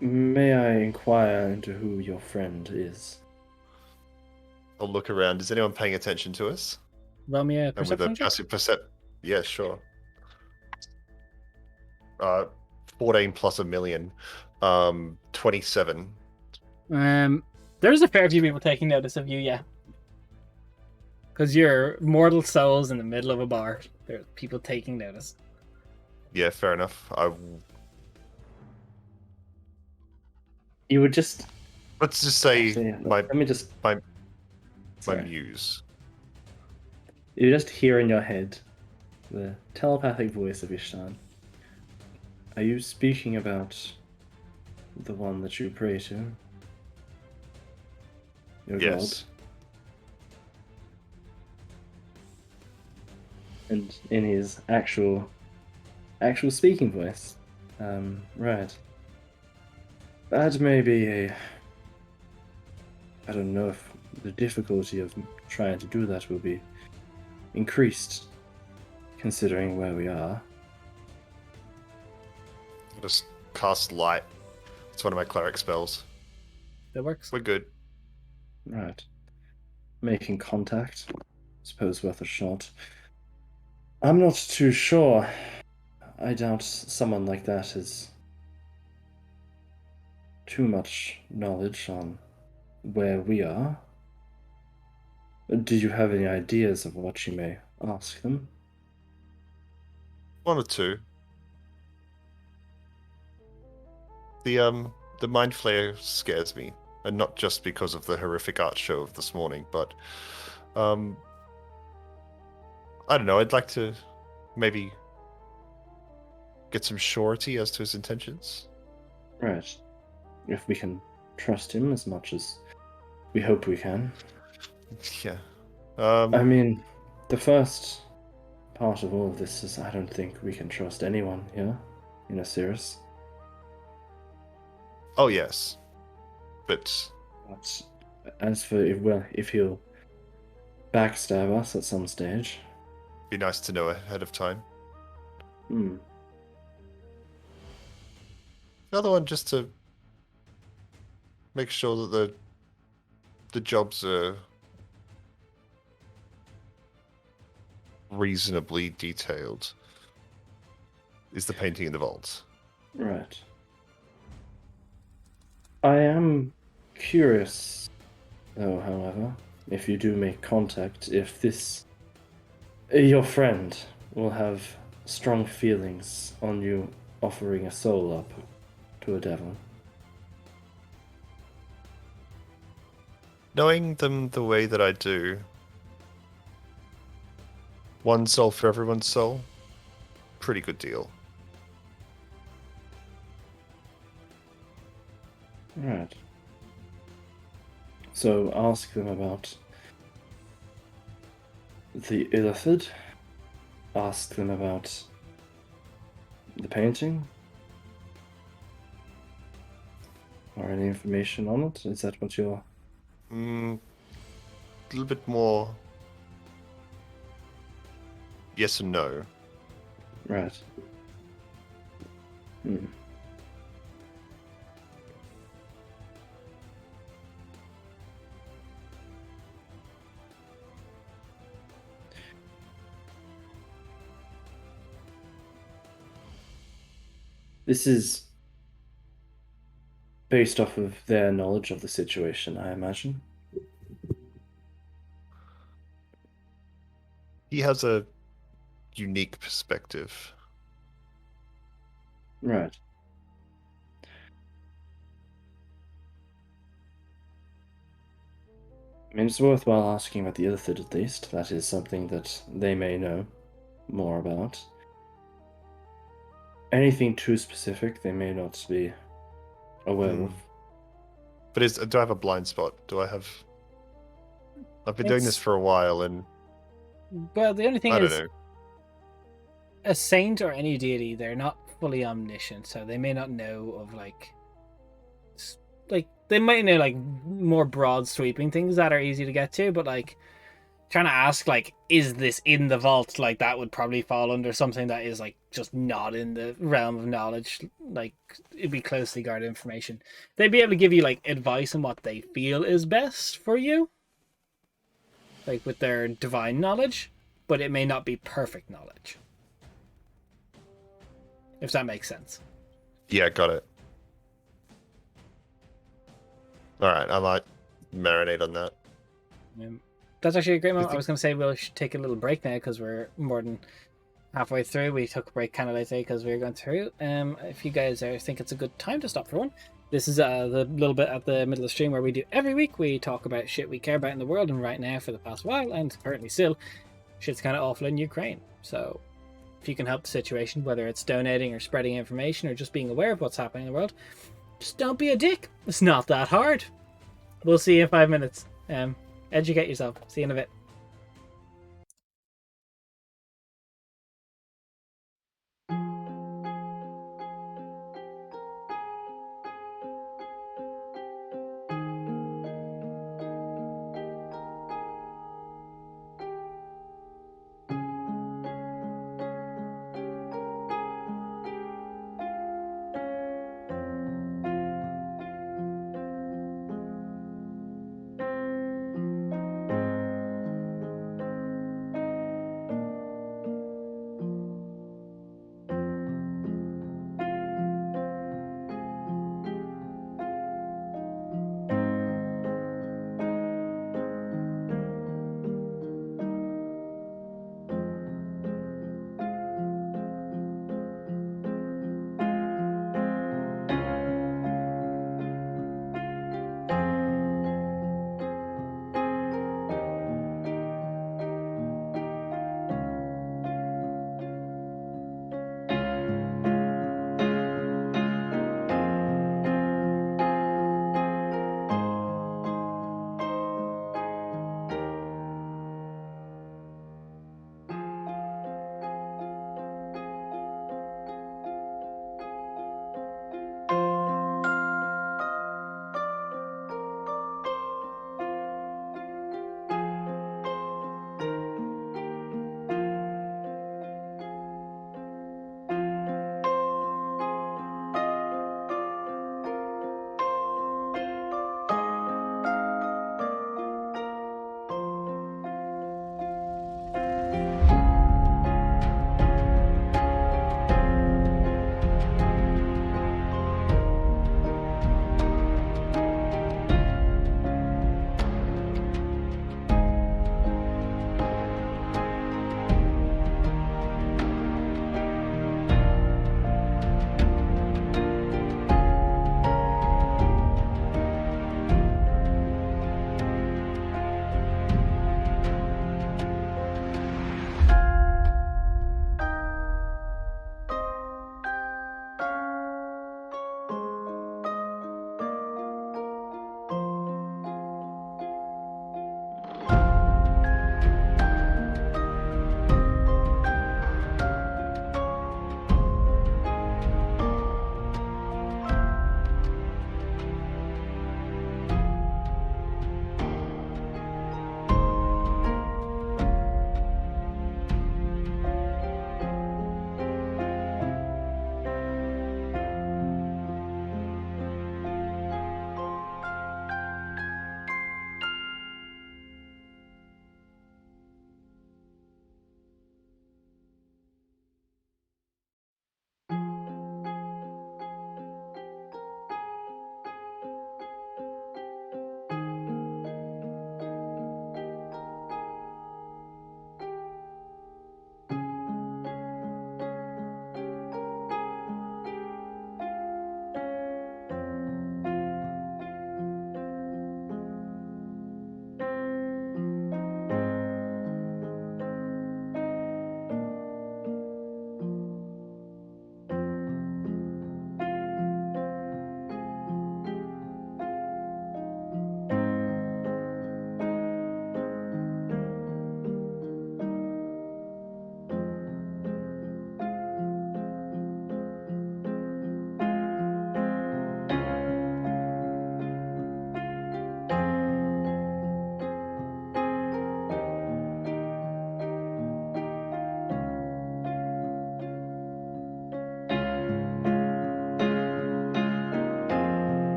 May I inquire into who your friend is? I'll look around. Is anyone paying attention to us? Roll me a And with a perception check. passive percept, yeah, sure. 14 plus a million, 27. There's a fair few people taking notice of you, yeah. Because you're mortal souls in the middle of a bar. There's people taking notice. Yeah, fair enough. You would just. Let's just say Actually, my let me just. my Sorry. muse. You just hear in your head the telepathic voice of Ishtan. Are you speaking about the one that you pray to? Your Yes. God? And in his actual speaking voice. Right. That may be I don't know if the difficulty of trying to do that will be increased, considering where we are. Just cast light. It's one of my cleric spells. That works. We're good. Right. Making contact. Suppose worth a shot. I'm not too sure. I doubt someone like that has too much knowledge on where we are. Do you have any ideas of what you may ask them? One or two. The mind flare scares me, and not just because of the horrific art show of this morning, but I don't know. I'd like to maybe get some surety as to his intentions. Right. If we can trust him as much as we hope we can. Yeah. I mean, the first part of all of this is I don't think we can trust anyone here in Asiris. Oh yes, but But as for if he'll backstab us at some stage, be nice to know ahead of time. hmm, The other one, just to make sure that the jobs are reasonably detailed, is the painting in the vaults. right. I am curious, though, however, if you do make contact, if your friend will have strong feelings on you offering a soul up to a devil. Knowing them the way that I do, one soul for everyone's soul, pretty good deal. Right. So ask them about the illithid. Ask them about the painting. Or any information on it? Is that what you're... A little bit more yes and no. Right. Hmm. This is based off of their knowledge of the situation, I imagine. He has a unique perspective. Right. I mean, it's worthwhile asking about the illithid at least. That is something that they may know more about. Anything too specific, they may not be aware of. But do I have a blind spot? I've been doing this for a while, and Well, the only thing I don't is, know. a saint or any deity, they're not fully omniscient, so they may not know of like they might know like more broad sweeping things that are easy to get to, but like trying to ask like, is this in the vault? Like that would probably fall under something that is like just not in the realm of knowledge. Like it'd be closely guarded information. They'd be able to give you like advice on what they feel is best for you, like with their divine knowledge, but it may not be perfect knowledge. If that makes sense. Yeah, got it. All right, I might marinate on that. That's actually a great moment. I think- was going to say we should take a little break now because we're more than halfway through. We took a break kind of late today because we were going through. If you guys think it's a good time to stop for one, this is the little bit at the middle of the stream where we do every week. We talk about shit we care about in the world, and right now for the past while, and currently still, shit's kind of awful in Ukraine. So if you can help the situation, whether it's donating or spreading information or just being aware of what's happening in the world, just don't be a dick. It's not that hard. We'll see you in 5 minutes. Educate yourself. See you in a bit.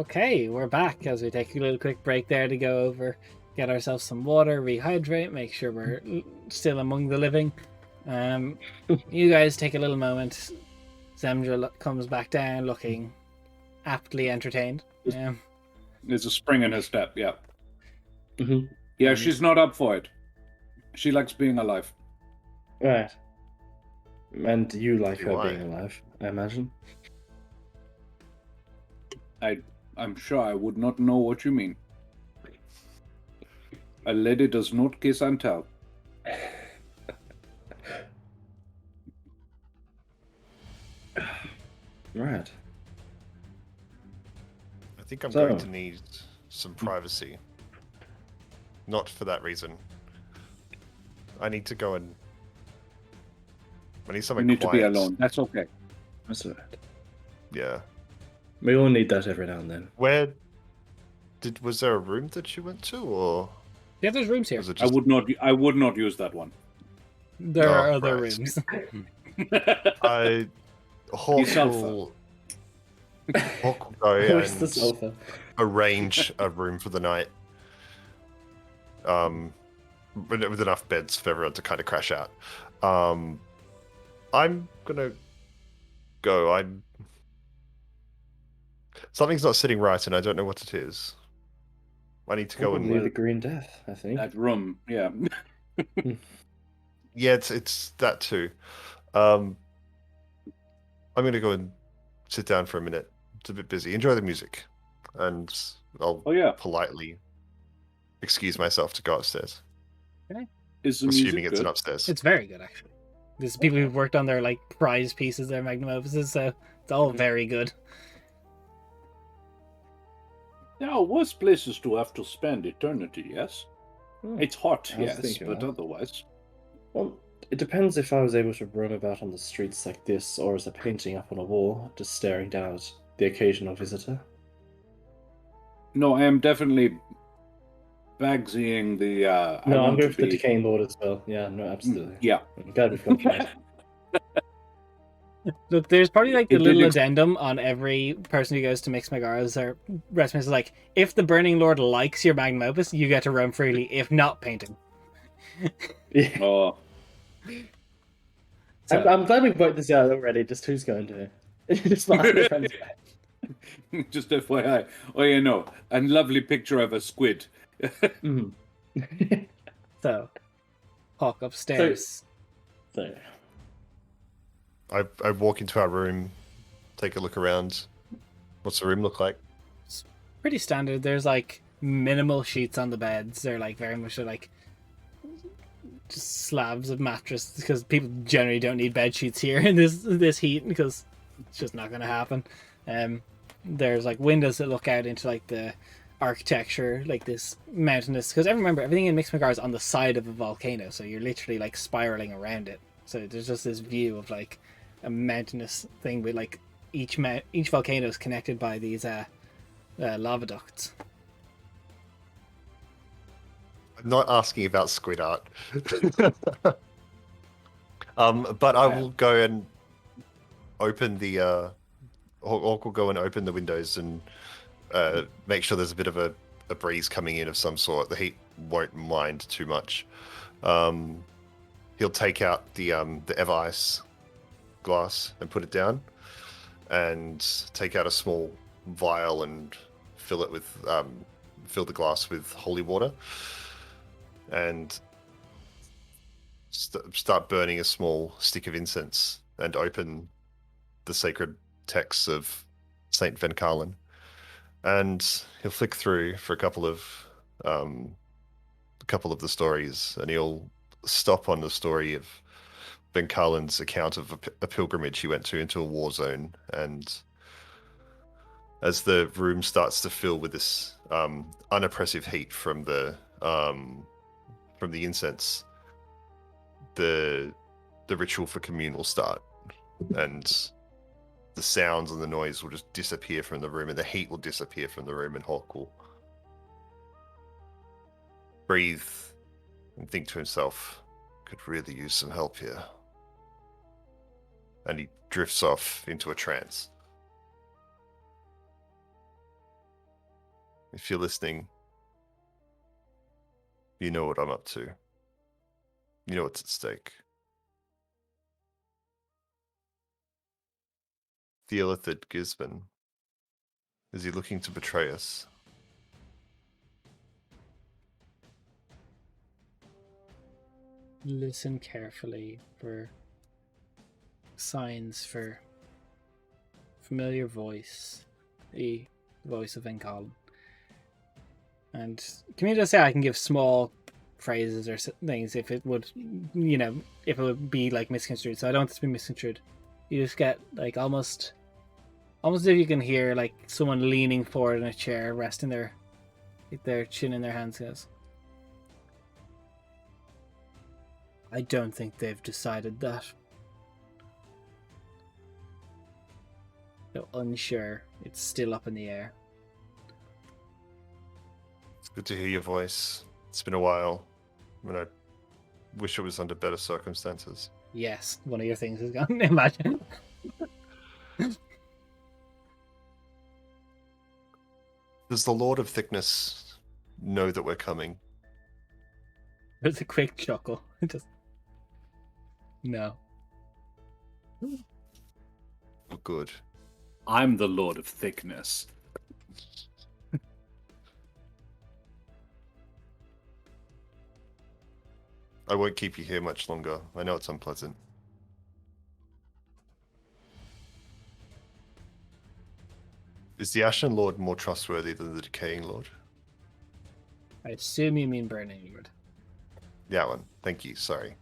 Okay, we're back as we take a little quick break there to go over, get ourselves some water, rehydrate, make sure we're still among the living. You guys take a little moment. Zemdra comes back down looking aptly entertained. There's a spring in her step, yeah. Mm-hmm. Yeah, she's not up for it. She likes being alive. Right. And you like her Why? being alive, I imagine. I'm sure I would not know what you mean. A lady does not kiss and tell. Right. I think I'm So- going to need some privacy. Not for that reason. I need to go and. I need You something need to be quiet. alone. That's okay. That's all right. Yeah. We all need that every now and then. Where was there a room that you went to, or Yeah, there's rooms here. was it I just? would not use that one. There are Oh, other right. rooms. Hawk Yourself, will go Where's the and sofa? arrange a room for the night. With enough beds for everyone to kind of crash out. I'm gonna go. Something's not sitting right, and I don't know what it is. I need to go Probably and. the Green Death, I think. That room, yeah. Yeah, it's that too. I'm gonna go and sit down for a minute. It's a bit busy. Enjoy the music, and I'll Oh yeah. politely excuse myself to go upstairs. Is the Assuming music it's an good? upstairs. It's very good, actually. There's people who've worked on their like prize pieces, their magnum opuses, so it's all very good. There are worse places to have to spend eternity, yes? Hmm. It's hot, I was yes, thinking but that. otherwise. Well, it depends if I was able to roam about on the streets like this, or as a painting up on a wall, just staring down at the occasional visitor. No, I am definitely bagsying the No, I I'm want going to for the be decaying lord as well. Yeah, no, absolutely. Yeah. I'm glad we've got that. Look, there's probably like the It did little ex- addendum on every person who goes to Mix Megaras or restaurants is like, if the Burning Lord likes your magnum opus, you get to roam freely. If not, painting. Yeah. Oh, So, I'm glad we've worked this out already. Just who's going to? Just my other friends. just FYI. Oh, you know, a lovely picture of a squid. Mhm. so Hawk upstairs. So, I walk into our room, take a look around. What's the room look like? Pretty standard. There's like minimal sheets on the beds. They're like very much like just slabs of mattress because people generally don't need bed sheets here in this heat because it's just not going to happen. There's like windows that look out into like the architecture, like this mountainous. Because remember, everything in Mixmagar is on the side of a volcano, so you're literally like spiraling around it. So there's just this view of like a mountainous thing with like each volcano is connected by these lava ducts. I'm not asking about squid art. But I will go and open the. Orc will go and open the windows and make sure there's a bit of a breeze coming in of some sort. The heat won't mind too much. He'll take out the Evice glass and put it down, and take out a small vial and fill it with fill the glass with holy water, and start burning a small stick of incense and open the sacred texts of Saint Venkalen. And he'll flick through for a couple of the stories, and he'll stop on the story of Venkalen's account of a pilgrimage he went to into a war zone. And as the room starts to fill with this unoppressive heat from the incense, the ritual for commune will start, and the sounds and the noise will just disappear from the room, and the heat will disappear from the room, and Hawk will breathe and think to himself, could really use some help here. And he drifts off into a trance. if you're listening, you know what I'm up to. You know what's at stake. The Illithid Gisborne. Is he looking to betray us? Listen carefully for signs for familiar voice, the voice of Encolin. And can you just say I can give small phrases or things if it would, if it would be like misconstrued? So I don't want this to be misconstrued. You just get like almost as if you can hear like someone leaning forward in a chair, resting their chin in their hands. Goes, I don't think they've decided that. So unsure. It's still up in the air. It's good to hear your voice. It's been a while. I wish it was under better circumstances. Yes, one of your things is gone. Imagine. Does the Lord of Thickness know that we're coming? There's a quick chuckle. Just no. Oh, good. I'm the Lord of Thickness. I won't keep you here much longer. I know it's unpleasant. Is the Ashen Lord more trustworthy than the Decaying Lord? I assume you mean Burning Lord. That one. Thank you. Sorry.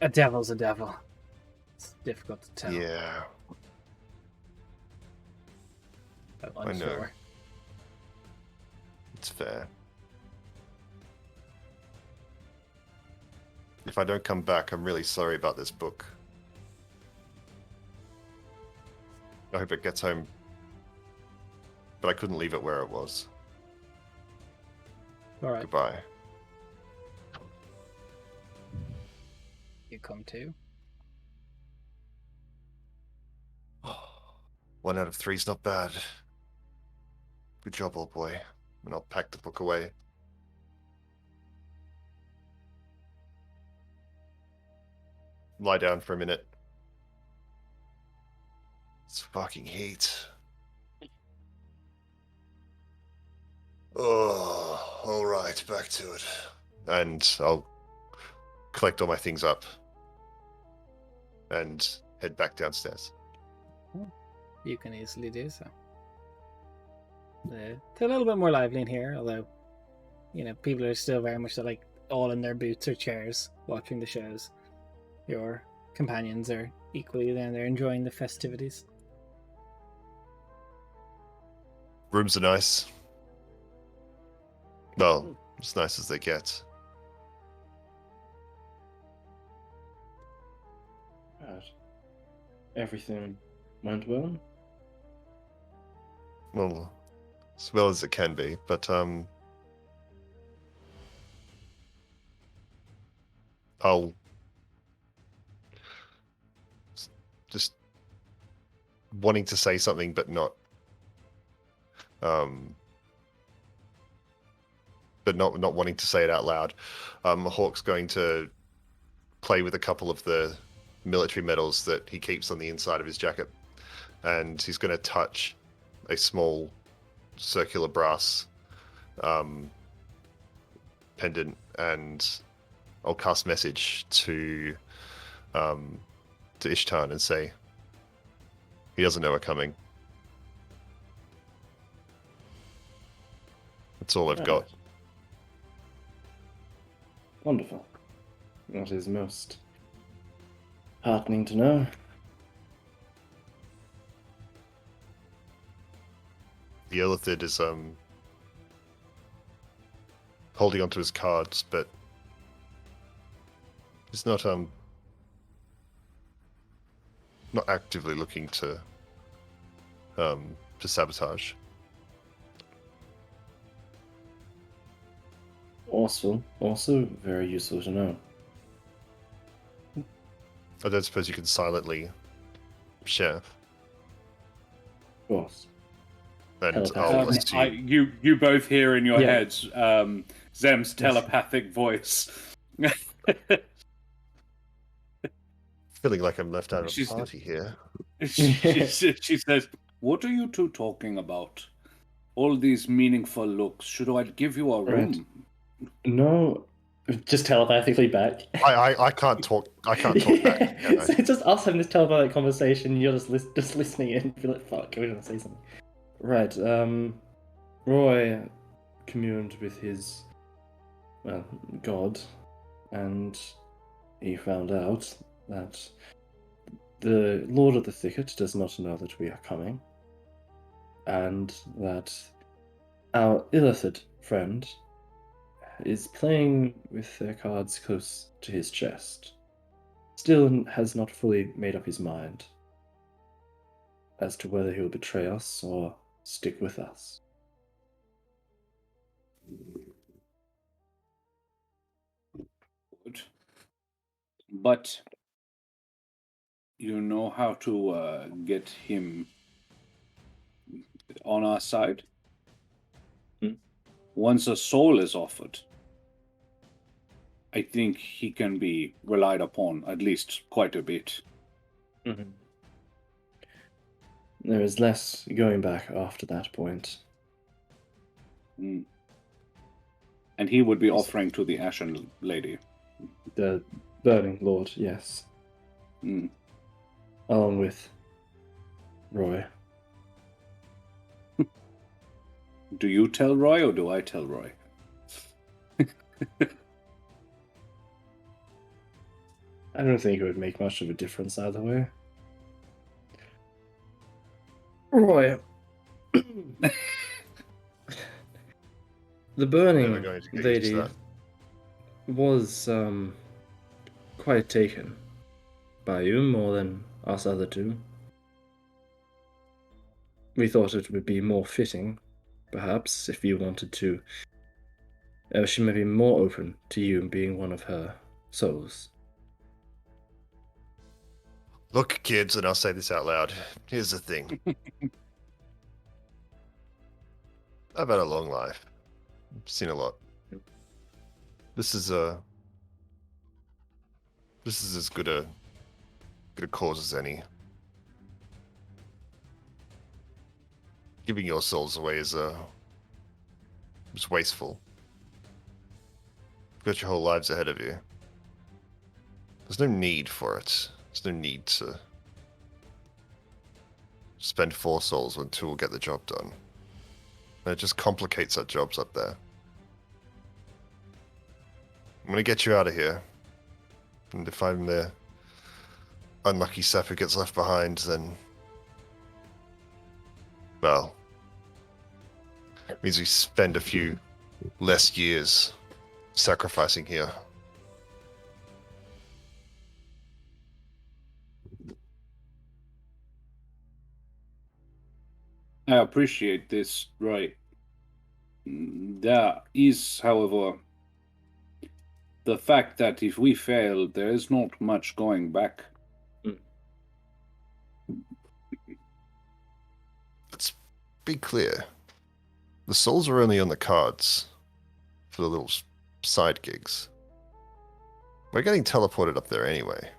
A devil's a devil. It's difficult to tell. Yeah. I'm I know. unsure. It's fair. If I don't come back, I'm really sorry about this book. I hope it gets home. But I couldn't leave it where it was. All right, Goodbye. you come too. 1 out of 3's not bad. Good job, old boy. And I'll pack the book away. Lie down for a minute. It's fucking heat. Oh, alright, back to it. And I'll collect all my things up and head back downstairs. You can easily do so. It's a little bit more lively in here, although, people are still very much like all in their boots or chairs watching the shows. Your companions are equally then they're enjoying the festivities. Rooms are nice. Well, as nice as they get. Right. Everything went well? Well, as well as it can be, but I'll just wanting to say something but not wanting to say it out loud. Hawk's going to play with a couple of the military medals that he keeps on the inside of his jacket, and he's going to touch a small circular brass pendant, and I'll cast message to Ishtan and say he doesn't know we're coming. That's all I've got. Wonderful. That is most heartening to know. The Illithid is holding onto his cards, but he's not actively looking to sabotage. Also very useful to know. I don't suppose you can silently share. course. And Telepathy. I'll assume. you both hear in your Yeah. heads Zem's telepathic voice. Feeling like I'm left out of a She's- party here. she says, "What are you two talking about? All these meaningful looks. Should I give you a room?" No, just telepathically back. I can't talk. I can't talk back. Can I? So it's just us having this telepathic conversation. You're just listening in. Feel like, fuck, we're gonna say something. Right. Roy communed with his god, and he found out that the Lord of the Thicket does not know that we are coming, and that our Illithid friend is playing with their cards close to his chest. Still has not fully made up his mind as to whether he will betray us or stick with us. Good. But you know how to get him on our side? Hmm? Once a soul is offered, I think he can be relied upon, at least quite a bit. Mm-hmm. There is less going back after that point. Mm. And he would be offering to the Ashen Lady. The Burning Lord, yes. Mm. Along with Roy. Do you tell Roy or do I tell Roy? I don't think it would make much of a difference either way. Roy. The Never Burning going to get used Lady to that. was quite taken by you more than us other two. We thought it would be more fitting, perhaps, if you wanted to. She may be more open to you being one of her souls. Look, kids, and I'll say this out loud. Here's the thing. I've had a long life. I've seen a lot. This is as good a cause as any. Giving your souls away is wasteful. You've got your whole lives ahead of you. There's no need for it. There's no need to spend 4 souls when 2 will get the job done. And it just complicates our jobs up there. I'm gonna get you out of here. And if I'm the unlucky sap who gets left behind, then... well... it means we spend a few less years sacrificing here. I appreciate this, right? There is, however, the fact that if we fail, there is not much going back. Let's be clear. The souls are only on the cards for the little side gigs. We're getting teleported up there anyway.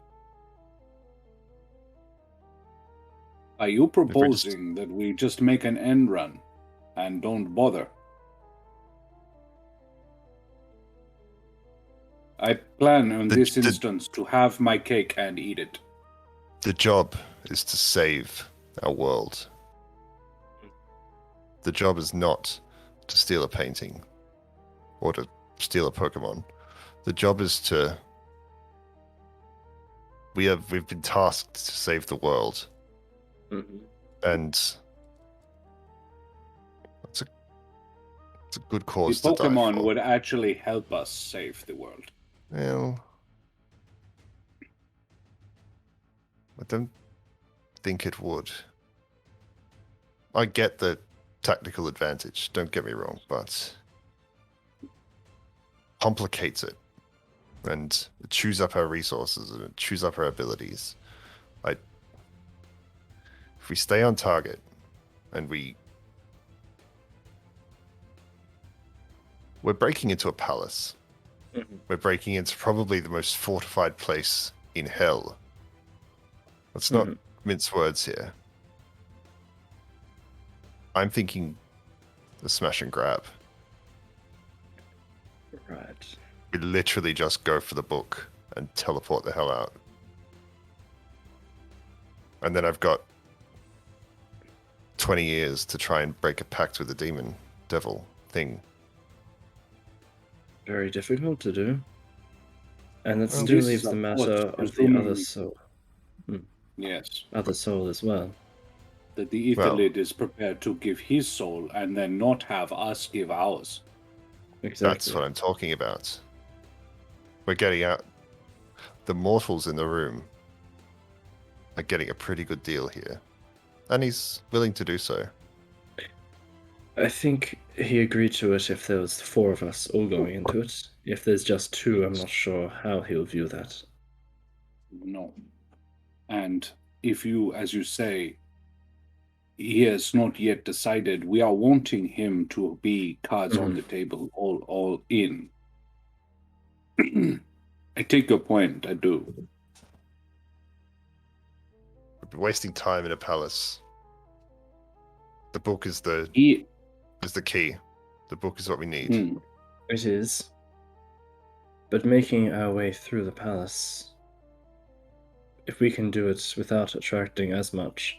Are you proposing that we just make an end run and don't bother? I plan on this instance to have my cake and eat it. The job is to save our world. The job is not to steal a painting or to steal a Pokemon. The job is to... we've been tasked to save the world. Mm-hmm. And it's a good The cause to die Pokemon for. would actually help us save the world. Well, I don't think it would. I get the tactical advantage, don't get me wrong, but complicates it. And it chews up our resources and it chews up our abilities. If we stay on target and we're breaking into a palace. Mhm. We're breaking into probably the most fortified place in hell. Let's not mince words here. I'm thinking the smash and grab. Right. We literally just go for the book and teleport the hell out. And then I've got 20 years to try and break a pact with the demon devil thing. Very difficult to do. And that Well, still this leaves is, the of matter course, of the presuming- other soul. Yes. Other soul as well. That the Well- Ethelid is prepared to give his soul and then not have us give ours. Exactly. That's what I'm talking about. We're getting out. The mortals in the room are getting a pretty good deal here. And he's willing to do so. I think he agreed to it if there was 4 of us all going into it. If there's just 2, I'm not sure how he'll view that. No. And if you, as you say, he has not yet decided, we are wanting him to be cards on the table, all in. I take your point, I do. We've been wasting time in a palace. The book is the He, key. The book is what we need. It is. But making our way through the palace, if we can do it without attracting as much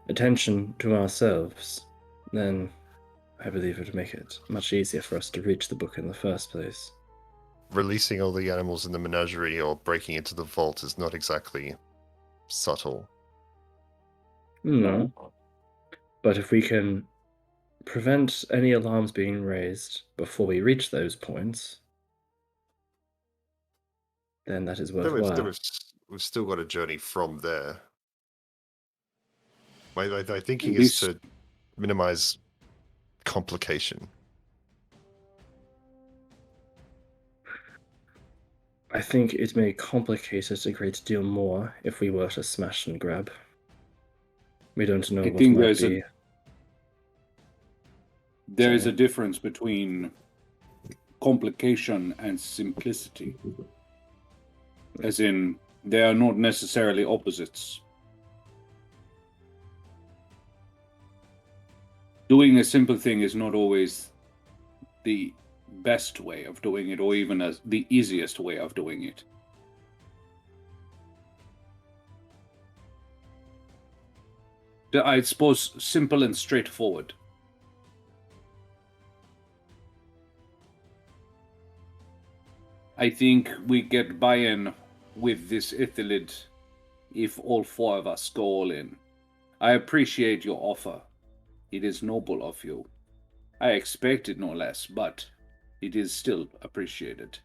attention to ourselves, then I believe it would make it much easier for us to reach the book in the first place. Releasing all the animals in the menagerie or breaking into the vault is not exactly subtle. No. But if we can prevent any alarms being raised before we reach those points, then that is Then worthwhile. we've still got a journey from there. My thinking And is this- to minimize complication. I think it may complicate it a great deal more if we were to smash and grab. We don't know I what think might there's be. there is Sorry. a difference between complication and simplicity. As in, they are not necessarily opposites. Doing a simple thing is not always the best way of doing it, or even as the easiest way of doing it. I suppose simple and straightforward. I think we get buy-in with this Ithalid if all 4 of us go all in. I appreciate your offer. It is noble of you. I expected no less, but it is still appreciated.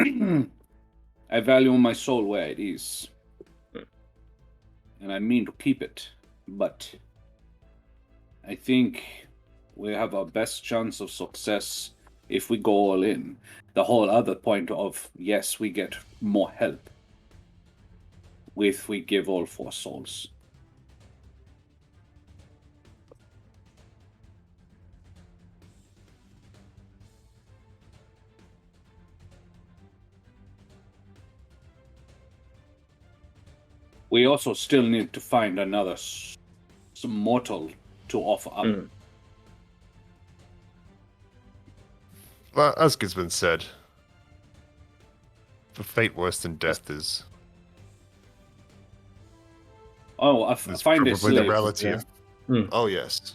I value my soul where it is. And I mean to keep it, but I think we have our best chance of success if we go all in. The whole other point of, yes, we get more help if we give all 4 souls. We also still need to find another some mortal to offer up. Well, as Gisborne said, the fate worse than death is Oh, I is find probably a slave. the reality yeah. of. Oh yes,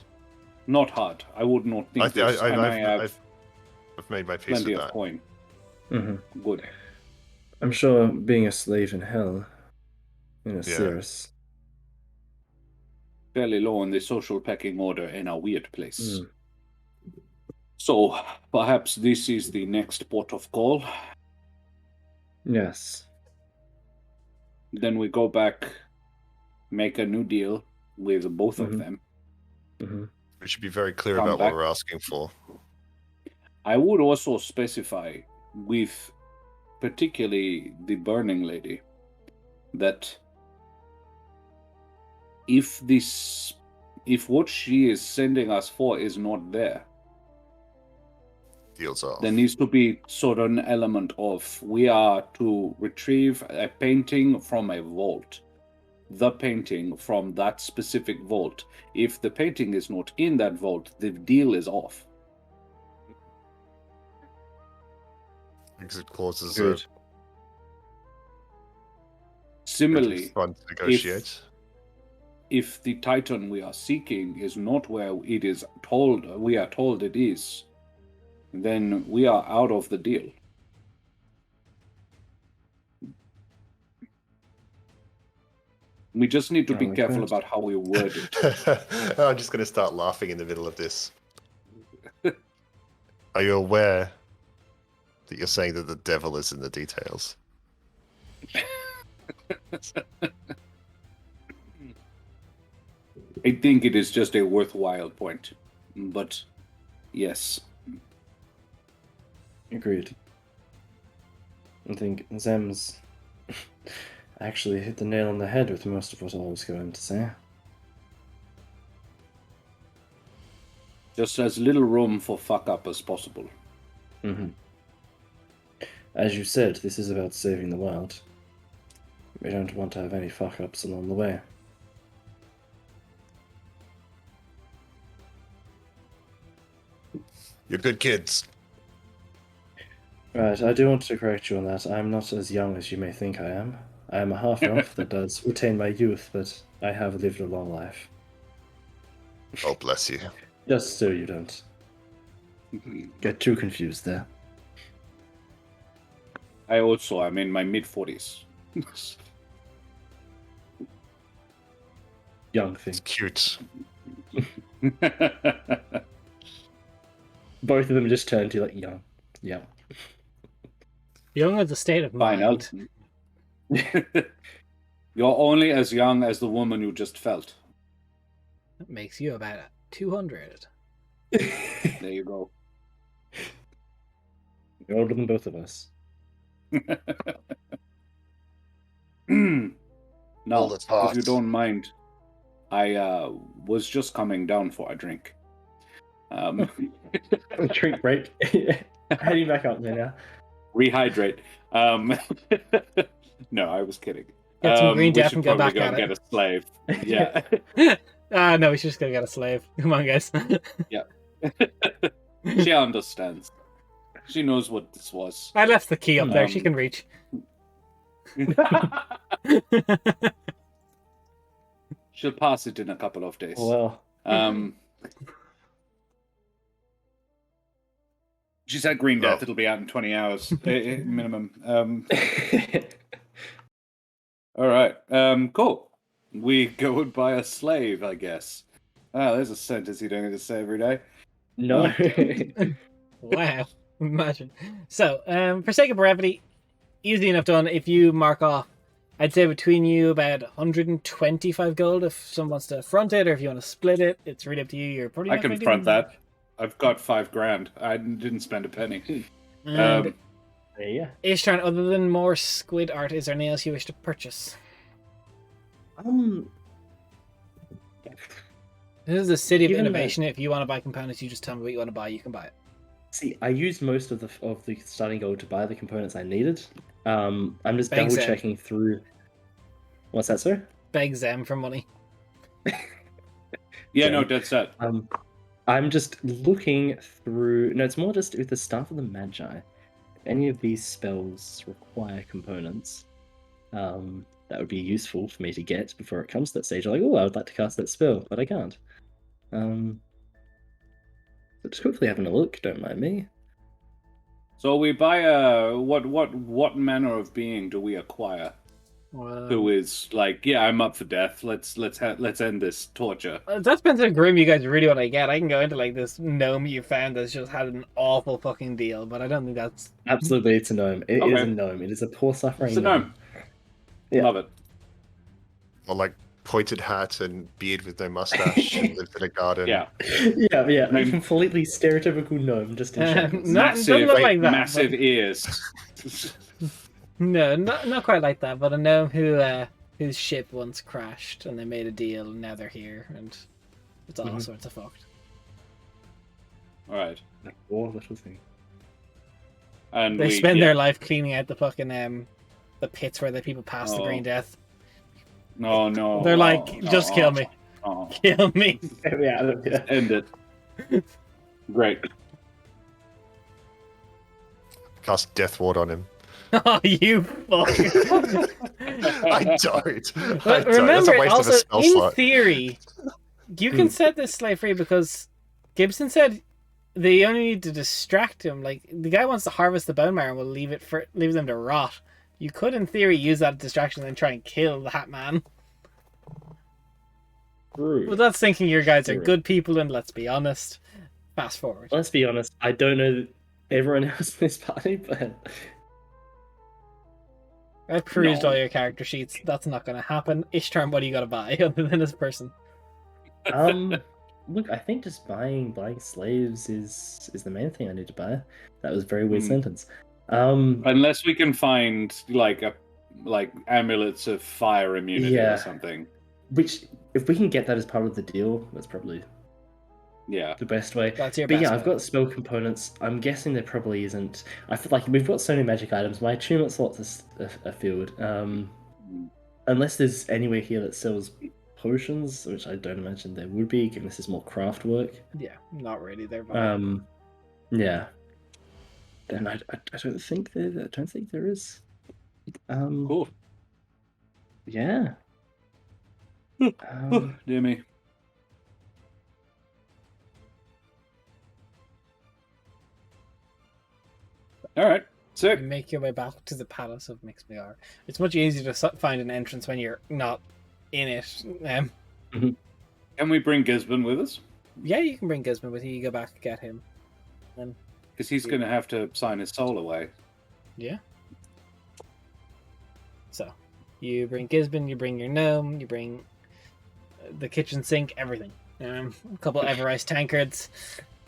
Not hard. I would not think this. And I have I've made my peace plenty with of that. coin. Mm-hmm. Good. I'm sure being a slave in hell, in Asiris, Fairly low on the social pecking order in a weird place. So perhaps this is the next port of call. yes. Then we go back, make a new deal with both of them. Mm-hmm. We should be very clear Come about back. what we're asking for. I would also specify with particularly the Burning Lady that if what she is sending us for is not there, Deals off. there needs to be sort of an element of we are to retrieve a painting from a vault. The painting from that specific vault. If the painting is not in that vault, the deal is off. Exit clauses are Good. Similarly, fun to negotiate. if the Titan we are seeking is not where it is told we are told it is, then we are out of the deal. We just need to be careful about how we word it. I'm just going to start laughing in the middle of this. Are you aware that you're saying that the devil is in the details? I think it is just a worthwhile point. But yes. Agreed. I think Zem's actually hit the nail on the head with most of what I was going to say. Just as little room for fuck up as possible. Mm-hmm. As you said, this is about saving the world. We don't want to have any fuck-ups along the way. You're good kids. Right, I do want to correct you on that. I'm not as young as you may think I am. I am a half-elf that does retain my youth, but I have lived a long life. Oh, bless you. Just so you don't get too confused there. I'm in my mid-40s. Young thing. It's cute. Both of them just turn to you like, young. Yeah. Young is a state of Fine, mind. You're only as young as the woman you just felt. That makes you about 200. There you go. You're older than both of us. Now, All that's hot. if you don't mind, I was just coming down for a drink. Drink break. Heading back up there now. Rehydrate. No, I was kidding. Get some green we death should and go probably back go at and it. get a slave. Yeah. No, we should just go get a slave. Come on, guys. She understands. She knows what this was. I left the key up there. She can reach. She'll pass it in a couple of days. Well, She said green death. Oh. It'll be out in 20 hours minimum. All right. Cool. We go and buy a slave, I guess. Ah, there's a sentence you don't get to say every day. no. Wow. Imagine. So, for sake of brevity, easy enough done. If you mark off, I'd say between you about 125 gold if someone wants to front it, or if you want to split it. It's really up to you. You're probably I not can gonna front do- that. I've got $5,000. I didn't spend a penny. And Yeah. Ishtarn, other than more squid art, is there anything else you wish to purchase? This is a city of Given that- innovation. If you want to buy components, you just tell me what you want to buy. You can buy it. See, I used most of the starting gold to buy the components I needed. I'm just Thanks, double checking through. What's that, sir? Beg them for money. Yeah, Okay. no, dead set. I'm just looking through. No, it's more just with the Staff of the Magi. If any of these spells require components, that would be useful for me to get before it comes to that stage. I'm like, oh, I would like to cast that spell, but I can't. So just quickly having a look. Don't mind me. So we buy a what manner of being do we acquire? Who is like, yeah, I'm up for death. Let's end this torture. That depends how grim you guys really want to get. I can go into like this gnome you found that's just had an awful fucking deal, but I don't think that's Absolutely, it's a gnome. It is Okay. a gnome. It is a poor suffering It's a gnome. Yeah. Love it. Or like pointed hat and beard with no mustache and lives in a garden. Yeah, Yeah, I mean- a completely stereotypical gnome, just in shadows. No, it doesn't look like that, massive but- ears. no, not quite like that. But a gnome who whose ship once crashed, and they made a deal, and now they're here, and it's all sorts of fucked. All right. That poor little thing. And They spend their life cleaning out the fucking the pits where the people pass the Green Death. No. They're like, just kill me. Kill me. Yeah, End it. Great. Cast Death Ward on him. Oh, you fuck. I don't. But That's remember, a waste also, of a spell in slot. theory, you can set this slave free because Gibson said they only need to distract him. Like, the guy wants to harvest the bone marrow and will leave them to rot. You could, in theory, use that distraction and try and kill the Hat Man. True. But that's thinking your guys are True. good people, and let's be honest. Fast forward. Let's be honest, I don't know everyone else in this party, but I've perused all your character sheets. That's not going to happen. Ishtar, what do you got to buy other than this person? look, I think just buying slaves is the main thing I need to buy. That was a very weird sentence. Unless we can find like amulets of fire immunity or something. Which, if we can get that as part of the deal, that's probably the best way. That's your But best yeah, way. I've got spell components. I'm guessing there probably isn't. I feel like we've got so many magic items. My attunement slots are filled. Unless there's anywhere here that sells potions, which I don't imagine there would be, given this is more craft work. Yeah, not really. They're Yeah. Then I don't think there is. Cool. Yeah. Dear me. All right. Sick. You make your way back to the Palace of Mixmiar. It's much easier to find an entrance when you're not in it. Can we bring Gisborne with us? Yeah, you can bring Gisborne with you. You go back and get him. Because he's going to have to sign his soul away. Yeah. So, you bring Gisborne, you bring your gnome, you bring the kitchen sink, everything. A couple Everice tankards,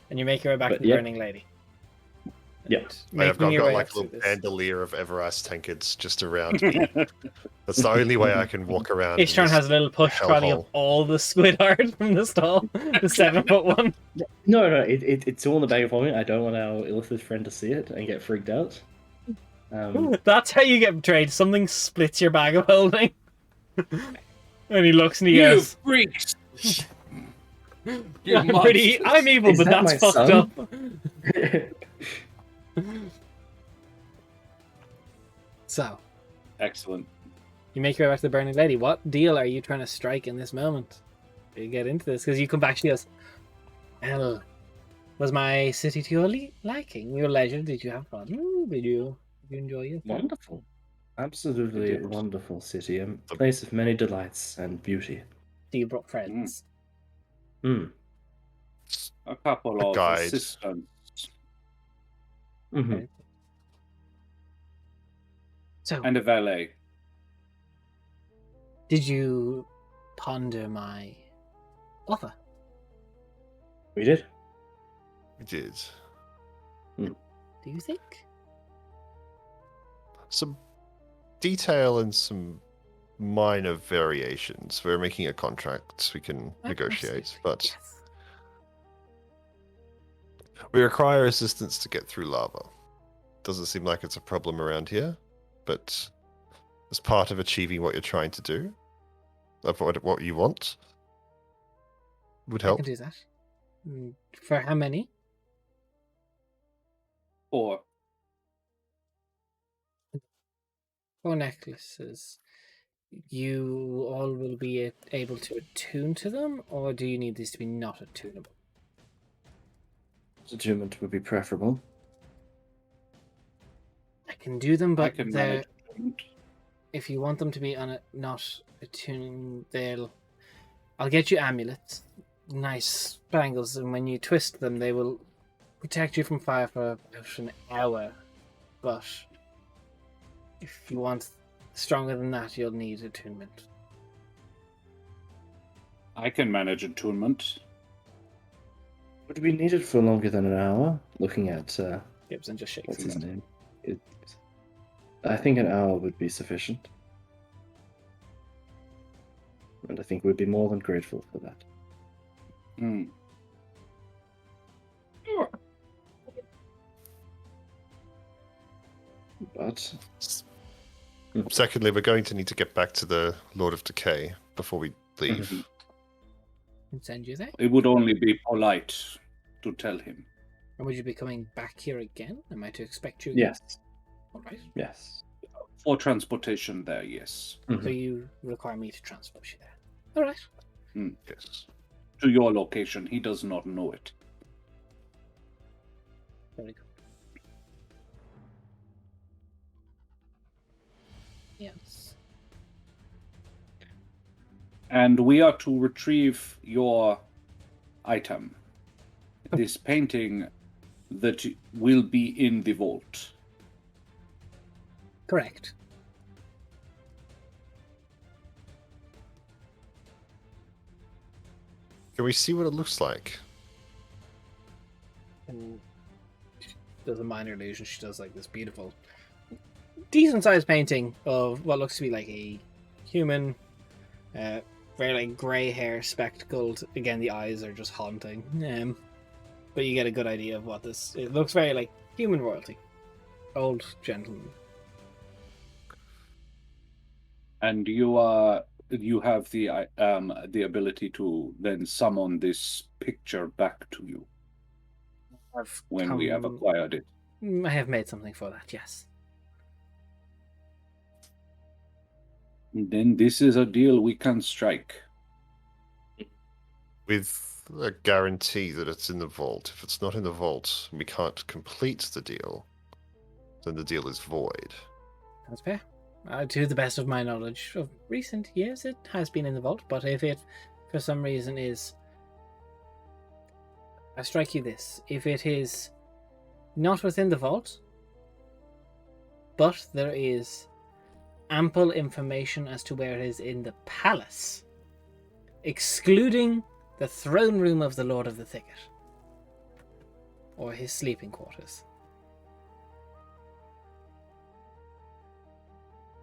and you make your way back to the Burning Lady. Yeah. I've got your way like up a little through this. bandolier of Everice tankards just around me. That's the only way I can walk around. Ishtar has a little push trolley of hellhole. all the squid art from the stall. The 7-foot one. No, it's all in the bag of holding. I don't want our illicit friend to see it and get freaked out. That's how you get betrayed. Something splits your bag of holding. And he looks and he You goes, freaks! I'm evil, Is but that that's my fucked son? up. So, Excellent. you make your way back to the Burning Lady. What deal are you trying to strike in this moment? You get into this because you come back. She goes, "Well, was my city to your liking? Your leisure? Did you have fun? Did you enjoy it? Wonderful. Absolutely did. wonderful city. A place of many delights and beauty. So you brought friends? Mm. A couple of guide. assistants. Mm-hmm. So, And a valet. did you ponder my offer? We did. We did. Do you think? Some detail and some minor variations. We're making a contract. We can negotiate, Absolutely, but yes. we require assistance to get through lava. Doesn't seem like it's a problem around here, but as part of achieving what you're trying to do, of what you want, would I help. can do that. For how many? Or 4 necklaces. You all will be able to attune to them, or do you need these to be not attunable? Attunement would be preferable. I can do them, I but can they're- manage. if you want them to be not attuning, I'll get you amulets, nice bangles, and when you twist them, they will protect you from fire for about an hour. But if you want stronger than that, you'll need attunement. I can manage attunement. Would we need it for longer than an hour? Looking at Gibson just shakes what's his his head. name? I think an hour would be sufficient. and I think we'd be more than grateful for that. Hmm. But Secondly, we're going to need to get back to the Lord of Decay before we leave. Can send you there. It would only be polite to tell him. Or would you be coming back here again? Am I to expect you again? yes, All right. yes. For transportation there, yes. So you require me to transport you there. All right. Yes. To your location. He does not know it. Very good. Yes. And we are to retrieve your item. This painting that will be in the vault. Correct. Can we see what it looks like? And she does a minor illusion. She does like this beautiful, decent sized painting of what looks to be like a human, very like grey hair, spectacled. Again, the eyes are just haunting. But you get a good idea of what this. It looks very like human royalty, old gentleman. And you have the ability to then summon this picture back to you when we have acquired it. I have made something for that. Yes. Then this is a deal we can strike. With a guarantee that it's in the vault. If it's not in the vault, we can't complete the deal. Then the deal is void. That's fair. To the best of my knowledge of recent years, it has been in the vault. But if it, for some reason, is, I strike you this: if it is not within the vault, but there is ample information as to where it is in the palace, excluding the throne room of the Lord of the Thicket, or his sleeping quarters.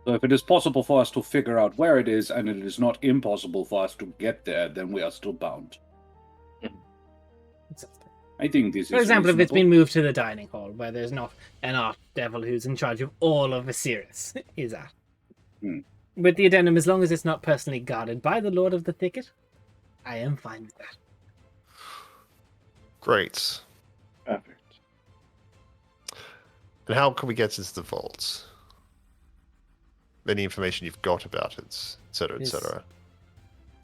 So if it is possible for us to figure out where it is, and it is not impossible for us to get there, then we are still bound. I think this is For example, if it's reasonable. been moved to the dining hall, where there's not an art devil who's in charge of all of Asiris, is at. With the addendum, as long as it's not personally guarded by the Lord of the Thicket, I am fine with that. Great. Perfect. And how can we get into the vault? Any information you've got about it, etc., etc.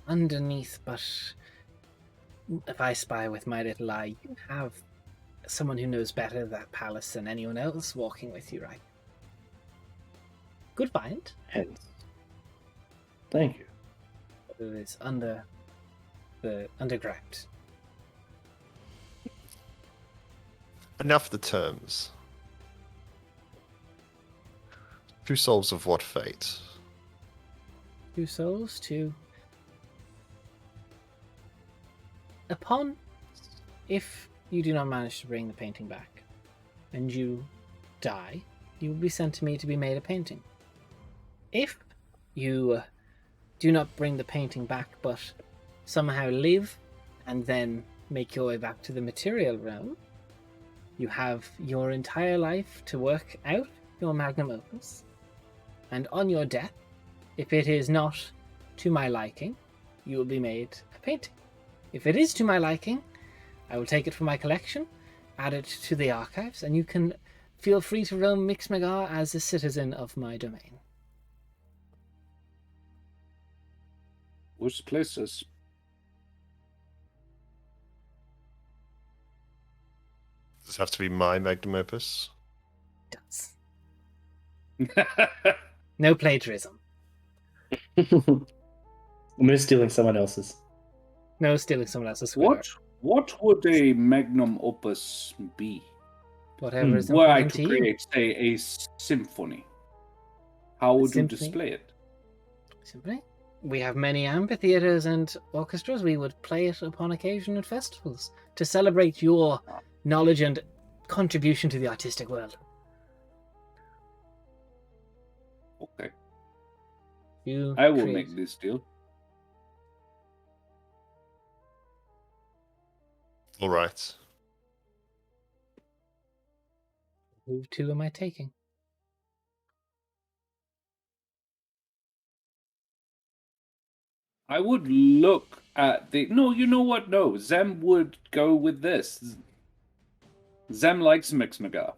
Underneath, but if I spy with my little eye, you have someone who knows better that palace than anyone else walking with you, right? Good find. Hence. Thank you. But it is under the underground. Enough of the terms. 2 souls of what fate? 2 souls to... If you do not manage to bring the painting back, and you die, you will be sent to me to be made a painting. If you do not bring the painting back, but somehow live, and then make your way back to the material realm, you have your entire life to work out your magnum opus. And on your death, if it is not to my liking, you will be made a painting. If it is to my liking, I will take it from my collection, add it to the archives, and you can feel free to roam Mixmagar as a citizen of my domain. Which places? Does it have to be my magnum opus? It does. No plagiarism. We're stealing someone else's. No stealing someone else's sweater. What would a magnum opus be? Whatever is Were I important to to you. create, say, a symphony, how would you Symphony? display it? Simply, we have many amphitheaters and orchestras. We would play it upon occasion at festivals to celebrate your knowledge and contribution to the artistic world. Okay, You I will create- make this deal. All right. Who two am I taking? I would look at the. No, you know what? No, Zem would go with this. Zem likes Mixmagar.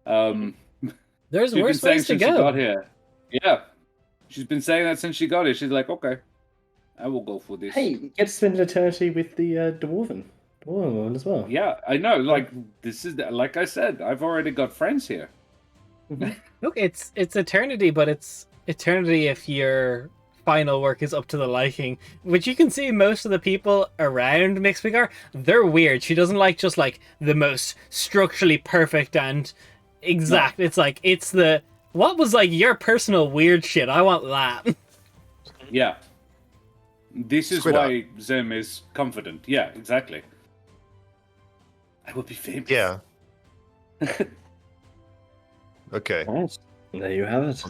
There's She's been worse saying ways to since she got go. here. Yeah, she's been saying that since she got here. She's like, okay, I will go for this. Hey, you get to spend an eternity with the dwarven one as well. Yeah, I know. Like this is like I said, I've already got friends here. Look, it's eternity, but it's eternity if your final work is up to the liking. Which you can see most of the people around Mixpigar, they're weird. She doesn't like just like the most structurally perfect and exact. No. It's like it's the what was like your personal weird shit. I want that. Yeah. This is why Zem is confident. Yeah, exactly. I will be famous. Yeah. Okay. Nice. There you have it.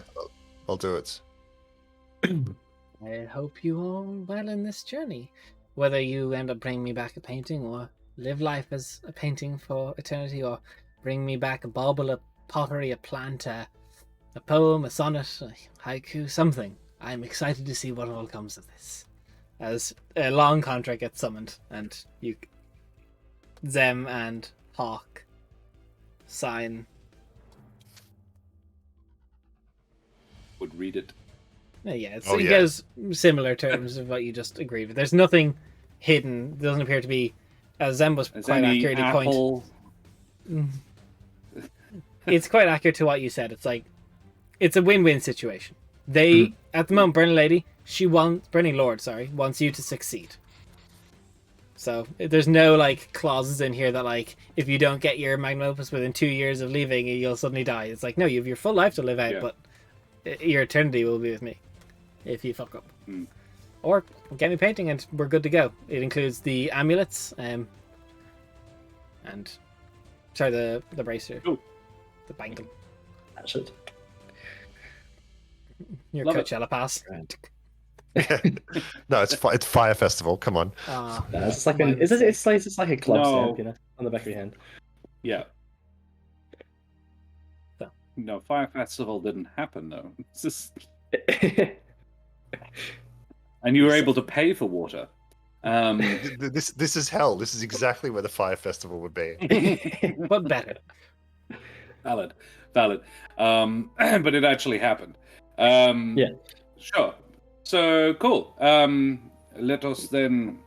I'll do it. I hope you all well in this journey. Whether you end up bringing me back a painting or live life as a painting for eternity or bring me back a bauble, a pottery, a plant, a poem, a sonnet, a haiku, something. I'm excited to see what all comes of this. As a long contract gets summoned and you Zem and Hawk sign. Would read it. Yeah, it goes similar terms of what you just agreed with. There's nothing hidden. There doesn't appear to be, as Zem was quite accurately pointed. It's quite accurate to what you said. It's like, it's a win-win situation. They, at the moment, Burning Lord, wants you to succeed. So there's no like clauses in here that like if you don't get your magnum opus within 2 years of leaving, you'll suddenly die. It's like no, you have your full life to live out, but your eternity will be with me if you fuck up. Or get me painting and we're good to go. It includes the amulets, and sorry, the bracer, the bangle. That's it. Your Coachella pass. No, it's Fire Festival. Come on. It's like it's like a club stamp, you know, on the back of your hand. Yeah. So. No, Fire Festival didn't happen though. It's just... and you were able to pay for water. This is hell. This is exactly where the Fire Festival would be. But better. Valid. But it actually happened. Yeah. Sure. So cool. Let us then,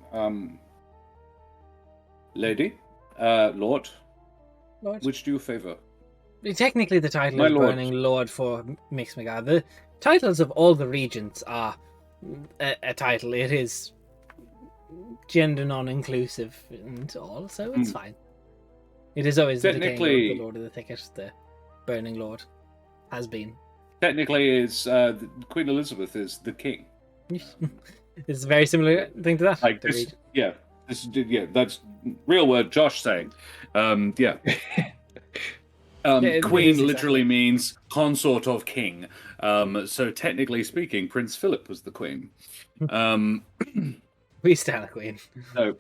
lady, Lord, which do you favor? Technically, the title is Burning Lord for Mixmagar. The titles of all the regions are a title. It is gender non-inclusive and all, so it's fine. It is always technically the Lord of the Thicket, the Burning Lord, has been. Technically, is Queen Elizabeth is the king. It's a very similar thing to that. Like this, that's real word Josh saying. Queen literally means consort of king. So technically speaking, Prince Philip was the queen. We stand a queen. So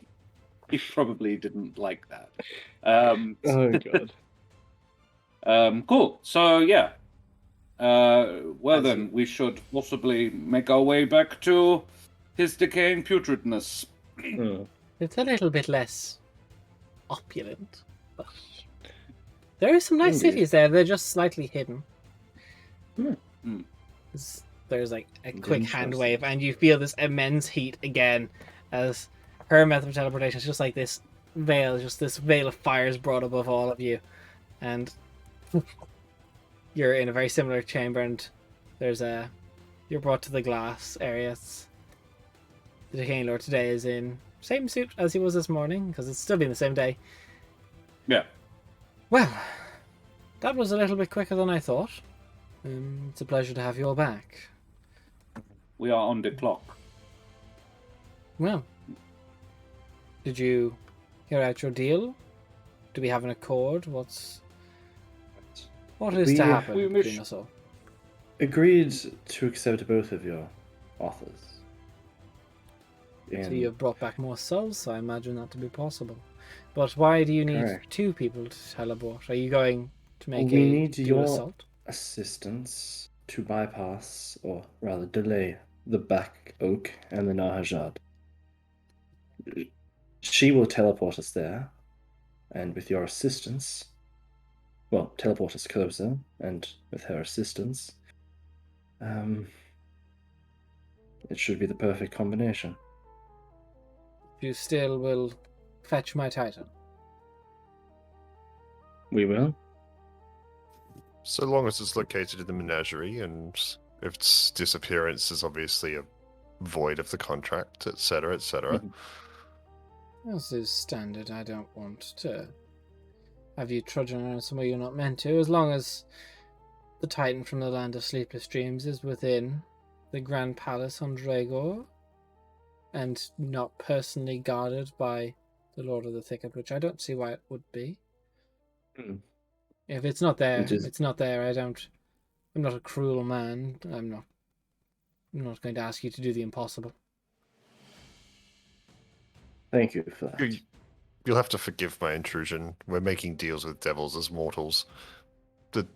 he probably didn't like that. Oh god. Cool. So yeah. Then we should possibly make our way back to his decaying putridness. It's a little bit less opulent, but there are some nice cities there. They're just slightly hidden. There's like a quick hand wave, and you feel this immense heat again as her method of teleportation is just like this veil of fire is brought above all of you, and you're in a very similar chamber, and you're brought to the glass areas. The Decaying Lord today is in same suit as he was this morning, because it's still been the same day. Yeah. Well, that was a little bit quicker than I thought. It's a pleasure to have you all back. We are on the clock. Well, did you hear out your deal? Do we have an accord? What is to happen between us all? Agreed to accept both of your offers. So you have brought back more souls, so I imagine that to be possible. But why do you need Correct. 2 people to teleport? Are you going to make We a need dual your assault? assistance to bypass, or rather delay, the Back Oak and the Nahajad. She will teleport us there, and with your assistance, well, teleport us closer, and with her assistance, it should be the perfect combination. You still will fetch my Titan. We will. So long as it's located in the menagerie, and if its disappearance is obviously a void of the contract, etc., etc. This is standard. I don't want to have you trudging around somewhere you're not meant to. As long as the Titan from the Land of Sleepless Dreams is within the Grand Palace on Dragor and not personally guarded by the Lord of the Thicket, which I don't see why it would be. Hmm. If it's not there, Which is- it's not there. I'm not a cruel man. I'm not going to ask you to do the impossible. Thank you for that. You'll have to forgive my intrusion. We're making deals with devils as mortals. The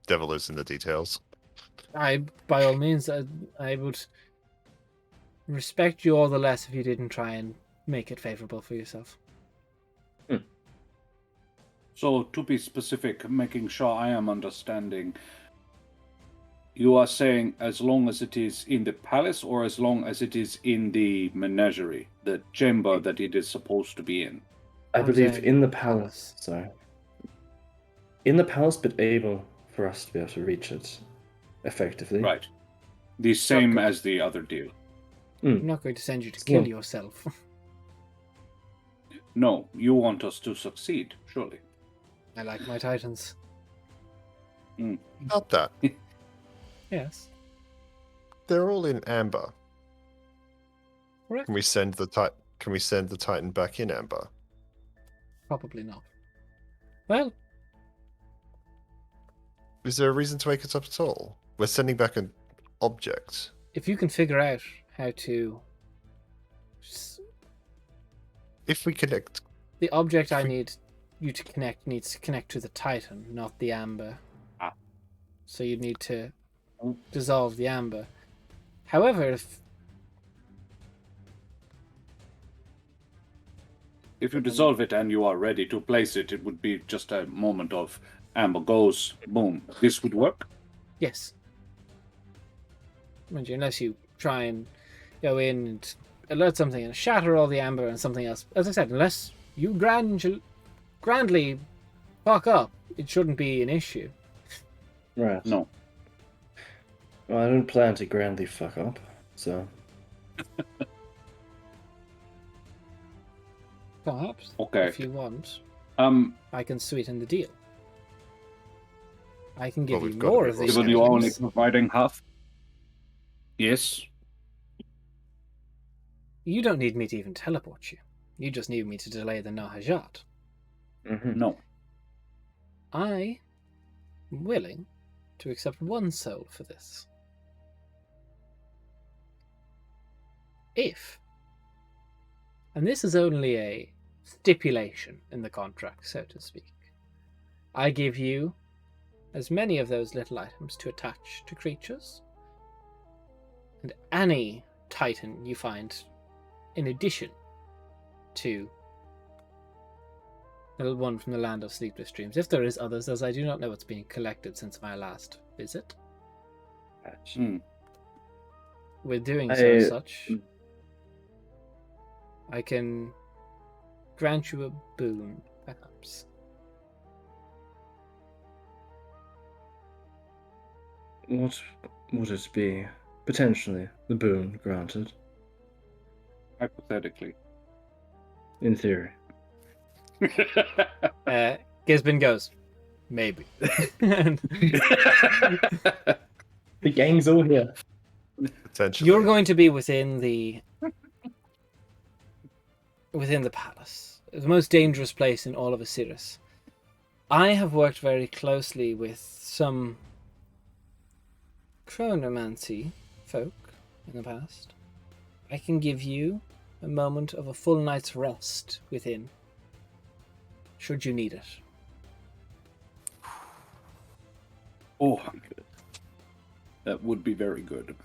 devil is in the details. By all means, I would respect you all the less if you didn't try and make it favorable for yourself. So, to be specific, making sure I am understanding, you are saying as long as it is in the palace or as long as it is in the menagerie, the chamber that it is supposed to be in? I I'm believe saying in the palace. palace. Sorry. In the palace, but able for us to be able to reach it effectively. Right. The same good. as the other deal. I'm not going to send you to So- kill yourself. No, you want us to succeed, surely. I like my Titans. Not that. Yes. They're all in amber. Correct. Can we send the Titan back in amber? Probably not. Well, Is there a reason to wake us up at all? We're sending back an object. if you can figure out how to... If we connect, The object I we- need you to connect needs to connect to the Titan, not the amber. Ah. So you need to dissolve the amber. However, If you dissolve it and you are ready to place it, it would be just a moment of amber goes, boom. This would work? yes. Mind you, unless you try and go in and alert something and shatter all the amber and something else. As I said, unless you grandly fuck up, it shouldn't be an issue. Right. No. Well, I don't plan to grandly fuck up, so. Perhaps, Okay. if you want, Um, I can sweeten the deal. I can give Well, you we've got more to of be these given you only items. providing half. Yes. You don't need me to even teleport you. You just need me to delay the Nahajat. No. I am willing to accept 1 soul for this. If, and this is only a stipulation in the contract, so to speak, I give you as many of those little items to attach to creatures, and any Titan you find in addition to the one from the Land of Sleepless Dreams. If there is others, as I do not know what's been collected since my last visit. Hmm. With doing such, I can grant you a boon, perhaps. What would it be? Potentially, the boon granted, Hypothetically. in theory. Gisbin goes, maybe. The gang's all here. potentially. You're going to be within the palace, the most dangerous place in all of Asiris. I have worked very closely with some chronomancy folk in the past. I can give you a moment of a full night's rest within should you need it. Oh, that would be very good.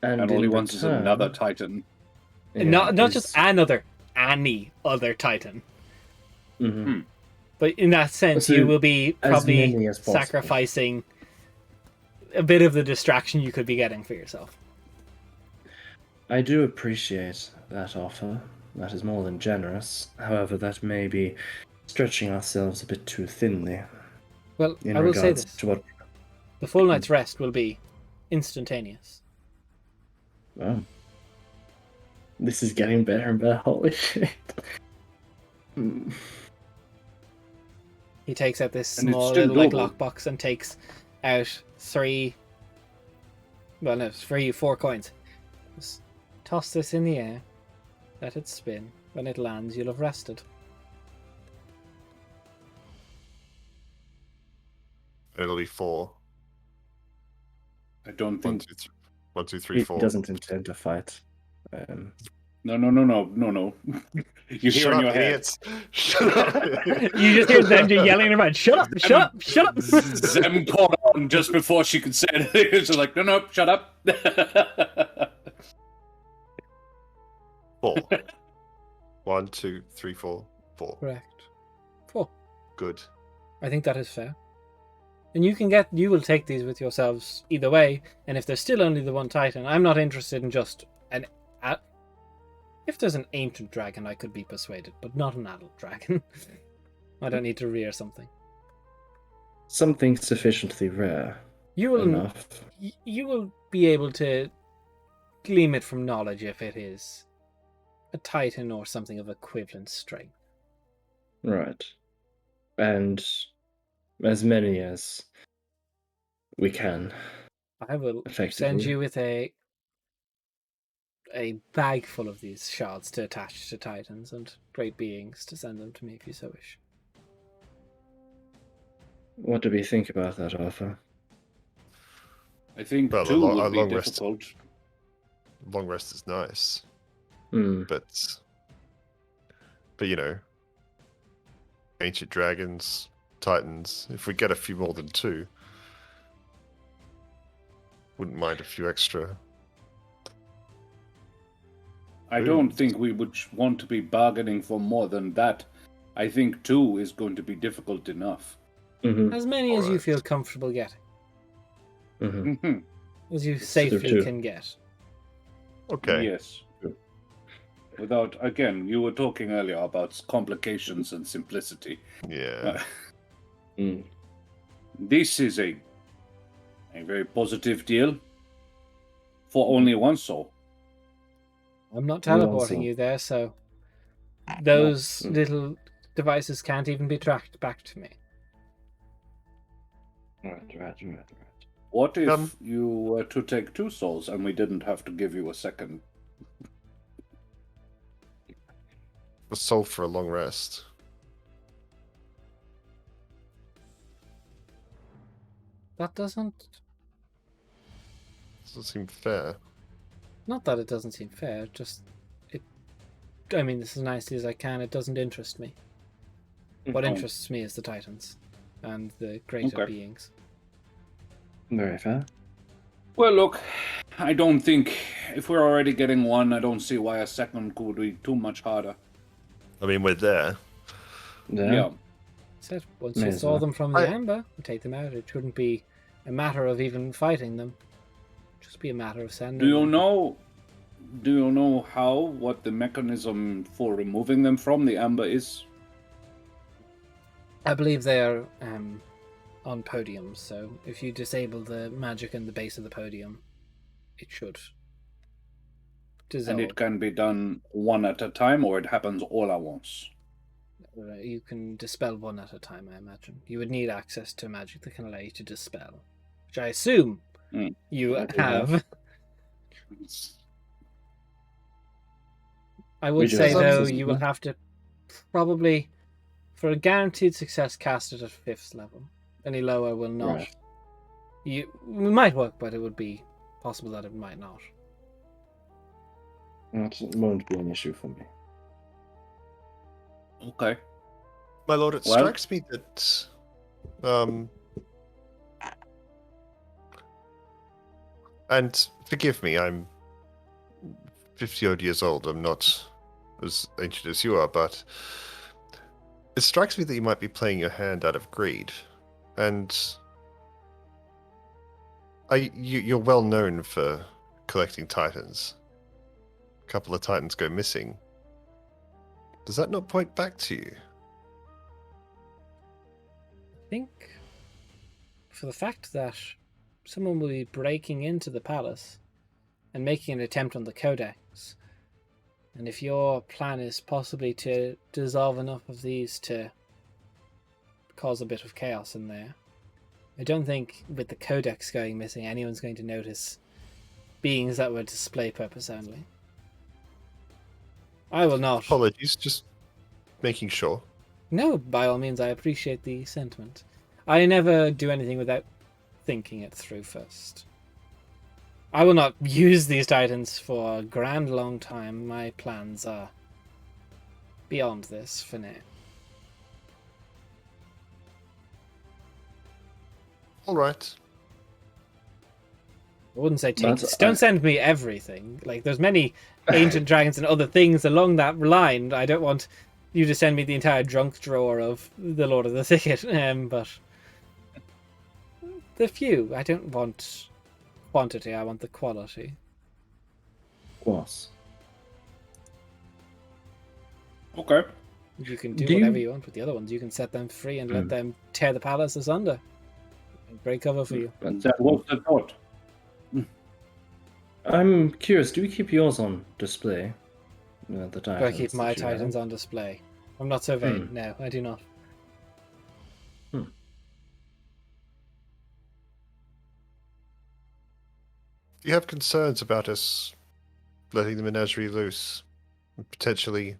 And And all he in wants is return- another Titan. And Yeah, not just any other Titan. Mhm. But in that sense, So, you will be as probably many as possible. sacrificing a bit of the distraction you could be getting for yourself. I do appreciate that offer. That is more than generous. However, that may be stretching ourselves a bit too thinly Well, in I will say regards this. to what. The full night's rest will be instantaneous. Oh. This is getting better and better. Holy shit. Hmm. He takes out this And it's small still little like doable. lockbox and takes out 4 coins. Just toss this in the air. Let it spin. When it lands, you'll have rested. It'll be 4. I don't 1, think. 2, 3, 1, 2, 3, He 4. doesn't intend to fight. No. You hear Shut in up, your head. idiots! Shut up! You just hear Zemja yelling around, shut up, shut up, shut up! Zem caught on just before she could say anything. She's like, no, shut up. 4. 1, 2, 3, 4. 4. Correct. 4. Good. I think that is fair. And you will take these with yourselves either way, and if there's still only the one Titan, I'm not interested in just if there's an ancient dragon, I could be persuaded, but not an adult dragon. I don't need to rear something. Something sufficiently rare You will enough. you will be able to glean it from knowledge if it is a Titan or something of equivalent strength. Right. And as many as we can. I will Effectively. send you with a bag full of these shards to attach to Titans and great beings to send them to me if you so wish. What do we think about that offer? I think Well, 2 a would be long rest. difficult. Long rest is nice, Hmm. but you know, ancient dragons, titans. If we get a few more than 2, wouldn't mind a few extra. I don't think we would want to be bargaining for more than that. I think 2 is going to be difficult enough. Mm-hmm. As many as you Alright. feel comfortable getting. Mm-hmm. Mhm. As you Consider safely 2. can get. Okay. Yes. Without, again, you were talking earlier about complications and simplicity. Yeah. Mm. This is a very positive deal for only one soul. I'm not Well, teleporting also- you there, so those No. little devices can't even be tracked back to me. Right. What if Um, you were to take 2 souls and we didn't have to give you a second? A soul for a long rest. That doesn't... Doesn't seem fair. Not that it doesn't seem fair, just... I mean, this as nicely as I can, it doesn't interest me. What Oh. interests me is the Titans and the greater Okay. beings. Very fair. Well, look, I don't think if we're already getting 1, I don't see why a second could be too much harder. I mean, we're there. Yeah. Said once May you as saw well. them from the I- amber, you take them out. It shouldn't be a matter of even fighting them. Just be a matter of sending Do you them. know? Do you know what the mechanism for removing them from the amber is? I believe they're on podiums, so if you disable the magic in the base of the podium, it should dissolve. And it can be done 1 at a time, or it happens all at once. You can dispel one at a time, I imagine. You would need access to magic that can allow you to dispel, which I assume you I do have. have. I We would do say, have though, access to you will that. have to probably, for a guaranteed success, cast it at 5th level. Any lower will not. Right. It might work, but it would be possible that it might not. That won't be an issue for me. Okay. My lord, it Well- strikes me that and forgive me, I'm 50-odd years old. I'm not as ancient as you are, but it strikes me that you might be playing your hand out of greed. And you're well known for collecting titans. A couple of titans go missing. Does that not point back to you? I think for the fact that someone will be breaking into the palace and making an attempt on the codex, and if your plan is possibly to dissolve enough of these to cause a bit of chaos in there, I don't think with the codex going missing anyone's going to notice beings that were display purpose only. I will not. Apologies, just making sure. No, by all means, I appreciate the sentiment. I never do anything without thinking it through first. I will not use these titans for a grand long time. My plans are beyond this for now. All right. I wouldn't say But don't send me everything. Like, there's many ancient dragons and other things along that line. I don't want you to send me the entire drunk drawer of the Lord of the Thicket. But the few, I don't want quantity. I want the quality. Of course. Okay. You can do Do whatever you- you want with the other ones. You can set them free and let them tear the palace asunder. And break cover for you. But That was the thought. I'm curious, do we keep yours on display? The Do I titans keep my that you have? titans on display? I'm not so vain. No, I do not. Do you have concerns about us letting the menagerie loose and potentially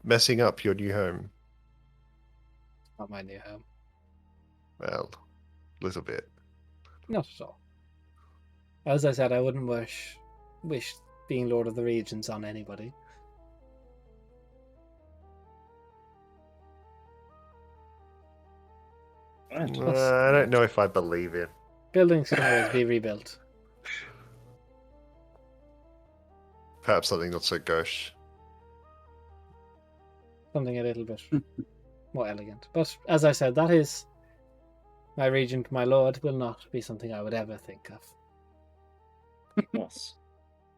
messing up your new home? Not my new home. Well, a little bit. Not at all. As I said, I wouldn't wish being Lord of the Regions on anybody. Right. I don't know if I believe it. Buildings can always be rebuilt. Perhaps something not so gauche. Something a little bit more elegant. But as I said, that is my regent, my lord, will not be something I would ever think of. Of course.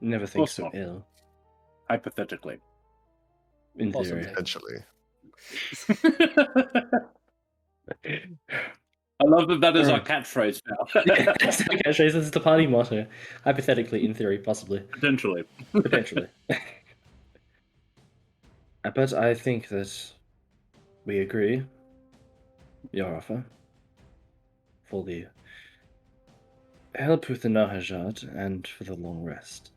Never think course so not. ill, Hypothetically. in Possibly. theory. Potentially. I love that is our catchphrase now. Okay, so this is the party motto. Hypothetically, in theory, possibly. Potentially. Potentially. But I think that we agree. Your offer for the help with the Nahajad and for the long rest.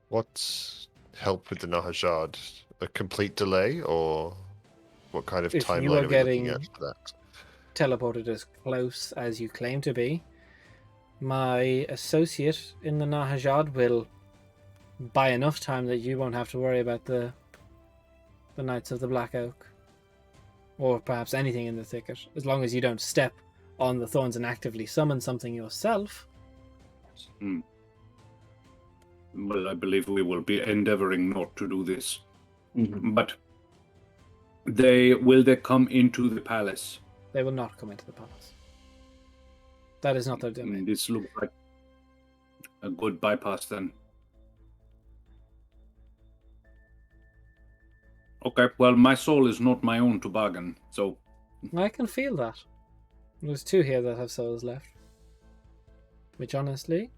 What help with the Nahajad? A complete delay, or what kind of If you timeline are are we looking getting- at for that? Teleported as close as you claim to be, my associate in the Nahajad will buy enough time that you won't have to worry about the Knights of the Black Oak. Or perhaps anything in the thicket. As long as you don't step on the thorns and actively summon something yourself. Well, I believe we will be endeavoring not to do this. Mhm. But will they come into the palace? They will not come into the palace. That is not their domain. This looks like a good bypass then. Okay, well, my soul is not my own to bargain, so I can feel that. There's two here that have souls left. Which honestly,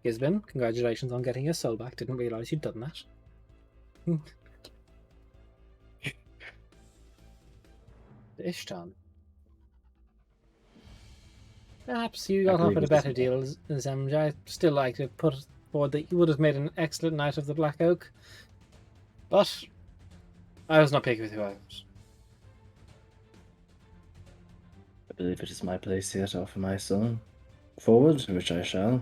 Gisbin, congratulations on getting your soul back. Didn't realise you'd done that. Ishtan. Perhaps you got believe offered a it better is. deal, Zemj. I still like to put forward that you would have made an excellent Knight of the Black Oak. But I was not picky with who I was. I believe it is my place here to offer my soul forward, which I shall.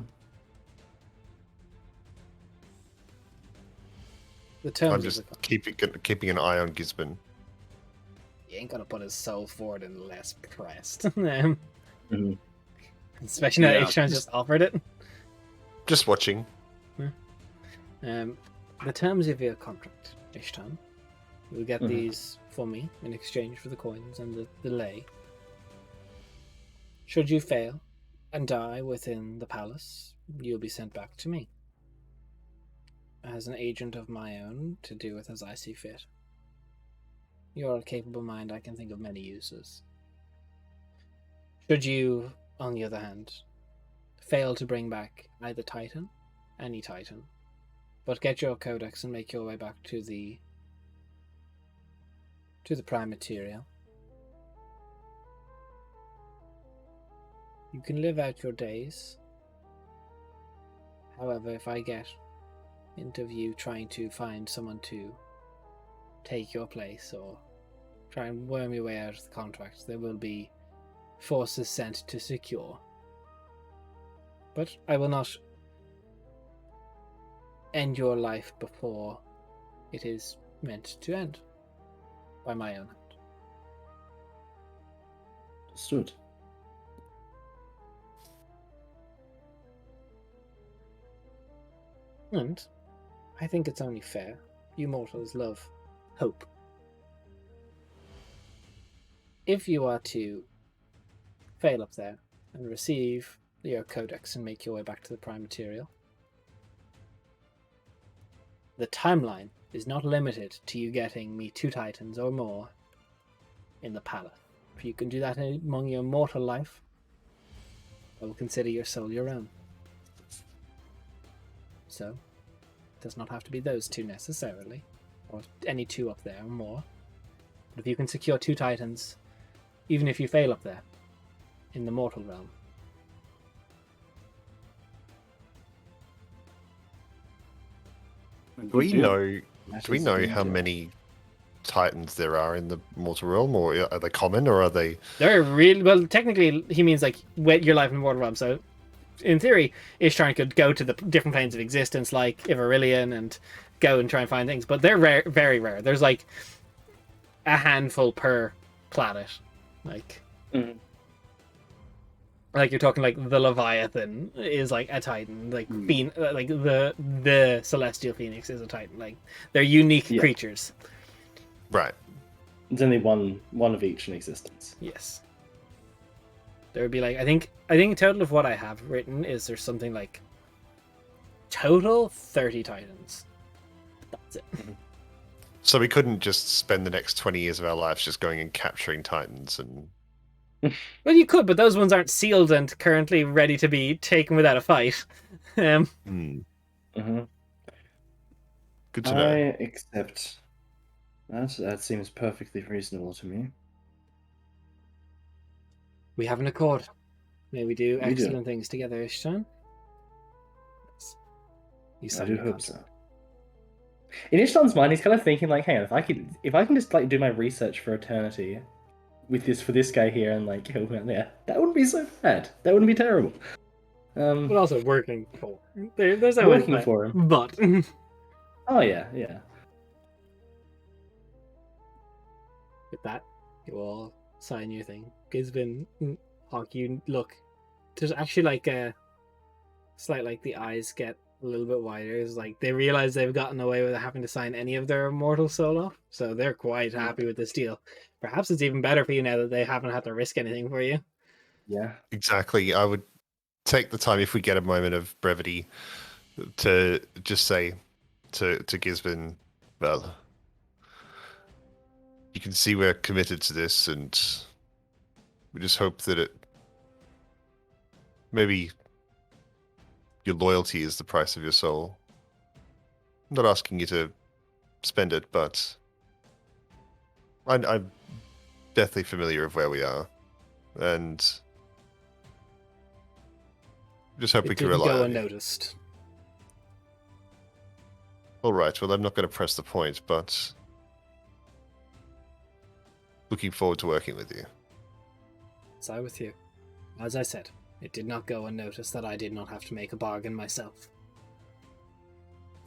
The terms I'm of just the keeping an eye on Gisborne. He ain't gonna put his soul forward unless pressed. Mhm. Especially now Yeah. that Ishtan's just offered it. Just watching. The terms of your contract, Ishtan. You'll get Mhm. these for me in exchange for the coins and the lei. Should you fail and die within the palace, you'll be sent back to me as an agent of my own to do with as I see fit. You're a capable mind, I can think of many uses. Should you, on the other hand, fail to bring back either Titan, any Titan, but get your codex and make your way back to the prime material, you can live out your days. However, if I get into view trying to find someone to take your place or try and worm your way out of the contract, there will be forces sent to secure. But I will not end your life before it is meant to end by my own hand. Understood. And I think it's only fair. You mortals love hope. If you are to fail up there and receive your codex and make your way back to the prime material, the timeline is not limited to you getting me 2 Titans or more in the palace. If you can do that among your mortal life, I will consider your soul your own. So, it does not have to be those 2 necessarily, or any 2 up there or more. But if you can secure 2 Titans, even if you fail up there, in the mortal realm. Do we know That Do we is know a how deal. many Titans there are in the mortal realm, or are they common, or are they? They're real. Well, technically, he means like your life in the mortal realm. So, in theory, Ishtar could go to the different planes of existence, like Iverillion, and go and try and find things. But they're rare, very rare. There's like a handful per planet. Like, Mhm. like you're talking like the Leviathan is like a Titan. Like like the Celestial Phoenix is a Titan. Like they're unique Yeah. creatures. Right. There's only one of each in existence. Yes. There would be like I think total of what I have written is there's something like total 30 Titans. That's it. So we couldn't just spend the next 20 years of our lives just going and capturing Titans and. Well, you could, but those ones aren't sealed and currently ready to be taken without a fight. Hmm. Mm-hmm. Good to I know. accept that. That seems perfectly reasonable to me. We have an accord. May we do We do. excellent things together, Ishtan. You I sign do your hope contract. so. In Ishtan's mind, he's kind of thinking like, "Hey, if I can just like do my research for eternity with this for this guy here and like help him out there, that wouldn't be so bad. That wouldn't be terrible." But also working for. There's always Working for him. But Oh yeah, yeah. with that, you all sign your thing. Gisbin, Hawk, you look. There's actually like a slight like the eyes get a little bit wider. It's like they realize they've gotten away without having to sign any of their immortal soul off, so they're quite happy with this deal. Perhaps it's even better for you now that they haven't had to risk anything for you. Yeah. Exactly. I would take the time if we get a moment of brevity to just say to Gisborne, well, you can see we're committed to this, and we just hope that it maybe your loyalty is the price of your soul. I'm not asking you to spend it, but I'm deathly familiar of where we are, and just hope It we can didn't rely go on you. unnoticed. All right. Well, I'm not going to press the point, but looking forward to working with you. So I with you. As I said, it did not go unnoticed that I did not have to make a bargain myself.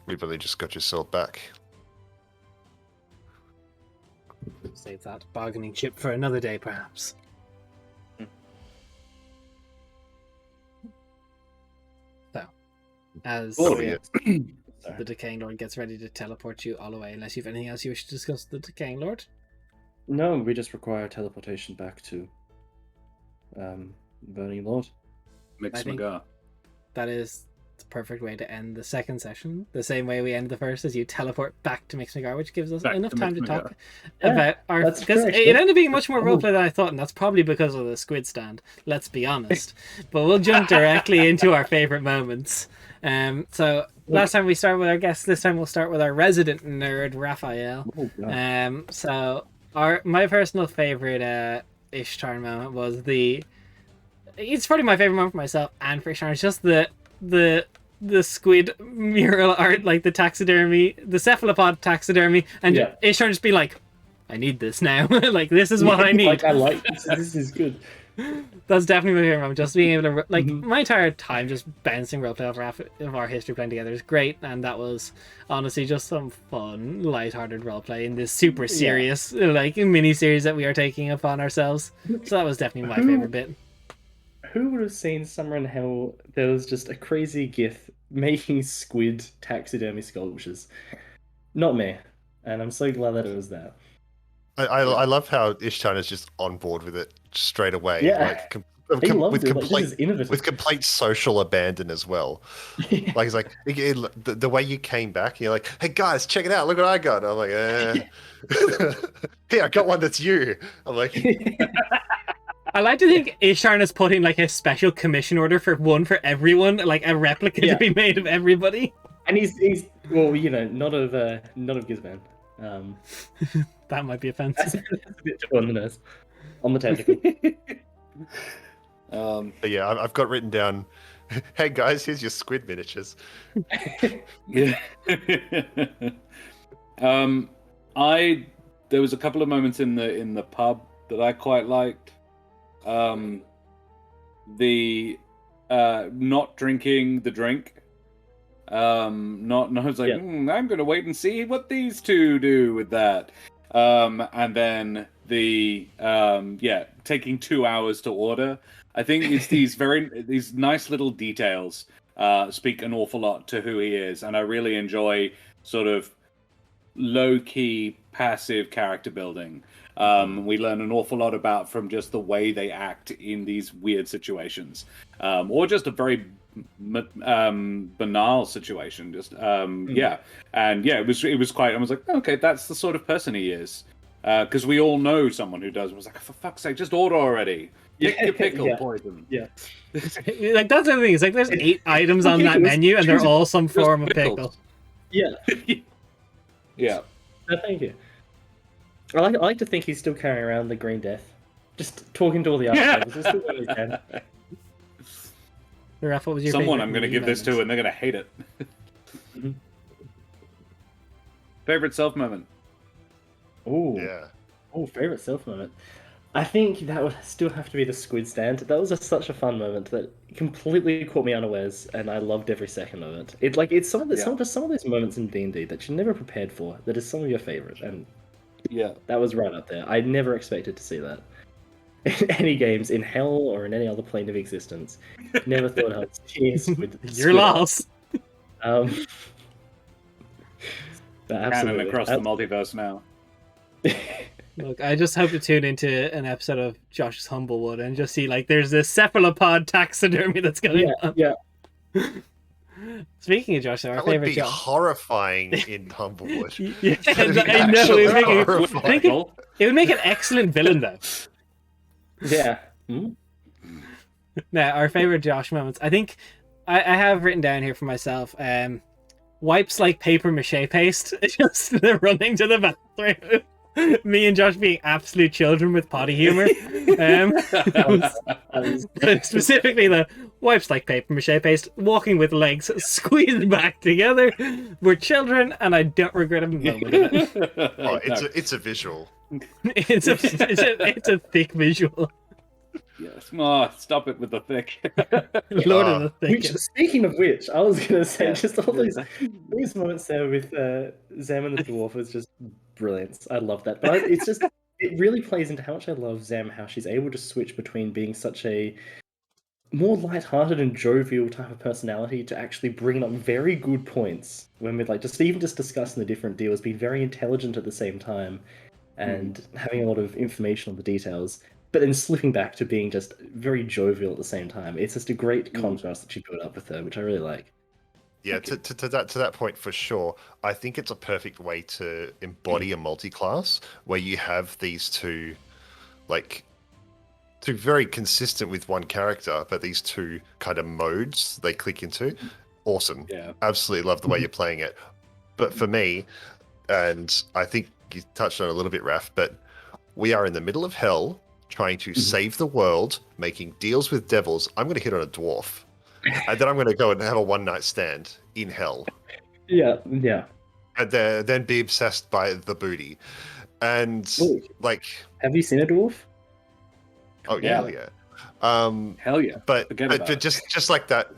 We've only just got your soul back. Save that bargaining chip for another day, perhaps. So, as yeah. the Decaying Lord gets ready to teleport you all away, unless you have anything else you wish to discuss with the Decaying Lord. No, we just require teleportation back to Burning Lord. Mix I think- Magar. That is the perfect way to end the second session. The same way we ended the first, as you teleport back to Mixmagar, which gives us Back enough to time to Mixmagar. talk Yeah, about our. that's Because correct, it yeah. ended up being much more Oh. roleplay than I thought, and that's probably because of the squid stand. Let's be honest. But we'll jump directly into our favorite moments. So last time we started with our guests. This time we'll start with our resident nerd, Raphael. Oh, God. So my personal favorite Ishtar moment was the. It's probably my favorite moment for myself and for Ishtar. It's just the squid mural art, like the taxidermy, the cephalopod taxidermy, and Yeah. Ishtar just be like, I need this now. Like, this is what I need. Like, I like this. This is good. That's definitely my favorite moment. Just being able to, like, Mhm. my entire time just bouncing roleplay of our history playing together is great, and that was honestly just some fun, lighthearted roleplay in this super serious, like, mini series that we are taking upon ourselves. So that was definitely my favorite bit. Who would have seen Summer in Hell? There was just a crazy gif making squid taxidermy sculptures. Not me, and I'm so glad that it was that. I love how Ishtan is just on board with it straight away. Yeah. Like, He loved with it. Like, this complete is innovative. with complete social abandon as well. Like, he's like, the way you came back, you're like, hey guys, check it out, look what I got. I'm like, Here, I got one that's you. I'm like, I like to think Ishtar is putting like a special commission order for one for everyone, like a replica to be made of everybody. And he's well, you know, not of Gizban. That might be That's offensive. a bit too on the nose, on the technical. but yeah, I've got written down, hey guys, here's your squid miniatures. Yeah. There was a couple of moments in the pub that I quite liked. The not drinking the drink. I was like, I'm gonna wait and see what these two do with that. And then the taking 2 hours to order. I think it's these nice little details speak an awful lot to who he is, and I really enjoy sort of low-key passive character building. We learn an awful lot about from just the way they act in these weird situations, or just a very banal situation. Just it was quite. I was like, okay, that's the sort of person he is, because we all know someone who does. I was like, for fuck's sake, just order already. Pick your pickle, poison. Yeah. Like, that's the other thing. It's like there's 8 items on that menu, and they're all some form of pickle. Yeah. Yeah. No, thank you. I like to think he's still carrying around the Green Death, just talking to all the other tables. He's still doing his hand. Raph, what was your Someone favorite I'm going to meme give this to, moment? and they're going to hate it. Mhm. Favorite self moment. Ooh. Yeah. Oh, favorite self moment. I think that would still have to be the squid stand. That was such a fun moment that completely caught me unawares, and I loved every second of it. It's some of those moments in D&D that you're never prepared for. That is some of your favorite, and Yeah. that was right up there. I never expected to see that in any games in hell or in any other plane of existence. Never thought I'd see a squid. You're lost. But Canon absolutely. across the multiverse now. Look, I just hope to tune into an episode of Josh's Humblewood and just see, like, there's this cephalopod taxidermy that's going on. Yeah. Speaking of Josh, our That would favorite be Josh. horrifying in Humblewood. Yeah, That'd be I know. actually It would, horrifying. it would make an excellent villain, though. Yeah. Hmm? Now, our favorite Josh moments. I think I have written down here for myself. Wipes like paper mache paste. Just running to the bathroom. Me and Josh being absolute children with potty humor. Specifically, the wipes like paper mache paste, walking with legs squeezed back together. We're children, and I don't regret a moment of it. Oh, it's a visual. It's a thick visual. Yes. Oh, stop it with the thick. Lord of the thick. Which, speaking of which, I was gonna say just all these moments there with Zem and the dwarf was just brilliant. I love that, but it's it really plays into how much I love Zem, how she's able to switch between being such a more light-hearted and jovial type of personality to actually bringing up very good points when we're like just discussing the different deals, being very intelligent at the same time, and having a lot of information on the details, but then slipping back to being just very jovial at the same time. It's just a great contrast that she built up with her, which I really like. Yeah, to that point for sure. I think it's a perfect way to embody a multi-class where you have these two, like, two very consistent with one character, but these two kind of modes they click into. Awesome. Yeah. Absolutely love the way you're playing it. But for me, and I think you touched on it a little bit, Raf, but we are in the middle of hell trying to save the world, making deals with devils. I'm going to hit on a dwarf. And then I'm going to go and have a one-night stand in hell. Yeah. And then be obsessed by the booty. And, Ooh. like... Have you seen a dwarf? Oh, Yeah. yeah. Hell yeah. But it. just like that...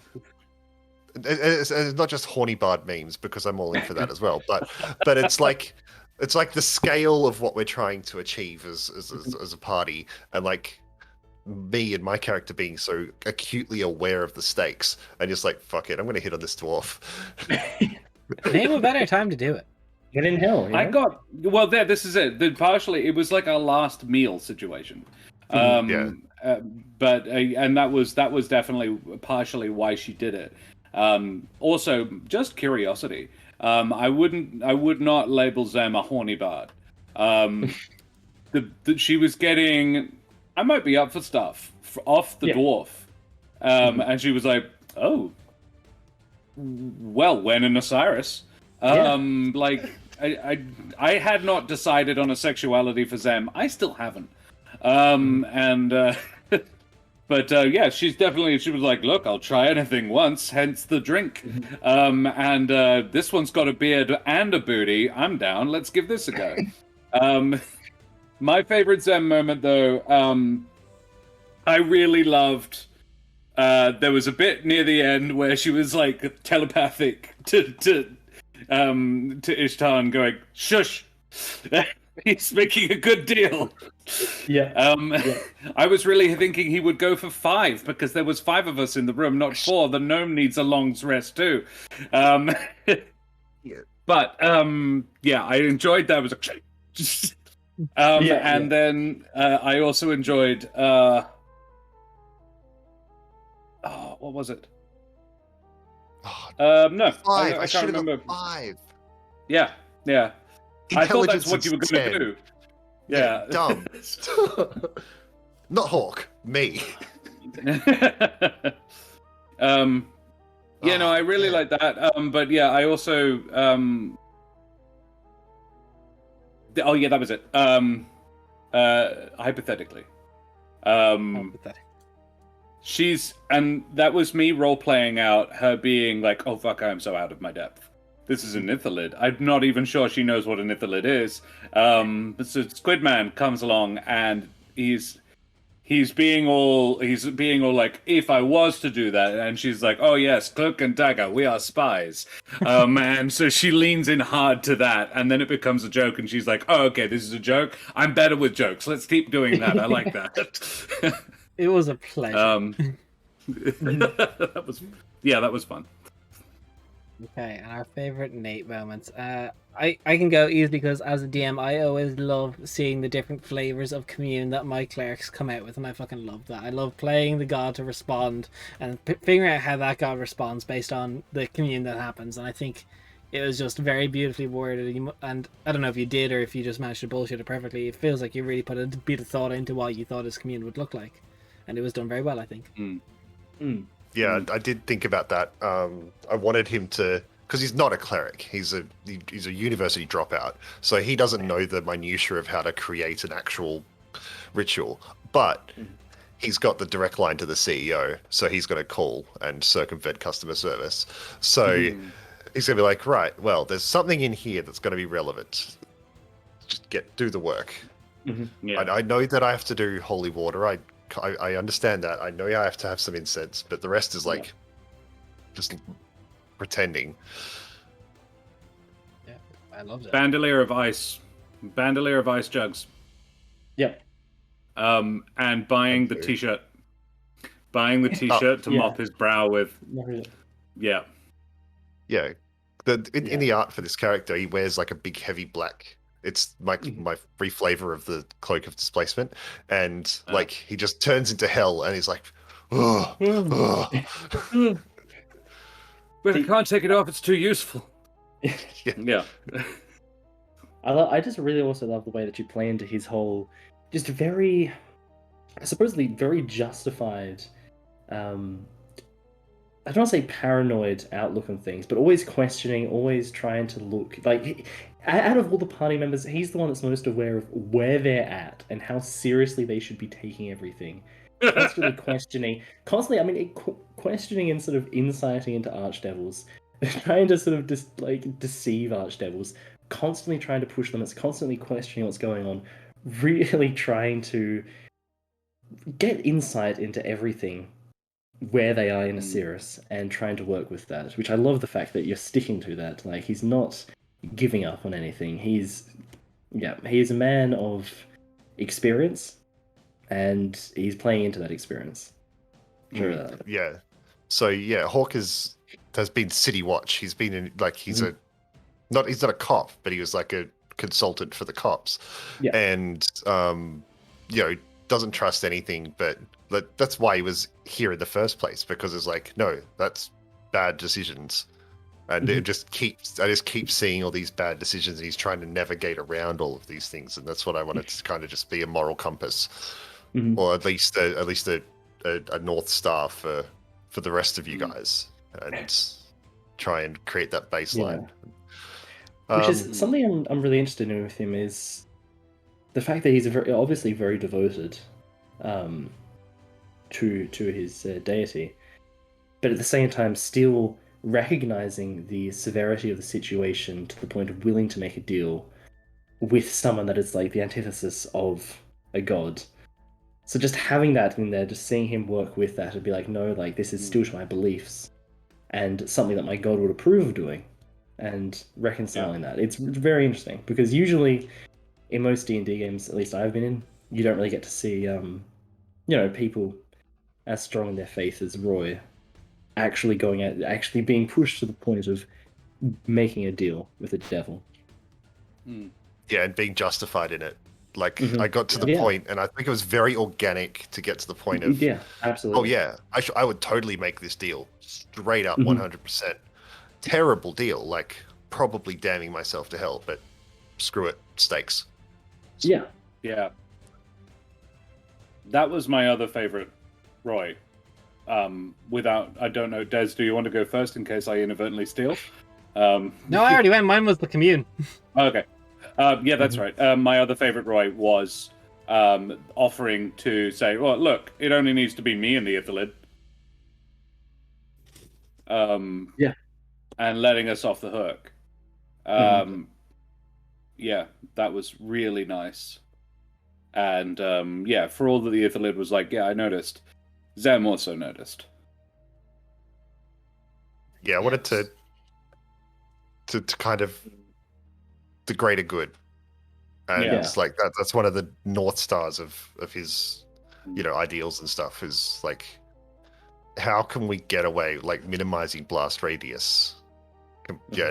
It's not just horny bard memes, because I'm all in for that as well. But it's like the scale of what we're trying to achieve as a party, and like me and my character being so acutely aware of the stakes, and just like, fuck it, I'm going to hit on this dwarf. Name a better time to do it. Get in hell. You know? This is it. Partially, it was like our last meal situation. Yeah. But and that was definitely partially why she did it. Also, just curiosity. I would not label Zem a horny bard. She was getting, I might be up for stuff off the dwarf, and she was like, oh, well, when in Asiris, like I had not decided on a sexuality for Zem. I still haven't, But yeah, she was like, look, I'll try anything once, hence the drink. And this one's got a beard and a booty. I'm down. Let's give this a go. My favorite Zem moment, though, I really loved. There was a bit near the end where she was like telepathic to Ishtar, going, shush. He's making a good deal. Yeah. I was really thinking he would go for 5 because there was 5 of us in the room, not 4. The gnome needs a long rest too. But yeah, I enjoyed that. It was like, then I also enjoyed. What was it? No, 5. I can't remember. 5. Yeah. I thought that's what you were going to do. Yeah. Dumb. Not Hawk. Me. Yeah, no, I really like that. But yeah, I also. Oh yeah, that was it. Hypothetically. And that was me role playing out her being like, oh fuck, I am so out of my depth. This is an Ithalid. I'm not even sure she knows what an Ithalid is. So Squidman comes along and he's being all like, if I was to do that, and she's like, oh yes, cloak and dagger, we are spies. And so she leans in hard to that, and then it becomes a joke, and she's like, oh okay, this is a joke. I'm better with jokes. Let's keep doing that. I like that. It was a pleasure. That was fun. Okay, and our favorite Nate moments. I can go easily because as a DM, I always love seeing the different flavors of commune that my clerics come out with, and I fucking love that. I love playing the god to respond and figuring out how that god responds based on the commune that happens. And I think it was just very beautifully worded. And I don't know if you did or if you just managed to bullshit it perfectly. It feels like you really put a bit of thought into what you thought his commune would look like, and it was done very well, I think. Yeah, I did think about that. I wanted him to, because he's not a cleric. He's a university dropout, so he doesn't know the minutiae of how to create an actual ritual. But he's got the direct line to the CEO, so he's going to call and circumvent customer service. So he's going to be like, right, well, there's something in here that's going to be relevant. Just do the work. Yeah. I know that I have to do holy water. I understand that. I know I have to have some incense, but the rest is like just pretending. Yeah, I love that. Bandolier of ice jugs. Yep. And buying the t-shirt. Buying the t-shirt to Yeah. mop his brow with. Yeah. Yeah. In the art for this character, he wears like a big heavy black. It's like my free flavor of the cloak of displacement, and like he just turns into hell, and he's like, oh, But I can't take it off; it's too useful. Yeah. I just really also love the way that you play into his whole, just very, supposedly very justified. I don't want to say paranoid outlook on things, but always questioning, always trying to look like. Out of all the party members, he's the one that's most aware of where they're at and how seriously they should be taking everything. Constantly questioning, questioning and sort of inciting into archdevils, trying to sort of just deceive archdevils, constantly trying to push them. It's constantly questioning what's going on, really trying to get insight into everything, where they are in Asiris, and trying to work with that, which I love the fact that you're sticking to that. Like, he's not giving up on anything. He's a man of experience, and he's playing into that experience. Sure. Yeah. So yeah, Hawk has been City Watch. He's been in he's not a cop, but he was like a consultant for the cops. Yeah. And doesn't trust anything, but that's why he was here in the first place, because it's like, no, that's bad decisions. And I just keep seeing all these bad decisions, and he's trying to navigate around all of these things, and that's what I wanted to kind of just be a moral compass, or at least a North Star for the rest of you guys, and try and create that baseline. Which is something I'm really interested in with him, is the fact that he's obviously very devoted to his deity, but at the same time still recognizing the severity of the situation to the point of willing to make a deal with someone that is like the antithesis of a god. So just having that in there, just seeing him work with that and be like, no, like, this is still to my beliefs and something that my god would approve of doing, and reconciling that. It's very interesting, because usually in most D&D games, at least I've been in, you don't really get to see people as strong in their faith as Roy actually being pushed to the point of making a deal with the devil. Yeah, and being justified in it. Like, I got to the point, and I think it was very organic to get to the point of, absolutely. Oh yeah, I would totally make this deal, straight up, 100%. Terrible deal, like probably damning myself to hell, but screw it, stakes. Yeah. That was my other favorite, Roy. I don't know, Des, do you want to go first in case I inadvertently steal? No, I already went. Mine was the commune. Okay. Yeah, that's right. My other favorite Roy was offering to say, well, look, it only needs to be me and the Ithalid. And letting us off the hook. Yeah, that was really nice. And for all that the Ithalid was like, yeah, I noticed. Zem also noticed. Yeah, I wanted to kind of the greater good, and it's like that's one of the North Stars of his ideals and stuff, is like, how can we get away, like minimizing blast radius.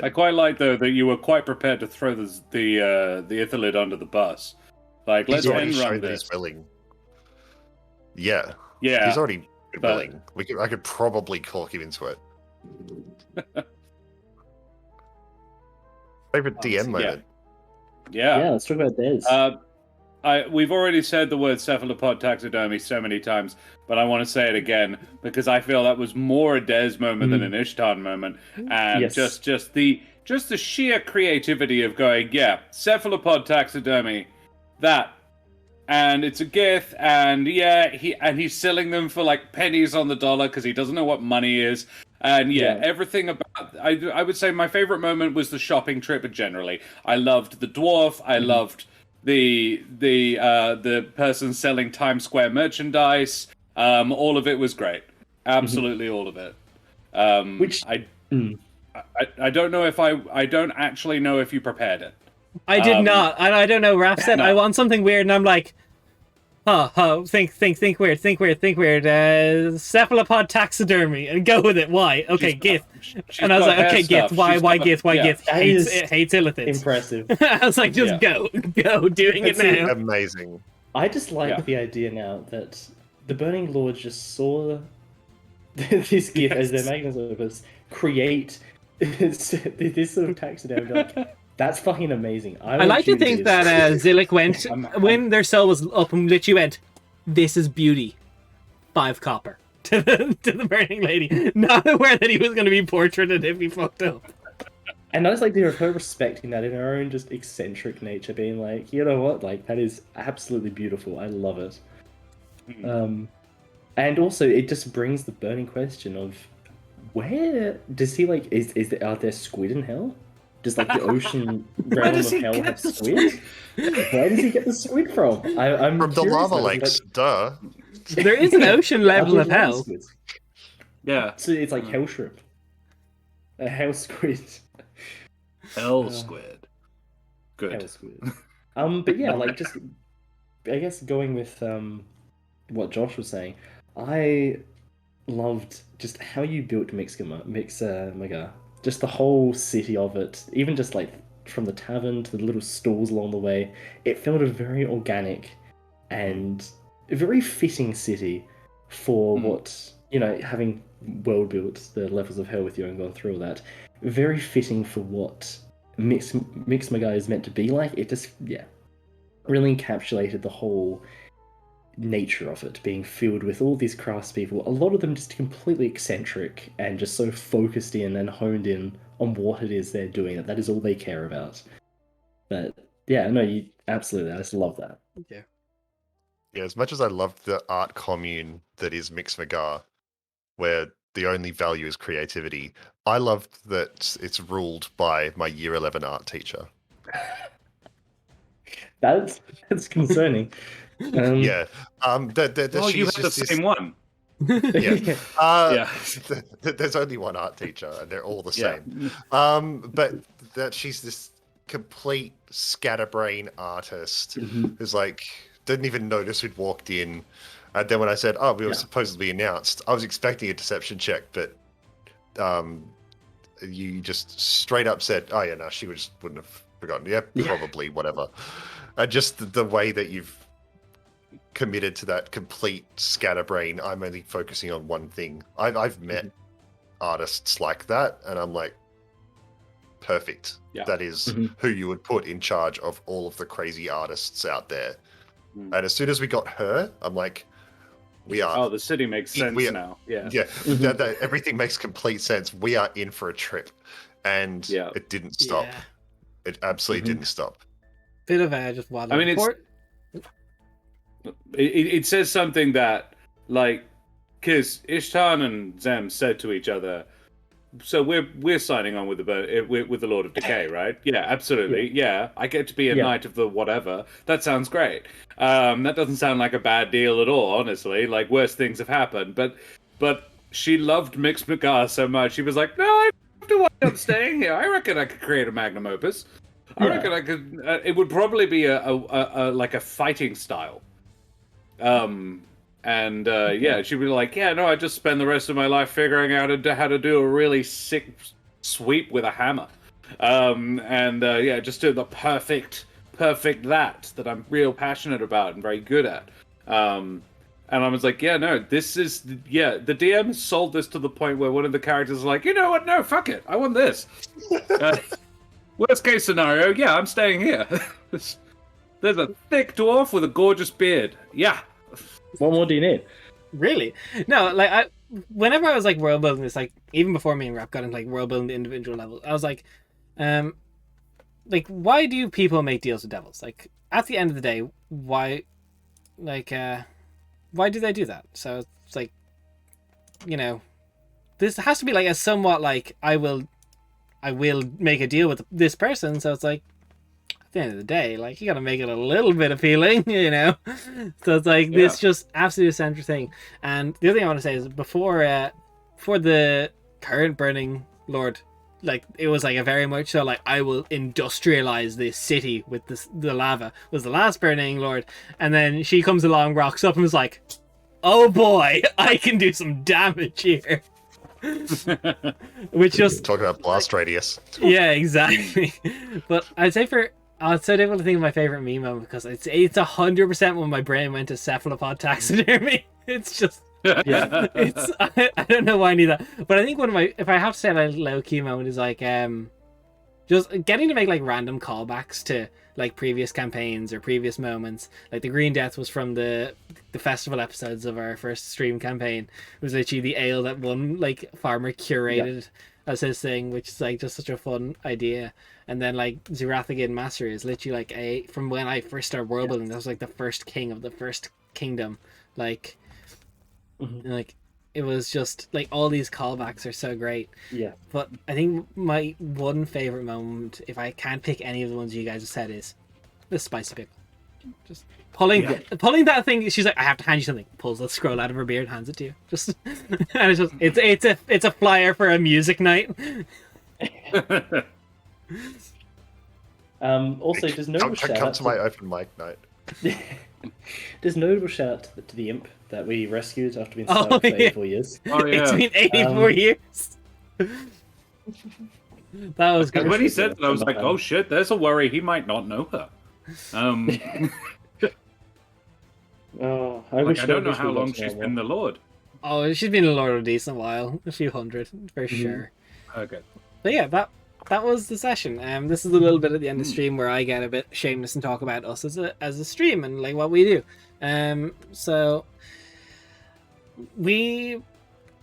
I quite like, though, that you were quite prepared to throw the Ithalid under the bus. Like, let's end run this. He's willing. Yeah, he's already willing. I could probably talk him into it. Favorite DM moment. Yeah, let's talk about this. We've already said the word cephalopod taxidermy so many times, but I want to say it again, because I feel that was more a Des moment than an Ishtar moment, and just the sheer creativity of going, cephalopod taxidermy, that, and it's a gith, and he's selling them for like pennies on the dollar because he doesn't know what money is. And everything about, I would say my favorite moment was the shopping trip generally. I loved the dwarf. I loved the person selling Times Square merchandise. All of it was great. Absolutely all of it. I don't know if I don't actually know if you prepared it. I did not. I don't know. Raph said I want something weird, and I'm like, Think weird. Cephalopod taxidermy, and go with it. Why? Okay, Gith. And I was like, okay, Gith. Why Gith? Why Gith? Hates illithids. Impressive. I was like, just go, doing it now. Amazing. I just like the idea now that the Burning Lord just saw this gift as their magnus opus create this sort of taxidermy. Like, that's fucking amazing. I like to think that Zillick went when their soul was up and literally went, "This is beauty, 5 copper." to the burning lady, not aware that he was going to be portraited if he fucked up. And I just like to her respecting that in her own just eccentric nature, being like, you know what, like that is absolutely beautiful. I love it. And also it just brings the burning question of where does he like? Are there squid in hell? Does like the ocean realm of hell have squid? Where does he get the squid from? I'm from the lava lakes, duh. There is an ocean level of hell. Squids. Yeah. So it's like hell shrimp. A hell squid. Hell squid. Good. Hell squid. But yeah, like just I guess going with what Josh was saying, I loved just how you built Mixmagar. Just the whole city of it, even just like from the tavern to the little stalls along the way, it felt a very organic and a very fitting city for what, you know, having world built the levels of hell with you and gone through all that. Very fitting for what Mixmagar is meant to be like. It just, really encapsulated the whole nature of it, being filled with all these craftspeople, a lot of them just completely eccentric and just so focused in and honed in on what it is they're doing, that is all they care about. But yeah, no, you absolutely, I just love that. Yeah, as much as I love the art commune that is Mixmagar, where the only value is creativity, I loved that it's ruled by my year 11 art teacher. That's concerning. Yeah. You had the same one. Yeah. There's only one art teacher, and they're all the same. But that she's this complete scatterbrain artist who's like didn't even notice we'd walked in. And then when I said, "Oh, we were supposedly announced," I was expecting a deception check, but you just straight up said, "Oh yeah, no, she wouldn't have forgotten." Yeah, probably, whatever. And just the way that you've committed to that complete scatterbrain, I'm only focusing on one thing. I've met artists like that, and I'm like, perfect. Yeah. That is who you would put in charge of all of the crazy artists out there. And as soon as we got her, I'm like, we are. Oh, the city makes sense now. Yeah. Everything makes complete sense. We are in for a trip, and it didn't stop. Yeah. It absolutely didn't stop. Bit of just wild. I mean, it says something that, like, because Ishtan and Zem said to each other, "So we're signing on with the Lord of Decay, right?" Yeah, absolutely. Yeah, I get to be a knight of the whatever. That sounds great. That doesn't sound like a bad deal at all, honestly. Like, worse things have happened. But she loved Mixmagar so much, she was like, "No, I have to wind up staying here. I reckon I could create a magnum opus. I reckon I could. It would probably be a like a fighting style." She'd be like, "Yeah, no, I just spend the rest of my life figuring out how to do a really sick sweep with a hammer, just do the perfect that I'm real passionate about and very good at." And I was like, "Yeah, no, this is the DM sold this to the point where one of the characters is like, you know what? No, fuck it, I want this." Worst case scenario, I'm staying here. There's a thick dwarf with a gorgeous beard. Yeah. What more do you need? Really? No, like whenever I was like world building this, like even before me and Rap got into like world building the individual levels, I was like, why do people make deals with devils? Like at the end of the day, why do they do that? So it's like, you know, this has to be like a somewhat like I will make a deal with this person. So it's like, at the end of the day, like, you gotta make it a little bit appealing, you know? So it's like this just absolute central thing. And the other thing I want to say is before the current Burning Lord like it was like a very much so like I will industrialize this city with the lava was the last burning lord, and then she comes along, rocks up, and was like, oh boy, I can do some damage here. Which just Talking about blast radius. yeah, exactly. But it's so difficult to think of my favorite meme moment because it's 100% when my brain went to cephalopod taxidermy. It's just Yeah. I don't know why I need that, but I think one of my, if I have to say a low key moment, is like just getting to make like random callbacks to like previous campaigns or previous moments. Like the Green Death was from the festival episodes of our first stream campaign. It was literally the ale that one like farmer curated as his thing, which is like just such a fun idea. And then like Zurathigan Master is literally like from when I first started world building, that was like the first king of the first kingdom. Like and, like it was just like all these callbacks are so great. Yeah. But I think my one favorite moment, if I can't pick any of the ones you guys have said, is the spicy pickle. Just pulling that thing. She's like, I have to hand you something. Pulls the scroll out of her beard, hands it to you. Just and it's a flyer for a music night. Also, there's notable shout Come out to my open mic night. There's notable shout out to the imp that we rescued after being stuck for 84 years. Oh yeah. It's been 84 years. That was good. When he said that, I was like, oh shit, there's a worry he might not know her. Oh, I don't know how long she's been the Lord. Oh, she's been a Lord a decent while. A few hundred, for sure. Okay. But yeah, that was the session. This is a little bit at the end of the stream where I get a bit shameless and talk about us as a stream and like what we do. So we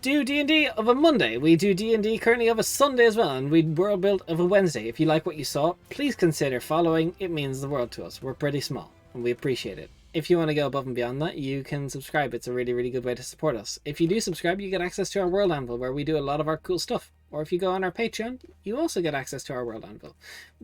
do D&D of a Monday. We do D&D currently of a Sunday as well, and we world build of a Wednesday. If you like what you saw, please consider following. It means the world to us. We're pretty small, and we appreciate it. If you want to go above and beyond that, you can subscribe. It's a really, really good way to support us. If you do subscribe, you get access to our World Anvil, where we do a lot of our cool stuff. Or if you go on our Patreon, you also get access to our World Anvil.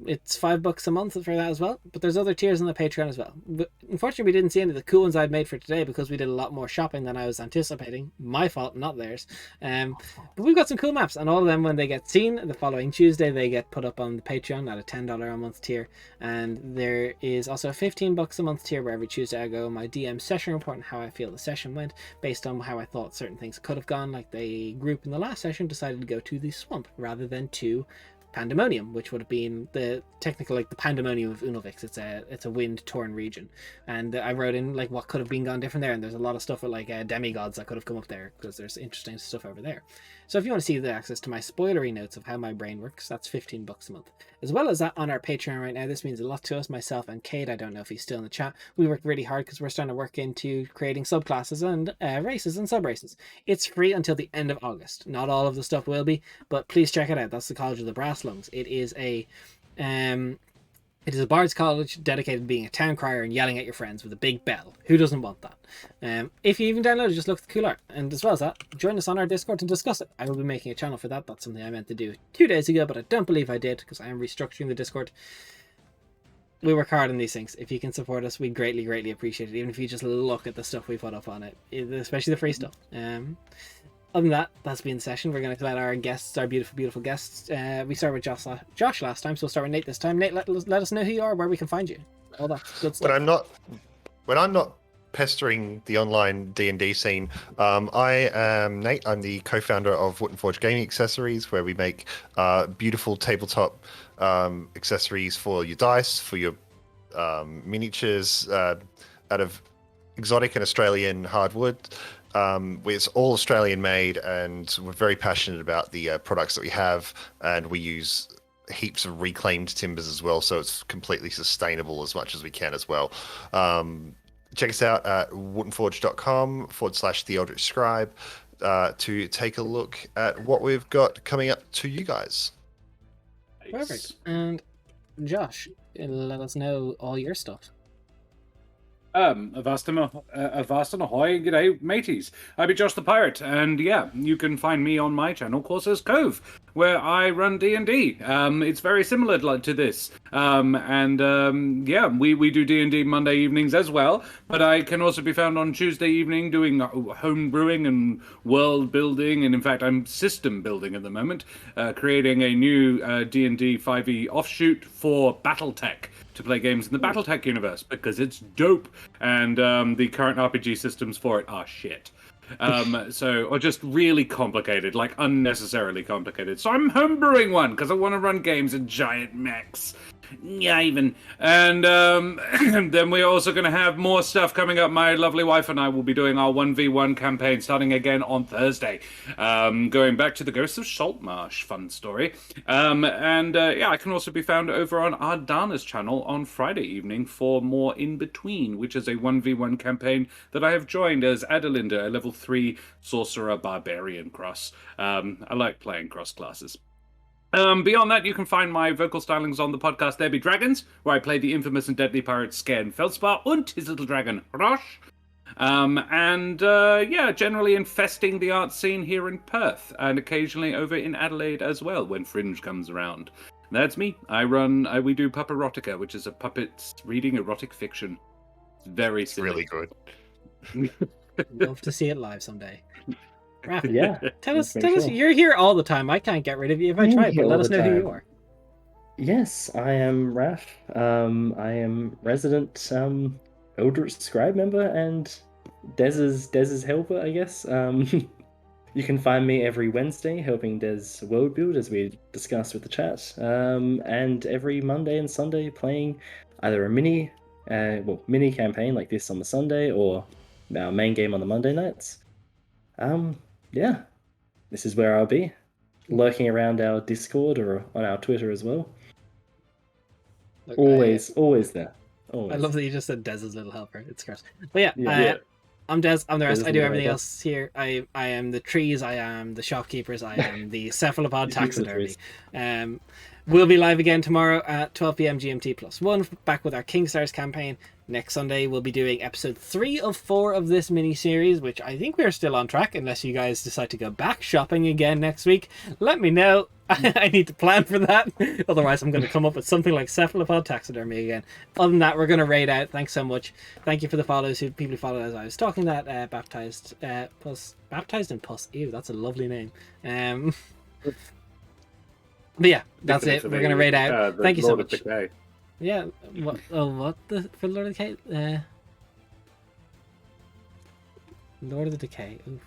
It's $5 a month for that as well, but there's other tiers on the Patreon as well. But unfortunately, we didn't see any of the cool ones I'd made for today because we did a lot more shopping than I was anticipating. My fault, not theirs. But we've got some cool maps, and all of them, when they get seen the following Tuesday, they get put up on the Patreon at a $10 a month tier. And there is also a $15 a month tier where every Tuesday I go my DM session report and how I feel the session went based on how I thought certain things could have gone. Like the group in the last session decided to go to the swamp rather than to Pandemonium, which would have been the technical, like the Pandemonium of Unovix. It's a wind torn region, and I wrote in like what could have been gone different there, and there's a lot of stuff with like demigods that could have come up there because there's interesting stuff over there. So if you want to see the access to my spoilery notes of how my brain works, that's $15 a month. As well as that, on our Patreon right now, this means a lot to us. Myself and Cade, I don't know if he's still in the chat, we worked really hard because we're starting to work into creating subclasses and races and sub-races. It's free until the end of August. Not all of the stuff will be, but please check it out. That's the College of the Brass Lungs. It is a Bard's College dedicated to being a town crier and yelling at your friends with a big bell. Who doesn't want that? If you even download it, just look at the cool art. And as well as that, join us on our Discord to discuss it. I will be making a channel for that. That's something I meant to do 2 days ago, but I don't believe I did because I am restructuring the Discord. We work hard on these things. If you can support us, we greatly, greatly appreciate it. Even if you just look at the stuff we put up on it, especially the free stuff. Other than that, that's been the session. We're going to let our guests, our beautiful, beautiful guests. We started with Josh last time, so we'll start with Nate this time. Nate, let us know who you are, where we can find you. All that good stuff. When I'm not pestering the online D&D scene, I am Nate. I'm the co-founder of Wooden Forge Gaming Accessories, where we make beautiful tabletop accessories for your dice, for your miniatures out of exotic and Australian hardwood. It's all Australian made, and we're very passionate about the products that we have, and we use heaps of reclaimed timbers as well, so it's completely sustainable as much as we can as well. Check us out at woodenforge.com/The Eldritch Scribe to take a look at what we've got coming up to you guys. Perfect. And Josh, let us know all your stuff. Avast and ahoy, g'day, mateys. I be Josh the Pirate, and yeah, you can find me on my channel, Corsair's Cove, where I run D&D. It's very similar to this. Yeah, we do D&D Monday evenings as well, but I can also be found on Tuesday evening doing home brewing and world building, and in fact, I'm system building at the moment, creating a new D&D 5e offshoot for BattleTech, to play games in the BattleTech universe, because it's dope, and the current RPG systems for it are shit. Or just really complicated, like unnecessarily complicated. So I'm homebrewing one, because I want to run games in giant mechs. Yeah, even. And then we're also going to have more stuff coming up. My lovely wife and I will be doing our 1v1 campaign starting again on Thursday. Going back to the Ghosts of Saltmarsh, fun story. Yeah, I can also be found over on Ardana's channel on Friday evening for more In Between, which is a 1v1 campaign that I have joined as Adelinda, a level 3 sorcerer barbarian cross. I like playing cross classes. Beyond that, you can find my vocal stylings on the podcast There Be Dragons, where I play the infamous and deadly pirate Skern Feldspar and his little dragon, Rosh. Yeah, generally infesting the art scene here in Perth, and occasionally over in Adelaide as well, when Fringe comes around. That's me. We do Pupperotica, which is a puppets reading erotic fiction. It's very silly. Really good. Love to see it live someday. Raph, Yeah. tell us. You're here all the time. I can't get rid of you if I try, but let us know who you are. Yes, I am Raph. I am resident Eldritch Scribe member and Dez's helper, I guess. You can find me every Wednesday helping Des world build, as we discussed with the chat, and every Monday and Sunday playing either a mini campaign like this on the Sunday, or our main game on the Monday nights. Yeah, this is where I'll be, lurking around our Discord or on our Twitter as well. Look, always there. Always. I love that you just said Dez's little helper. It's gross. But yeah. I'm Des. I'm the rest. Des I do is everything the else here. I am the trees. I am the shopkeepers. I am the cephalopod taxidermy. We'll be live again tomorrow at 12 p.m. GMT +1, back with our Kingstars campaign. Next Sunday, we'll be doing episode 3 of 4 of this mini-series, which I think we're still on track, unless you guys decide to go back shopping again next week. Let me know. I need to plan for that. Otherwise, I'm going to come up with something like cephalopod taxidermy again. Other than that, we're going to raid out. Thanks so much. Thank you for the follows, people who followed as I was talking that. Baptized and Puss. Ew, that's a lovely name. But yeah, that's it. We're going to raid out. Thank you so much. Yeah, what for Lord of the Decay? Lord of the Decay. Oof.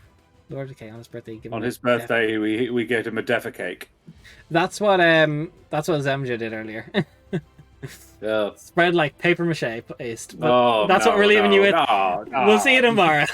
Lord of the Decay on his birthday. On his birthday, we get him a defecake. That's what Zemja did earlier. Yeah. Spread like paper mache paste. That's what we're leaving you with. No. We'll see you tomorrow.